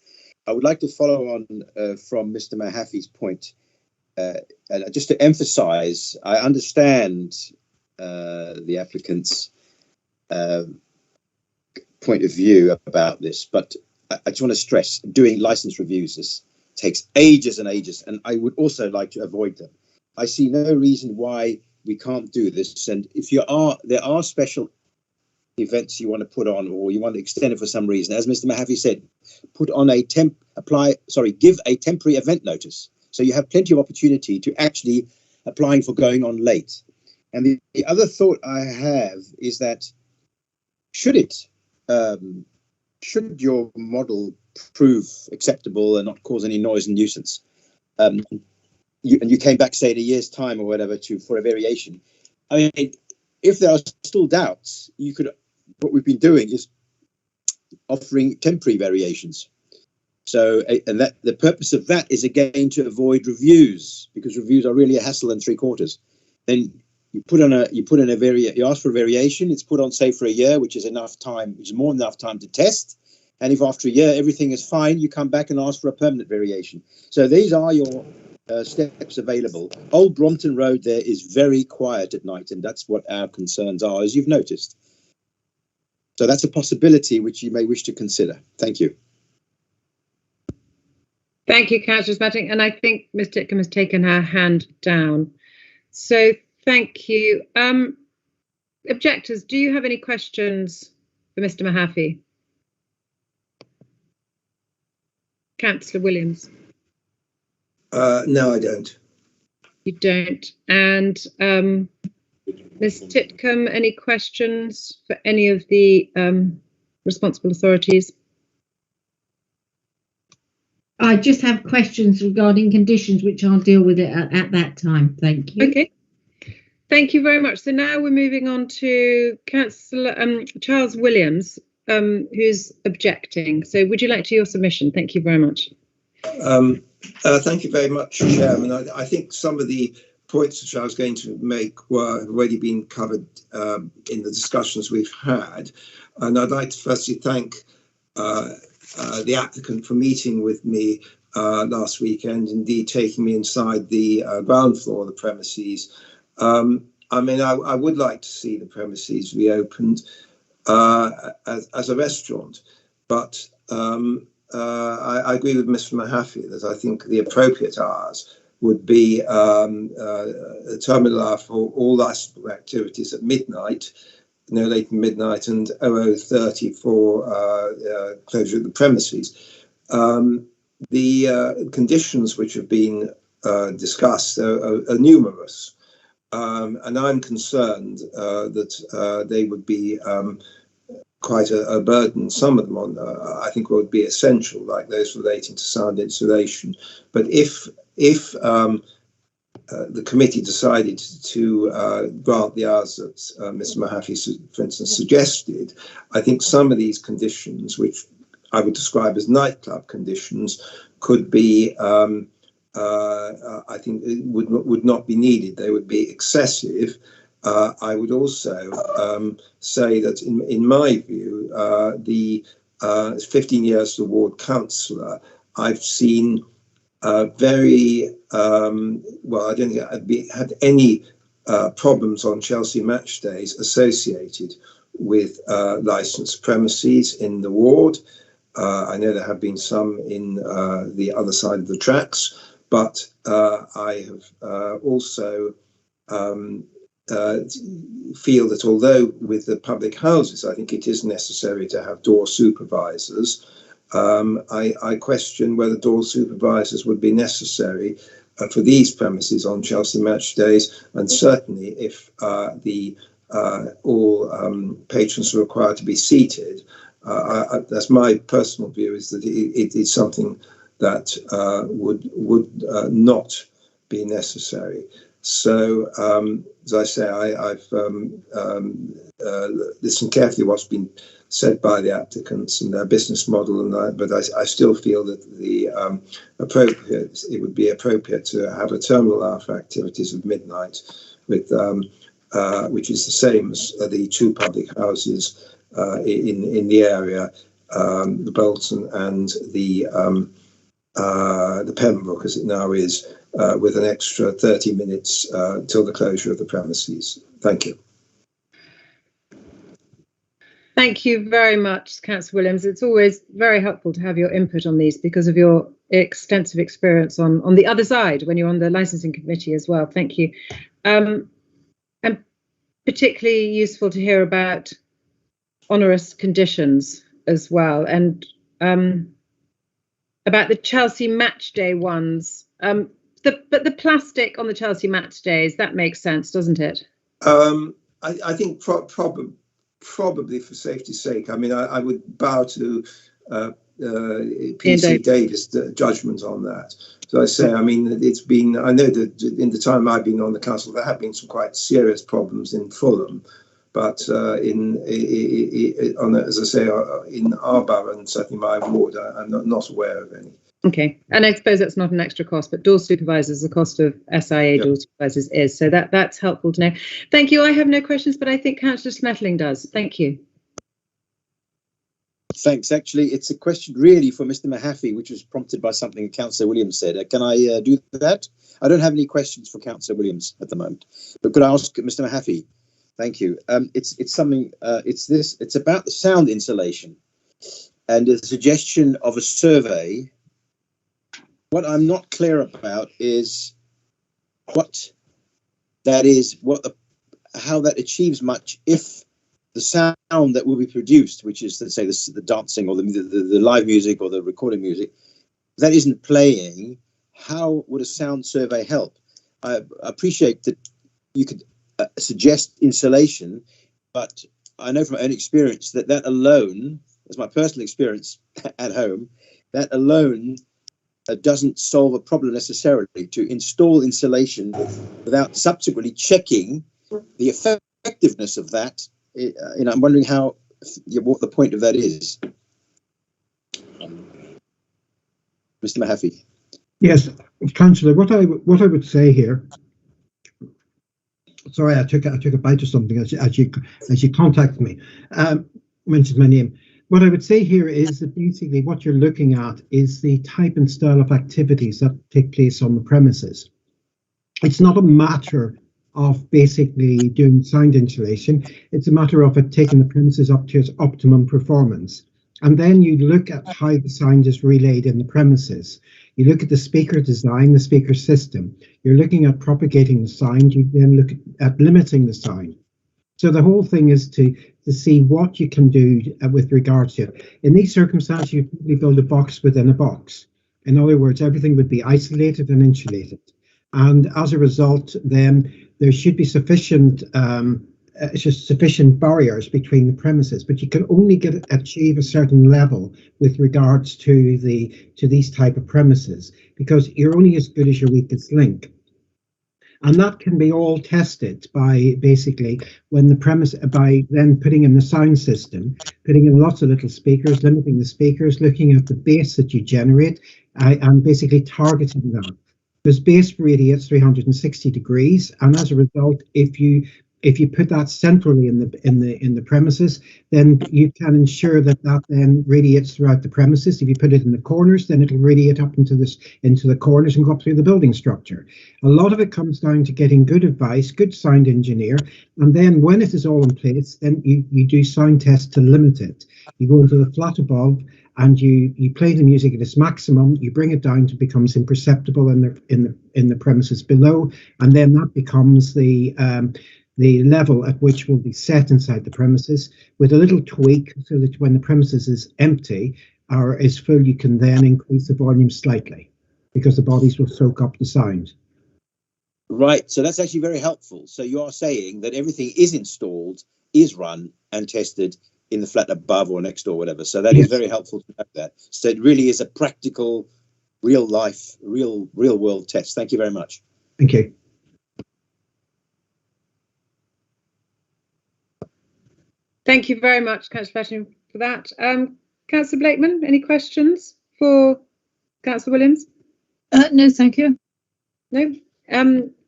I would like to follow on from Mr. Mahaffey's point. And just to emphasize, I understand the applicant's point of view about this, but I just want to stress, doing license reviews takes ages and ages, and I would also like to avoid them. I see no reason why we can't do this, and if there are special events you want to put on, or you want to extend it for some reason, as Mr. Mahaffey said, give a temporary event notice. So you have plenty of opportunity to actually applying for going on late. And the other thought I have is that should your model prove acceptable and not cause any noise and nuisance, and you came back, say, in a year's time or whatever for a variation, I mean, if there are still doubts, what we've been doing is offering temporary variations. So, and that the purpose of that is again to avoid reviews, because reviews are really a hassle and 3/4. Then you ask for a variation, it's put on, say, for a year, which is enough time, which is more than enough time to test. And if after a year everything is fine, you come back and ask for a permanent variation. So these are your steps available. Old Brompton Road there is very quiet at night, and that's what our concerns are, as you've noticed. So that's a possibility which you may wish to consider. Thank you. Thank you, Councillor Smatting. And I think Ms. Titcombe has taken her hand down. So thank you. Objectors, do you have any questions for Mr. Mahaffey? Councillor Williams? No, I don't. You don't. And Ms. Titcombe, any questions for any of the responsible authorities? I just have questions regarding conditions, which I'll deal with it at that time. Thank you. Okay. Thank you very much. So now we're moving on to Councillor Charles Williams, who's objecting. So would you like to your submission? Thank you very much. Thank you very much, Chairman. I think some of the points which I was going to make have already been covered in the discussions we've had. And I'd like to firstly thank the applicant for meeting with me last weekend, indeed taking me inside the ground floor of the premises. I mean, I would like to see the premises reopened as a restaurant, but I agree with Mr. Mahaffey that I think the appropriate hours would be a terminal hour for all licensable activities at midnight, no later than midnight, and 00:30 for closure of the premises. The conditions which have been discussed are numerous, and I'm concerned that they would be quite a burden. Some of them I think would be essential, like those relating to sound insulation. But if the committee decided to grant the hours that Mr. Mahaffey, for instance, suggested, I think some of these conditions, which I would describe as nightclub conditions, could be, I think, would not be needed. They would be excessive. I would also say that, in my view, the 15 years as a ward councillor, I've seen very well. I don't think I've had any problems on Chelsea match days associated with licensed premises in the ward. I know there have been some in the other side of the tracks, but I have also feel that although with the public houses, I think it is necessary to have door supervisors, I question whether door supervisors would be necessary for these premises on Chelsea match days, and certainly if all patrons are required to be seated. That's my personal view, is that it is something that would not be necessary. So, as I say, I've listened carefully to what's been said by the applicants and their business model, but I still feel that it would be appropriate to have a terminal hour for activities of midnight, with which is the same as the two public houses in the area, the Bolton and the Pembroke, as it now is, with an extra 30 minutes till the closure of the premises. Thank you. Thank you very much, Councillor Williams. It's always very helpful to have your input on these because of your extensive experience on the other side when you're on the licensing committee as well. Thank you. And particularly useful to hear about onerous conditions as well, and about the Chelsea match day ones. But the plastic on the Chelsea match days, that makes sense, doesn't it? I think probably for safety's sake. I mean, I would bow to PC Davis' judgment on that. So I say, I mean, it's been, I know that in the time I've been on the council, there have been some quite serious problems in Fulham, but as I say, in our borough and certainly my ward, I'm not aware of any. Okay, and I suppose that's not an extra cost, but door supervisors, the cost of SIA door supervisors is. So that's helpful to know. Thank you. I have no questions, but I think Councillor Smettling does. Thank you. Thanks. Actually, it's a question really for Mr. Mahaffey, which was prompted by something Councillor Williams said. Can I do that? I don't have any questions for Councillor Williams at the moment, but could I ask Mr. Mahaffey? Thank you. It's something. It's about the sound insulation and the suggestion of a survey. What I'm not clear about is what that is, how that achieves much if the sound that will be produced, which is, let's say, the dancing or the live music or the recorded music, that isn't playing. How would a sound survey help? I appreciate that you could suggest insulation, but I know from my own experience that alone, as my personal experience at home, that alone doesn't solve a problem necessarily. To install insulation without subsequently checking the effectiveness of that, I'm wondering what the point of that is. Mr. Mahaffey. Yes, Councillor, what I would say here. Sorry, I took a bite of something as you contacted me. Mentioned my name. What I would say here is that basically what you're looking at is the type and style of activities that take place on the premises. It's not a matter of basically doing sound insulation. It's a matter of it taking the premises up to its optimum performance. And then you look at how the sound is relayed in the premises. You look at the speaker design, the speaker system. You're looking at propagating the sound. You then look at limiting the sound. So the whole thing is to see what you can do with regards to it. In these circumstances, you probably build a box within a box. In other words, everything would be isolated and insulated. And as a result, then there should be sufficient barriers between the premises, but you can only achieve a certain level with regards to these type of premises, because you're only as good as your weakest link. And that can be all tested by basically by then putting in the sound system, putting in lots of little speakers, limiting the speakers, looking at the bass that you generate, and basically targeting that. Because bass radiates 360 degrees, and as a result, if you put that centrally in the premises, then you can ensure that then radiates throughout the premises. If you put it in the corners, then it'll radiate up into the corners and go up through the building structure. A lot of it comes down to getting good advice, good sound engineer, and then when it is all in place, then you do sound tests to limit it. You go into the flat above and you play the music at its maximum. You bring it down to it becomes imperceptible in the premises below, and then that becomes the level at which will be set inside the premises with a little tweak, so that when the premises is empty or is full, you can then increase the volume slightly because the bodies will soak up the sound. Right, so that's actually very helpful. So you are saying that everything is installed, is run and tested in the flat above or next door, whatever. So that is very helpful to have that. So it really is a practical, real life, real world test. Thank you very much. Thank you. Thank you very much, Councillor Fletcher, for that. Councillor Blakeman, any questions for Councillor Williams? No, thank you. No.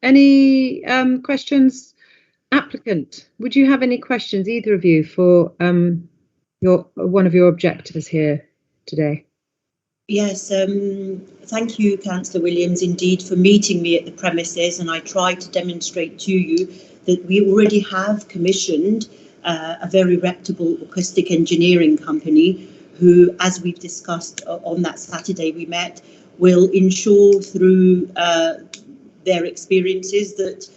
Any questions? Applicant, would you have any questions, either of you, for one of your objectives here today? Yes, thank you, Councillor Williams, indeed, for meeting me at the premises, and I tried to demonstrate to you that we already have commissioned a very reputable acoustic engineering company who, as we've discussed on that Saturday we met, will ensure through their experiences that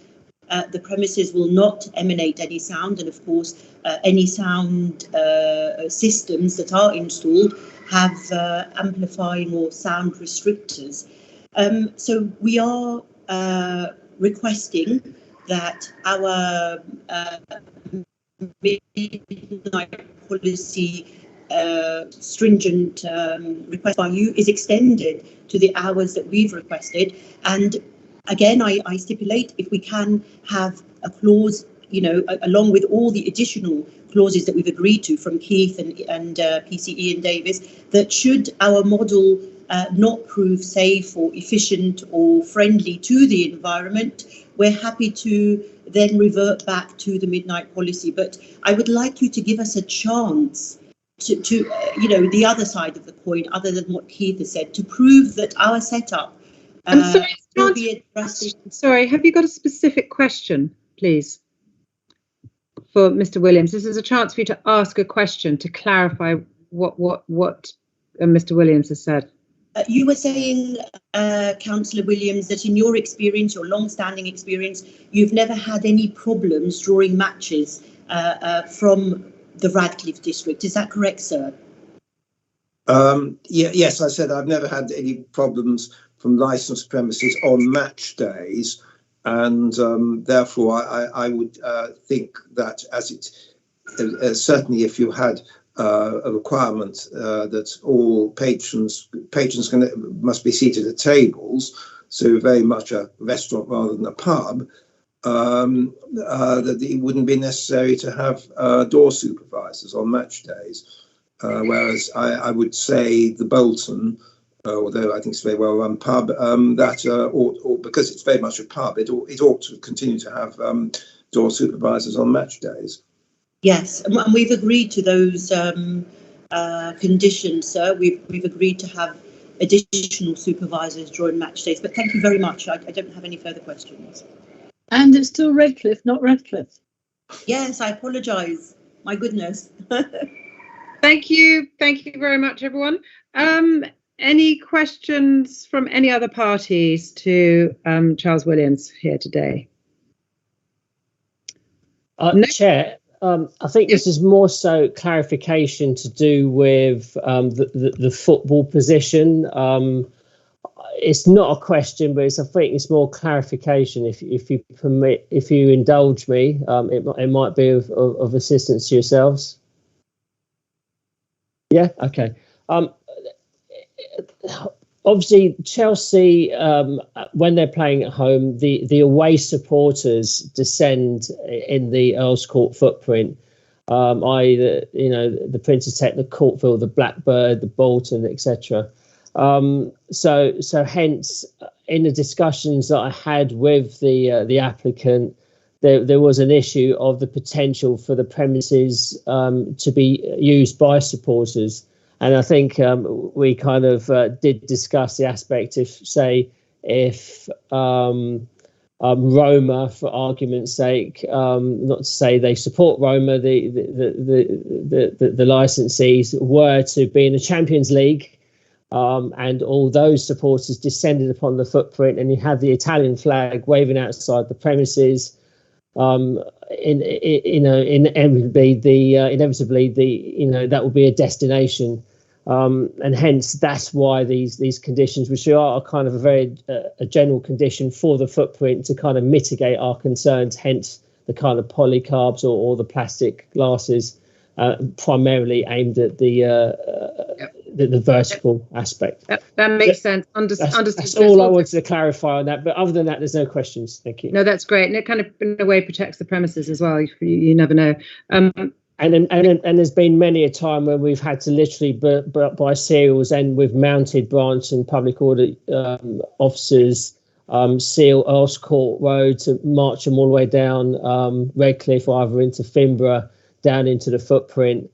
the premises will not emanate any sound, and of course any sound systems that are installed have amplifying or sound restrictors. So we are requesting that our midnight policy stringent request by you is extended to the hours that we've requested. And again, I stipulate if we can have a clause, you know, along with all the additional clauses that we've agreed to from Keith and PCE and Davis, that should our model not prove safe or efficient or friendly to the environment, we're happy to then revert back to the midnight policy. But I would like you to give us a chance to you know, the other side of the coin, other than what Keith has said, to prove that our setup will be addressed. Sorry, have you got a specific question, please, for Mr. Williams? This is a chance for you to ask a question to clarify what Mr. Williams has said. You were saying, Councillor Williams, that in your experience, your long-standing experience, you've never had any problems drawing matches from the Radcliffe district. Is that correct, sir? Yes, I said I've never had any problems from licensed premises on match days, and therefore I would think that as it certainly if you had a requirement that all patrons must be seated at tables, so very much a restaurant rather than a pub, that it wouldn't be necessary to have door supervisors on match days. Whereas I would say the Bolton, although I think it's a very well run pub, that ought, because it's very much a pub, it ought to continue to have door supervisors on match days. Yes, and we've agreed to those conditions, sir. We've agreed to have additional supervisors during match days. But thank you very much. I don't have any further questions. And it's still Redcliffe, not Radcliffe. Yes, I apologise. My goodness. Thank you very much, everyone. Any questions from any other parties to Charles Williams here today? No. Chair, I think this is more so clarification to do with the football position. It's not a question, but I think it's more clarification. If you permit, if you indulge me, it might be of assistance to yourselves. Yeah. Okay. Obviously, Chelsea, when they're playing at home, the away supporters descend in the Earls Court footprint, i.e., the Prince's Tech, the Courtville, the Blackbird, the Bolton, etc. So hence, in the discussions that I had with the applicant, there was an issue of the potential for the premises to be used by supporters. And I think we kind of did discuss the aspect if Roma, for argument's sake, not to say they support Roma, the licensees were to be in the Champions League, and all those supporters descended upon the footprint, and you had the Italian flag waving outside the premises. Inevitably, that will be a destination. And hence that's why these conditions, which are kind of a general condition for the footprint to kind of mitigate our concerns, hence the kind of polycarbs or the plastic glasses, primarily aimed at the vertical aspect. That makes sense. Understood. That's all I wanted to clarify on that. But other than that, there's no questions. Thank you. No, that's great, and it kind of in a way protects the premises as well. You never know. And there's been many a time when we've had to literally buy cereals, and with mounted branch and public order officers seal Earls Court Road to march them all the way down Redcliffe, or either into Finborough, down into the footprint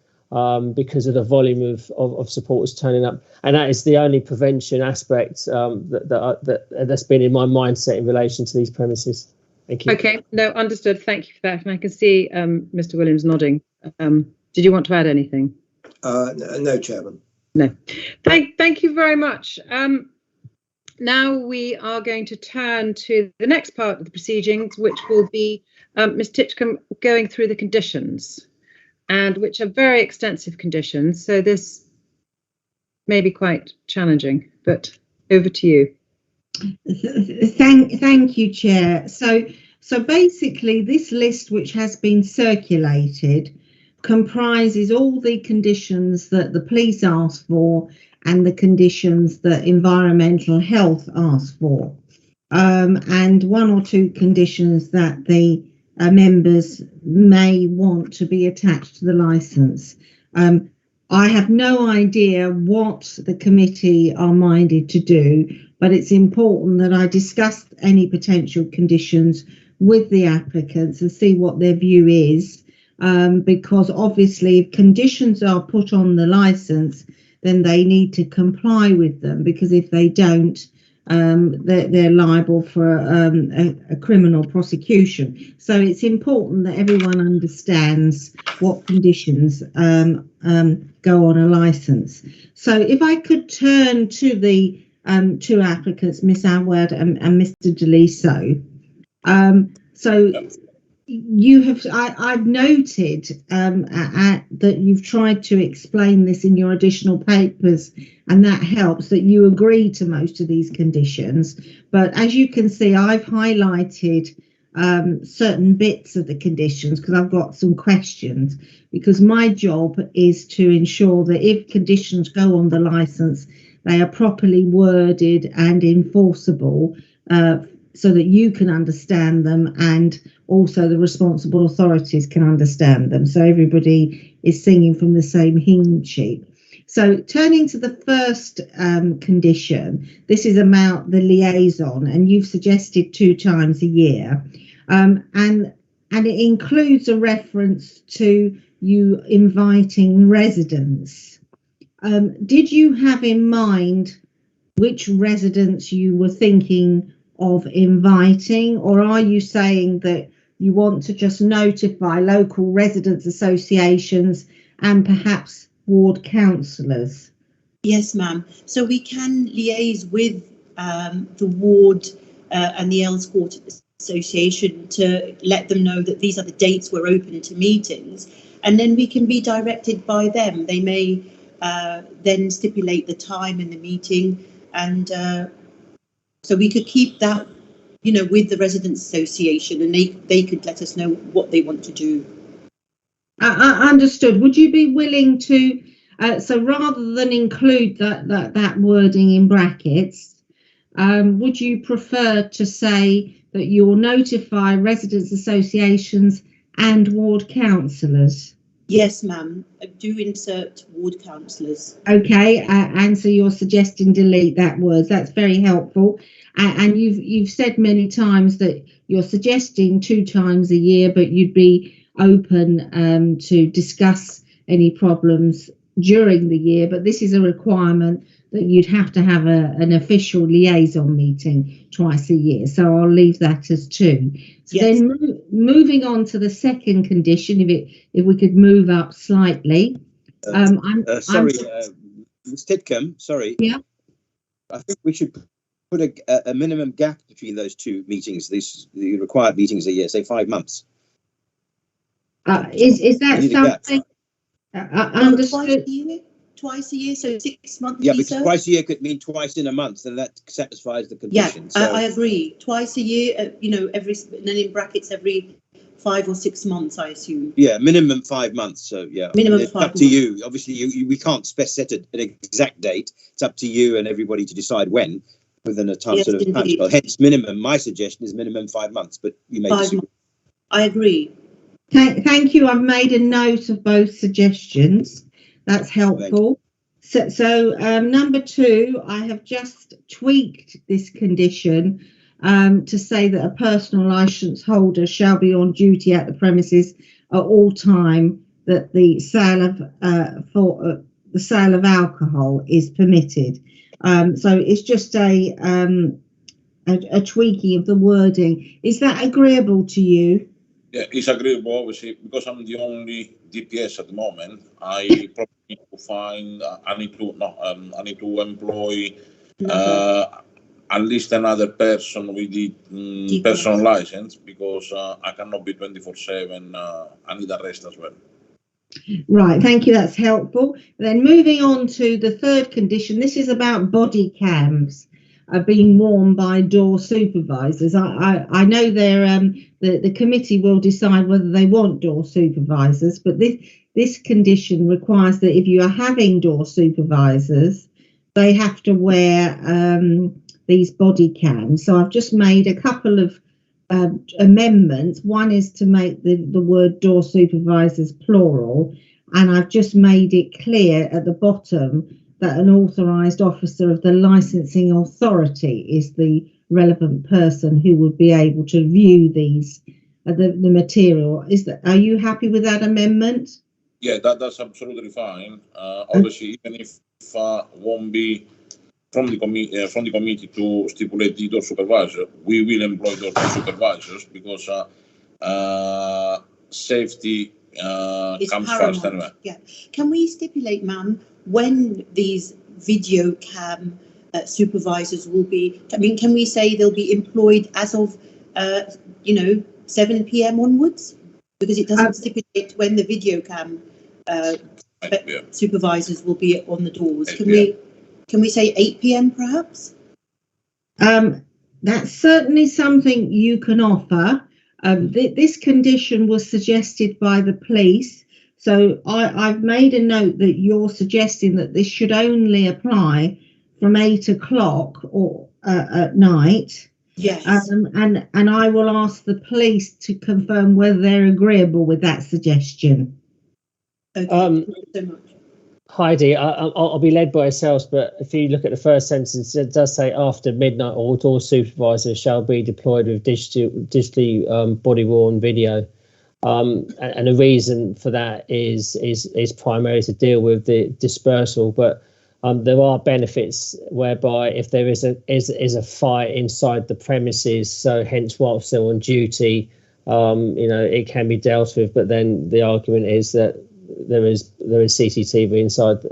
because of the volume of supporters turning up. And that is the only prevention aspect that's been in my mindset in relation to these premises. Thank you. Okay, no, understood. Thank you for that. And I can see Mr. Williams nodding. Did you want to add anything? No, Chairman. No. Thank you very much. Now we are going to turn to the next part of the proceedings, which will be Ms. Titchcombe going through the conditions, and which are very extensive conditions. So this may be quite challenging, but over to you. Thank you, Chair. So basically, this list, which has been circulated, comprises all the conditions that the police asked for and the conditions that environmental health asked for, and one or two conditions that the members may want to be attached to the licence. I have no idea what the committee are minded to do, but it's important that I discuss any potential conditions with the applicants and see what their view is, because obviously if conditions are put on the licence, then they need to comply with them, because if they don't, they're liable for a criminal prosecution. So it's important that everyone understands what conditions go on a licence. So if I could turn to the two applicants, Ms. Awad and Mr. Daliso. So you have, I've noted that you've tried to explain this in your additional papers, and that helps, that you agree to most of these conditions. But as you can see, I've highlighted certain bits of the conditions because I've got some questions, because my job is to ensure that if conditions go on the licence, they are properly worded and enforceable, so that you can understand them and also the responsible authorities can understand them, so everybody is singing from the same hymn sheet. So turning to the first condition, this is about the liaison, and you've suggested 2 times a year, and it includes a reference to you inviting residents. Did you have in mind which residents you were thinking of inviting, or are you saying that you want to just notify local residents associations and perhaps ward councillors? Yes, ma'am. So we can liaise with the ward and the Earls Court Association to let them know that these are the dates we're open to meetings, and then we can be directed by them. They may then stipulate the time in the meeting, and so we could keep that, you know, with the Residents Association, and they could let us know what they want to do. Understood. Would you be willing to, so rather than include that wording in brackets, would you prefer to say that you'll notify residents associations and ward councillors? Yes, ma'am. I do insert ward councillors. Okay, and so you're suggesting delete that word. That's very helpful. And you've said many times that you're suggesting 2 times a year, but you'd be open to discuss any problems during the year. But this is a requirement that you'd have to have an official liaison meeting twice a year. So I'll leave that as 2. So yes. Then moving on to the second condition, if we could move up slightly. Sorry, Ms. Tidcombe, sorry. Yeah. I think we should put a minimum gap between those 2 meetings, the required meetings a year, say 5 months. Is that something understood? Twice a year, so 6 months. Yeah, because twice a year could mean twice in a month, and that satisfies the condition. Yeah, so. I agree. Twice a year, you know, and then in brackets every 5 or 6 months, I assume. Yeah, minimum 5 months. So yeah, minimum it's 5 up to you. Obviously, we can't set an exact date. It's up to you and everybody to decide when within a time sort of time scale. Hence, minimum. My suggestion is minimum 5 months, but you may disagree. I agree. Thank you. I've made a note of both suggestions. That's helpful. So number 2, I have just tweaked this condition to say that a personal licence holder shall be on duty at the premises at all time that the sale of alcohol is permitted. So it's just a tweaking of the wording. Is that agreeable to you? Yeah, it's agreeable, obviously, because I'm the only DPS at the moment. I probably need to find, I need to employ at least another person with the personal license, because I cannot be 24/7. I need a rest as well. Right, thank you, that's helpful. Then moving on to the third condition, this is about body cams. are being worn by door supervisors. I know the committee will decide whether they want door supervisors, but this condition requires that if you are having door supervisors, they have to wear these body cams. So I've just made a couple of amendments. One is to make the word door supervisors plural, and I've just made it clear at the bottom that an authorised officer of the licensing authority is the relevant person who would be able to view these the material. Are you happy with that amendment? Yeah, that's absolutely fine. Obviously, even if won't be from the committee to stipulate the door supervisor, we will employ door supervisors because safety comes first anyway. Yeah. Can we stipulate, ma'am, when these video cam supervisors will be? I mean, can we say they'll be employed as of 7 p.m. onwards? Because it doesn't stipulate when the video cam supervisors will be on the doors. Can we say 8 p.m. perhaps? That's certainly something you can offer. This condition was suggested by the police, so I've made a note that you're suggesting that this should only apply from 8 o'clock or at night. Yes. And I will ask the police to confirm whether they're agreeable with that suggestion. Okay. Thank you so much. Heidi, I'll be led by yourselves, but if you look at the first sentence, it does say after midnight, all door supervisors shall be deployed with digitally body-worn video. And the reason for that is primarily to deal with the dispersal, but there are benefits whereby if there is a fight inside the premises, so hence whilst they're on duty, it can be dealt with, but then the argument is that there is CCTV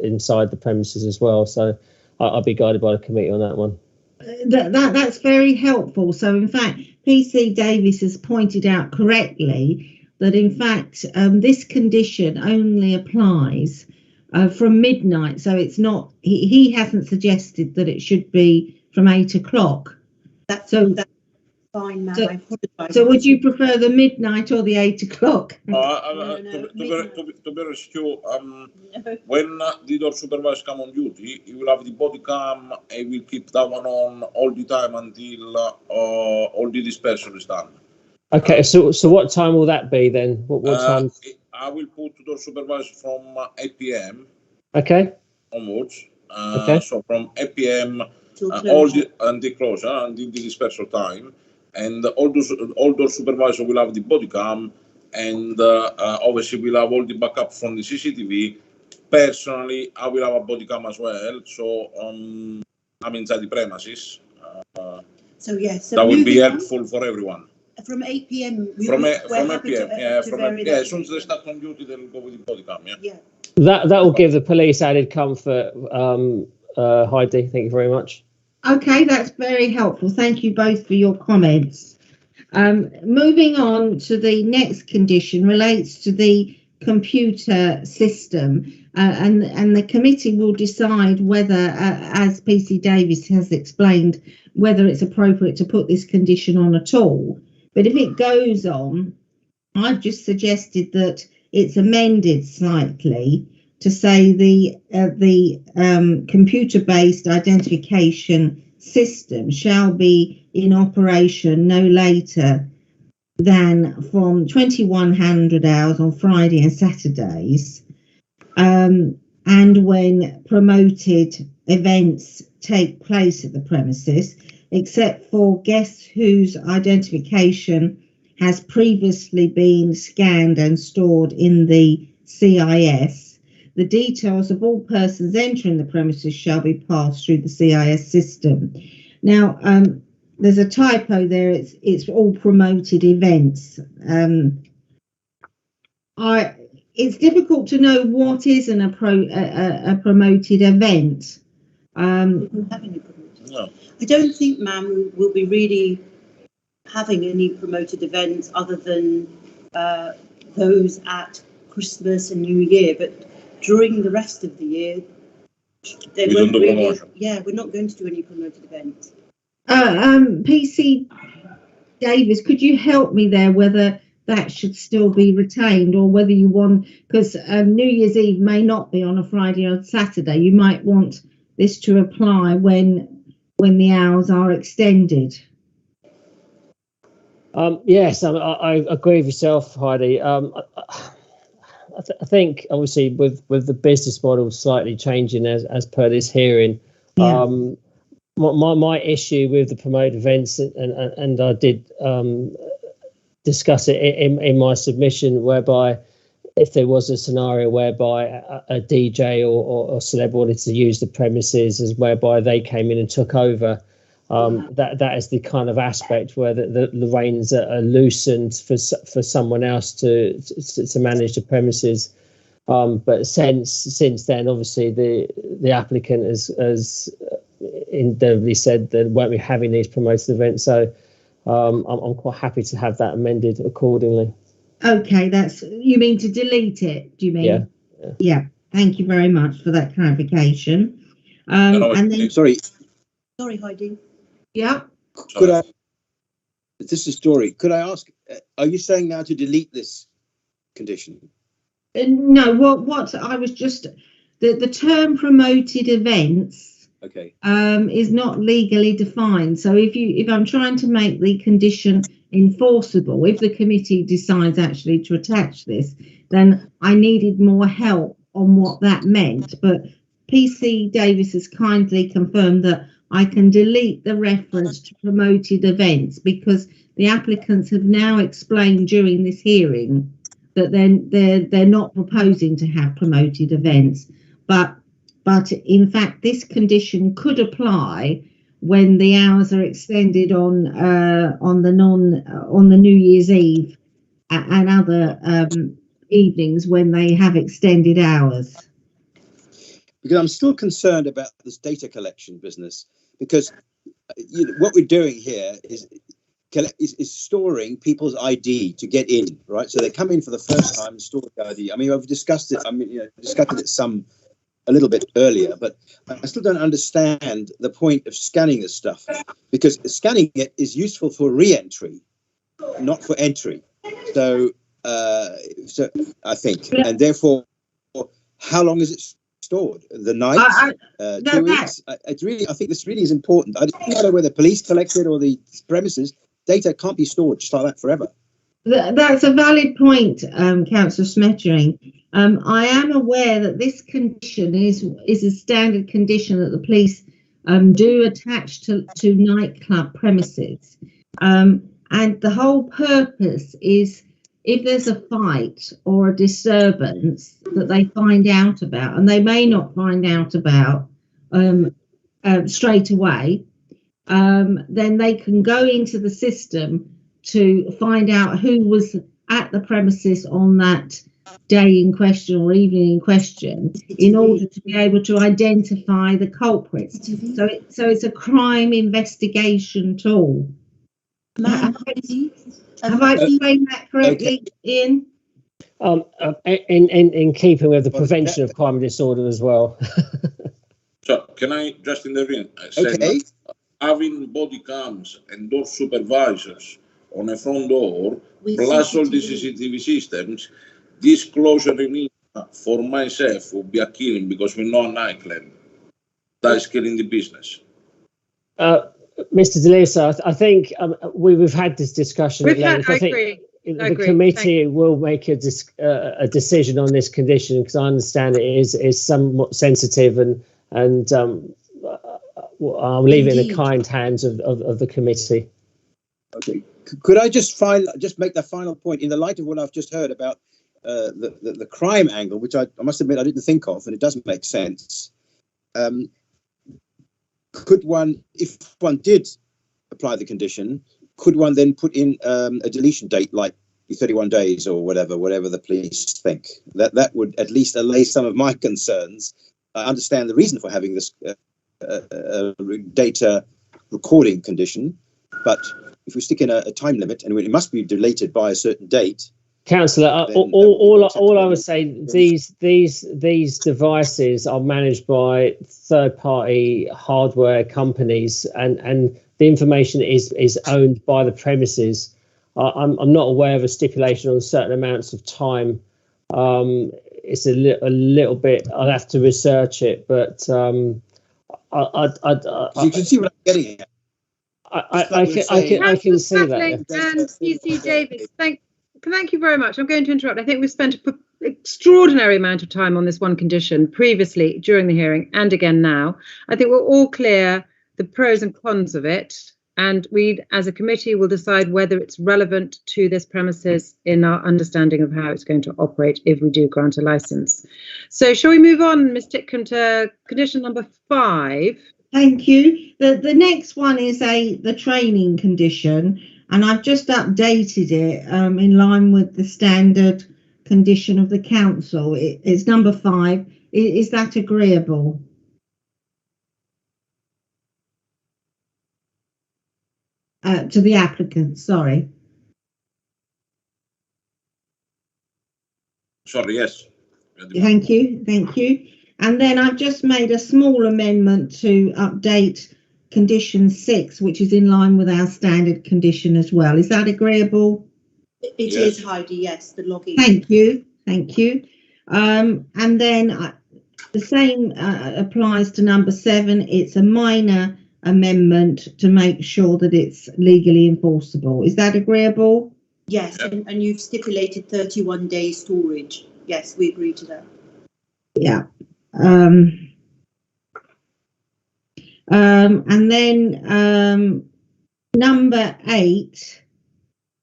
inside the premises as well. So I'll be guided by the committee on that one. That's very helpful. So in fact, PC Davis has pointed out correctly that in fact this condition only applies from midnight. So it's not. He hasn't suggested that it should be from 8 o'clock. That's fine, ma'am. So, I apologise. So would you prefer the midnight or the 8 o'clock? To be honest, when the door supervisor come on duty, he will have the body cam and will keep that one on all the time until all the dispersal is done. Okay, so what time will that be then? What time? I will put the door supervisor from 8 p.m. Okay. Onwards. Okay. So from 8 p.m. All the closure until the dispersal time. And all those supervisors will have the body cam, and obviously we'll have all the backup from the CCTV. Personally, I will have a body cam as well, so I'm inside the premises. So yes, that will be helpful for everyone. From 8 p.m. From 8 p.m. As soon as they start on duty, they'll go with the body cam. Yeah. That will give the police added comfort. Heidi, thank you very much. Okay, that's very helpful. Thank you both for your comments. Moving on to the next condition relates to the computer system, and the committee will decide whether, as PC Davis has explained, whether it's appropriate to put this condition on at all. But if it goes on, I've just suggested that it's amended slightly to say the computer-based identification system shall be in operation no later than from 2100 hours on Friday and Saturdays, and when promoted events take place at the premises, except for guests whose identification has previously been scanned and stored in the CIS. The details of all persons entering the premises shall be passed through the CIS system. Now, there's a typo there. It's all promoted events. It's difficult to know what is a promoted event. No. I don't think, ma'am, we'll be really having any promoted events other than those at Christmas and New Year, but during the rest of the year, we're not going to do any promoted events. PC Davis, could you help me there whether that should still be retained or whether you want, because New Year's Eve may not be on a Friday or Saturday, you might want this to apply when the hours are extended. Yes, I agree with yourself, Heidi. I think obviously with the business model slightly changing as per this hearing, yeah. My issue with the promoted events, and I did discuss it in my submission, whereby if there was a scenario whereby a DJ or celeb wanted to use the premises as whereby they came in and took over, that is the kind of aspect where the reins are loosened for someone else to manage the premises. But since then, obviously the applicant has invariably said that won't be having these promoted events. So I'm quite happy to have that amended accordingly. Okay, you mean to delete it? Do you mean? Yeah. Thank you very much for that clarification. And then, sorry, Heidi. Yeah. Could I? This is Dory. Could I ask? Are you saying now to delete this condition? No. What I was just the term promoted events. Okay. Is not legally defined. So if I'm trying to make the condition enforceable, if the committee decides actually to attach this, then I needed more help on what that meant. But PC Davis has kindly confirmed that I can delete the reference to promoted events because the applicants have now explained during this hearing that they're not proposing to have promoted events, but in fact this condition could apply when the hours are extended on the New Year's Eve and other evenings when they have extended hours. Because I'm still concerned about this data collection business, because what we're doing here is storing people's ID to get in, right? So they come in for the first time and store the ID. I mean, I've discussed it. Discussed it a little bit earlier, but I still don't understand the point of scanning this stuff, because scanning it is useful for re-entry, not for entry. So I think, and therefore, how long is it stored? The night, 2 weeks. I think this really is important. I don't know whether police collect it or the premises. Data can't be stored just like that forever. That's a valid point, Councillor Smettering. I am aware that this condition is a standard condition that the police do attach to nightclub premises. And the whole purpose is if there's a fight or a disturbance that they find out about, and they may not find out about straight away, then they can go into the system to find out who was at the premises on that day in question or evening in question in order to be able to identify the culprits. So it's a crime investigation tool. Have I explained that correctly, Ian? In keeping with the prevention of crime and disorder as well. So can I just intervene? Okay. Having body cams and door supervisors on a front door, plus all the CCTV systems, this closure in for myself would be a killing, because we know a nightclub that is killing the business. Mr. DeLisa, I think we've had this discussion at length. I think the committee will make a decision on this condition, because I understand it is somewhat sensitive, and I'll leave it in the kind hands of the committee. Okay. Could I just make that final point in the light of what I've just heard about the crime angle, which I must admit I didn't think of, and it doesn't make sense. Could one, if one did apply the condition, could one then put in a deletion date like 31 days or whatever the police think? That would at least allay some of my concerns. I understand the reason for having this data recording condition, but if we stick in a time limit and it must be deleted by a certain date, Councillor, all I would say, these devices are managed by third-party hardware companies, and the information is owned by the premises. I'm not aware of a stipulation on certain amounts of time. It's a little bit. I'll have to research it, but you can see what I'm getting at. I can see that. And PC Davis, thank you very much. I'm going to interrupt. I think we've spent an extraordinary amount of time on this one condition previously during the hearing and again now. I think we're all clear the pros and cons of it, and we as a committee will decide whether it's relevant to this premises in our understanding of how it's going to operate if we do grant a license. So shall we move on, Ms. Titcombe, to condition number 5? Thank you. The next one is the training condition, and I've just updated it in line with the standard condition of the council. It's number 5. Is that agreeable? To the applicant, sorry. Sorry, yes. Thank you. And then I've just made a small amendment to update condition 6, which is in line with our standard condition as well. Is that agreeable? It is, Heidi, yes, the logging. Thank you. And then the same applies to number 7. It's a minor amendment to make sure that it's legally enforceable. Is that agreeable? Yes, and you've stipulated 31 days storage. Yes, we agree to that. Yeah. And then number 8.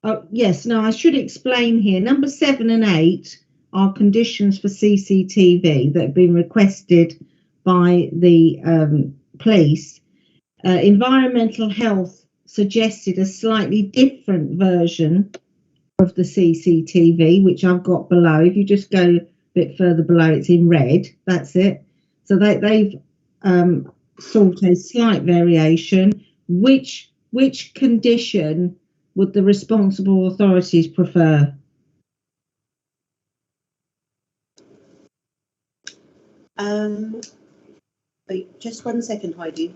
Oh, yes, no, I should explain here. Number 7 and 8 are conditions for CCTV that have been requested by the police. Environmental Health suggested a slightly different version of the CCTV, which I've got below. If you just go a bit further below, it's in red. That's it. So they've sought a slight variation. Which condition would the responsible authorities prefer? Wait, just 1 second, Heidi.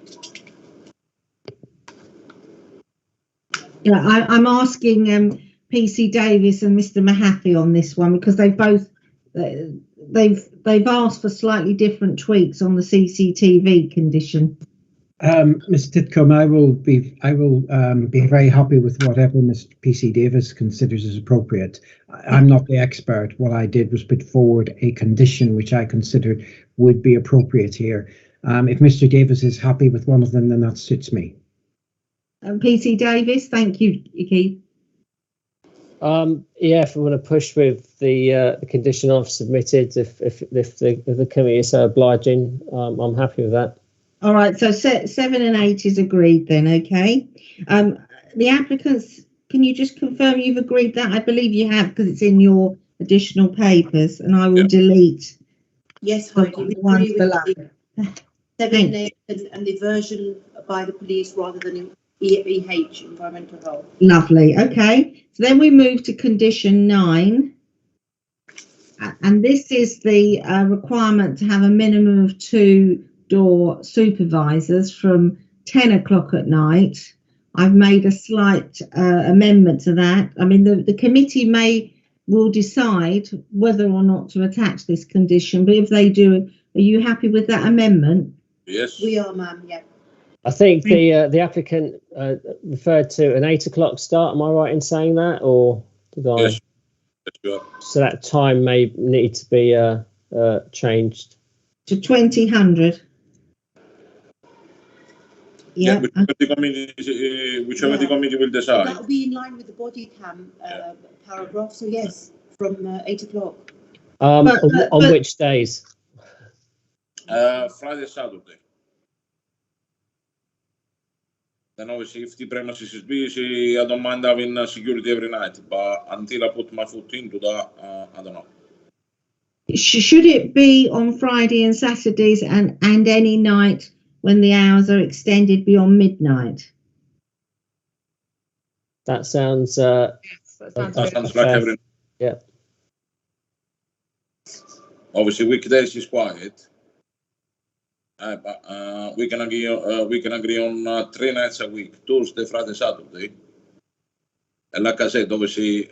Yeah, I'm asking PC Davis and Mr. Mahaffey on this one because they've both they've asked for slightly different tweaks on the CCTV condition. Ms. Titcombe, I will be very happy with whatever Mr. PC Davis considers is appropriate. I'm not the expert. What I did was put forward a condition which I considered would be appropriate here. If Mr. Davis is happy with one of them, then that suits me. PC Davis, thank you, Keith. Yeah, if we want to push with the condition I've submitted, if the committee is so obliging, I'm happy with that. All right, so 7 and 8 is agreed then, okay. The applicants, can you just confirm you've agreed that? I believe you have because it's in your additional papers, and I will delete. Yes, Heidi, we ones agree below. with 7 and 8 and the version by the police rather than EH, Environmental Health. Lovely, okay. So then we move to condition 9. And this is the requirement to have a minimum of 2 door supervisors from 10 o'clock at night. I've made a slight amendment to that. I mean, the committee will decide whether or not to attach this condition, but if they do, are you happy with that amendment? Yes. We are, ma'am, yeah. I think the applicant referred to an 8 o'clock start. Am I right in saying that, or did I? Yes. Yes, so that time may need to be changed to 2000. Yeah, whichever the committee will decide. That will be in line with the body cam paragraph. So yes, from 8 o'clock. On which days? Friday, Saturday. Then obviously, if the premises is busy, I don't mind having security every night. But until I put my foot into that, I don't know. Should it be on Friday and Saturdays and any night when the hours are extended beyond midnight? That sounds. That sounds like every. Yeah. Obviously, weekdays is quiet. We can agree on 3 nights a week: Tuesday, Friday, Saturday. And like I said, obviously,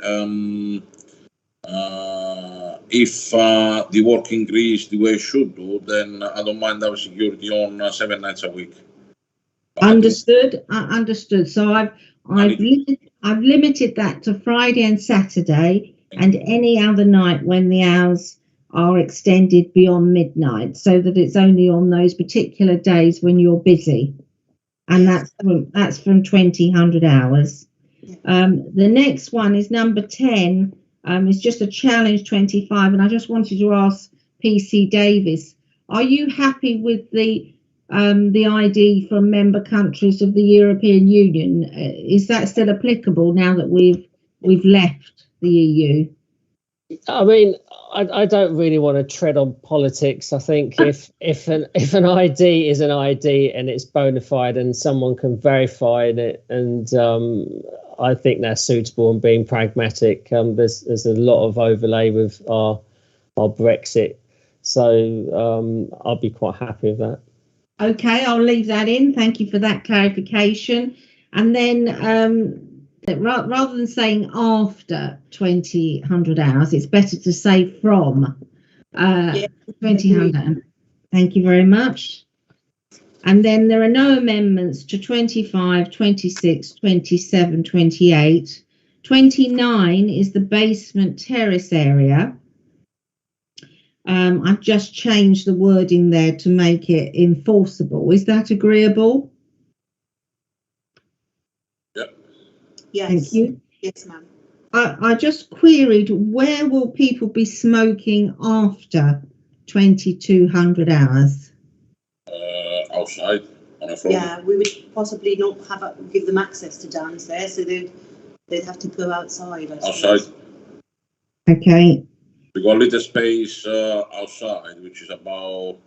if the work increase the way it should do, then I don't mind our security on 7 nights a week. Understood. Understood. So I've limited that to Friday and Saturday, and any other night when the hours are extended beyond midnight, so that it's only on those particular days when you're busy, and that's from 2000 hours. The next one is number 10. It's just a challenge 25, and I just wanted to ask PC Davis, are you happy with the ID from member countries of the European Union? Is that still applicable now that we've left the EU? I mean, I don't really want to tread on politics. I think if an ID is an ID and it's bona fide and someone can verify it, and I think that's suitable and being pragmatic. There's a lot of overlay with our Brexit, so I'll be quite happy with that. Okay, I'll leave that in. Thank you for that clarification. And then rather than saying after 2000 hours, it's better to say from 2000 hours. Thank you very much. And then there are no amendments to 25, 26, 27, 28. 29 is the basement terrace area. I've just changed the wording there to make it enforceable. Is that agreeable? Yep. Yes. Thank you. Yes, ma'am. I just queried, where will people be smoking after 2200 hours? Outside on a floor. Yeah, we would possibly not give them access to downstairs, so they'd have to go outside. Outside. Okay. We got a little space outside, which is about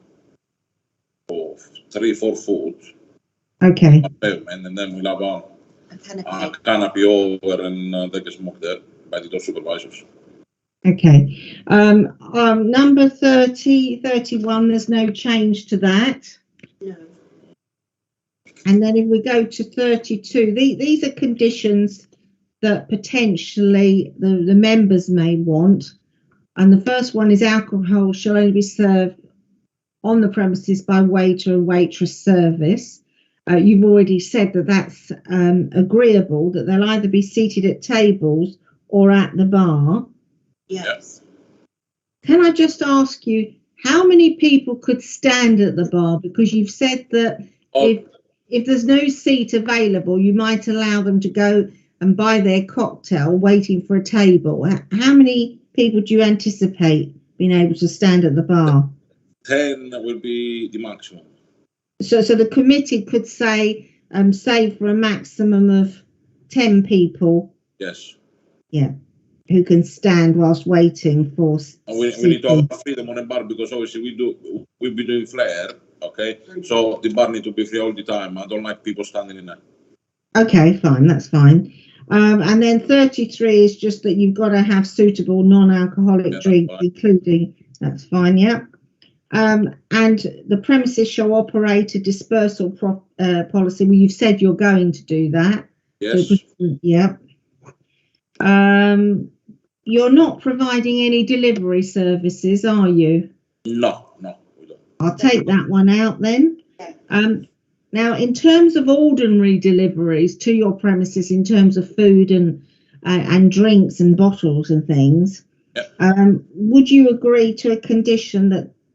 3-4 foot. Okay. And then we'll have a canopy over, and they can smoke there by the door supervisors. Okay. Number 30, 31, there's no change to that. No. And then if we go to 32, these are conditions that potentially the members may want. And the first one is alcohol shall only be served on the premises by waiter and waitress service. You've already said that that's agreeable, that they'll either be seated at tables or at the bar. Yes. Can I just ask you, how many people could stand at the bar? Because you've said that if there's no seat available, you might allow them to go and buy their cocktail waiting for a table. How many people do you anticipate being able to stand at the bar? 10 will be the maximum. So the committee could say for a maximum of 10 people. Yes. Yeah, who can stand whilst waiting for. We need to have freedom on a bar, because obviously we'll be doing flair. Okay, so the bar need to be free all the time. I don't like people standing in there. Okay, fine, that's fine. And then 33 is just that you've got to have suitable non-alcoholic drinks, including. That's fine, yeah. And the premises shall operate a dispersal policy. Well, you've said you're going to do that. Yes. So, yeah. You're not providing any delivery services, are you? No, we don't. I'll take that one out then. Now, in terms of ordinary deliveries to your premises, in terms of food and drinks and bottles and things, would you agree to a condition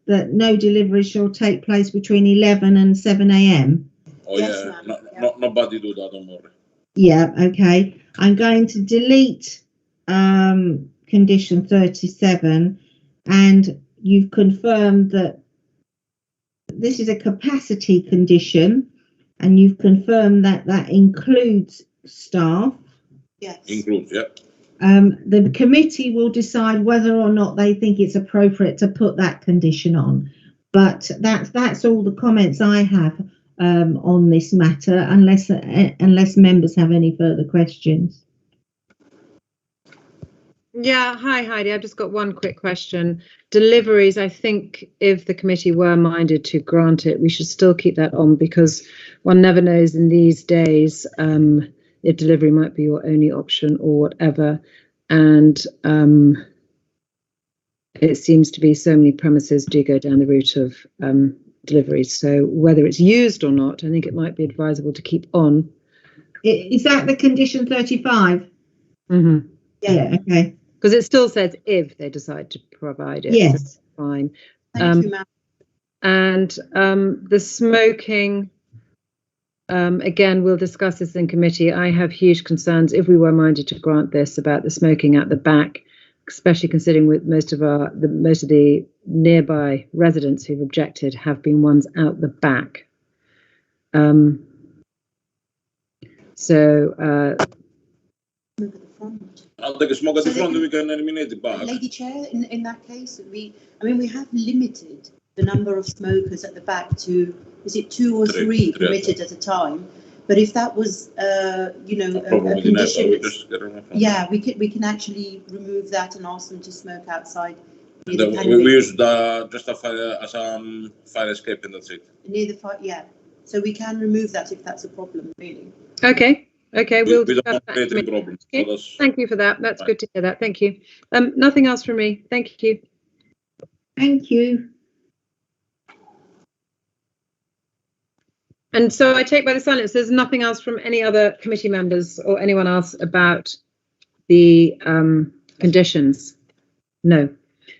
that no delivery shall take place between 11 and 7 a.m? Oh, yes, yeah, nobody do that, don't worry. Yeah, okay. I'm going to delete condition 37, and you've confirmed that this is a capacity condition, and you've confirmed that that includes staff. Yes. Includes, yeah. The committee will decide whether or not they think it's appropriate to put that condition on. But that's all the comments I have on this matter, unless members have any further questions. Yeah, hi Heidi. I've just got one quick question. Deliveries, I think if the committee were minded to grant it, we should still keep that on because one never knows in these days if delivery might be your only option or whatever. And it seems to be so many premises do go down the route of deliveries. So whether it's used or not, I think it might be advisable to keep on. Is that the condition 35? Mm-hmm. Yeah, okay. Because it still says if they decide to provide it. Yes. So fine. Thank you, ma'am. And the smoking, again, we'll discuss this in committee. I have huge concerns if we were minded to grant this about the smoking at the back, especially considering with most of the nearby residents who've objected have been ones out the back. I'll take a smoke at the front, we can eliminate the back. Lady Chair, in that case, we have limited the number of smokers at the back to, is it 2 or 3 permitted at a time? But if that was, a condition, yeah, we can actually remove that and ask them to smoke outside. We use just as a fire escape and that's it. Near the fire, yeah. So we can remove that if that's a problem, really. Okay. Okay, we'll we discuss don't that. create any problems. Okay. So Thank you for that. That's good to hear that. Thank you. Nothing else from me. Thank you. Thank you. And so I take by the silence, there's nothing else from any other committee members or anyone else about the conditions? No.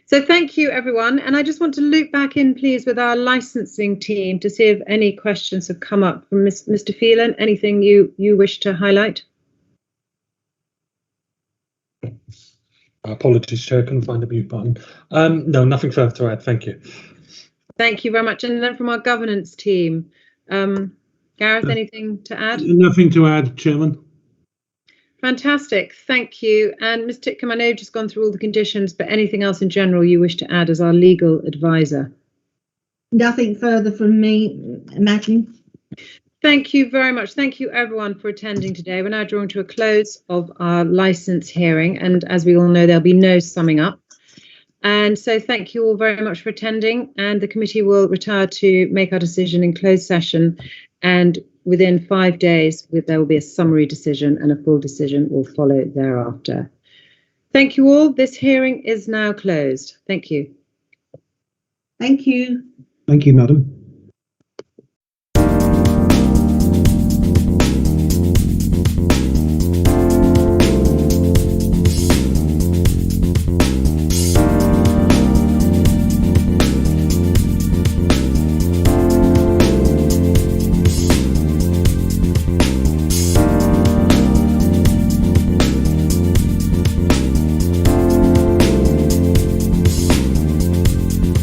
So thank you, everyone. And I just want to loop back in, please, with our licensing team to see if any questions have come up from Mr. Phelan. Anything you wish to highlight? Apologies, Chair, couldn't find the mute button. No, nothing further to add. Thank you. Thank you very much. And then from our governance team, Gareth, anything to add? Nothing to add, Chairman. Fantastic, thank you. And Ms. Titcombe, I know you've just gone through all the conditions, but anything else in general you wish to add as our legal advisor? Nothing further from me, Madam. Thank you very much. Thank you, everyone, for attending today. We're now drawing to a close of our licence hearing, and as we all know, there'll be no summing up. And so thank you all very much for attending, and the committee will retire to make our decision in closed session, and within 5 days there will be a summary decision and a full decision will follow thereafter. Thank you all. This hearing is now closed. Thank you. Thank you. Thank you, Madam.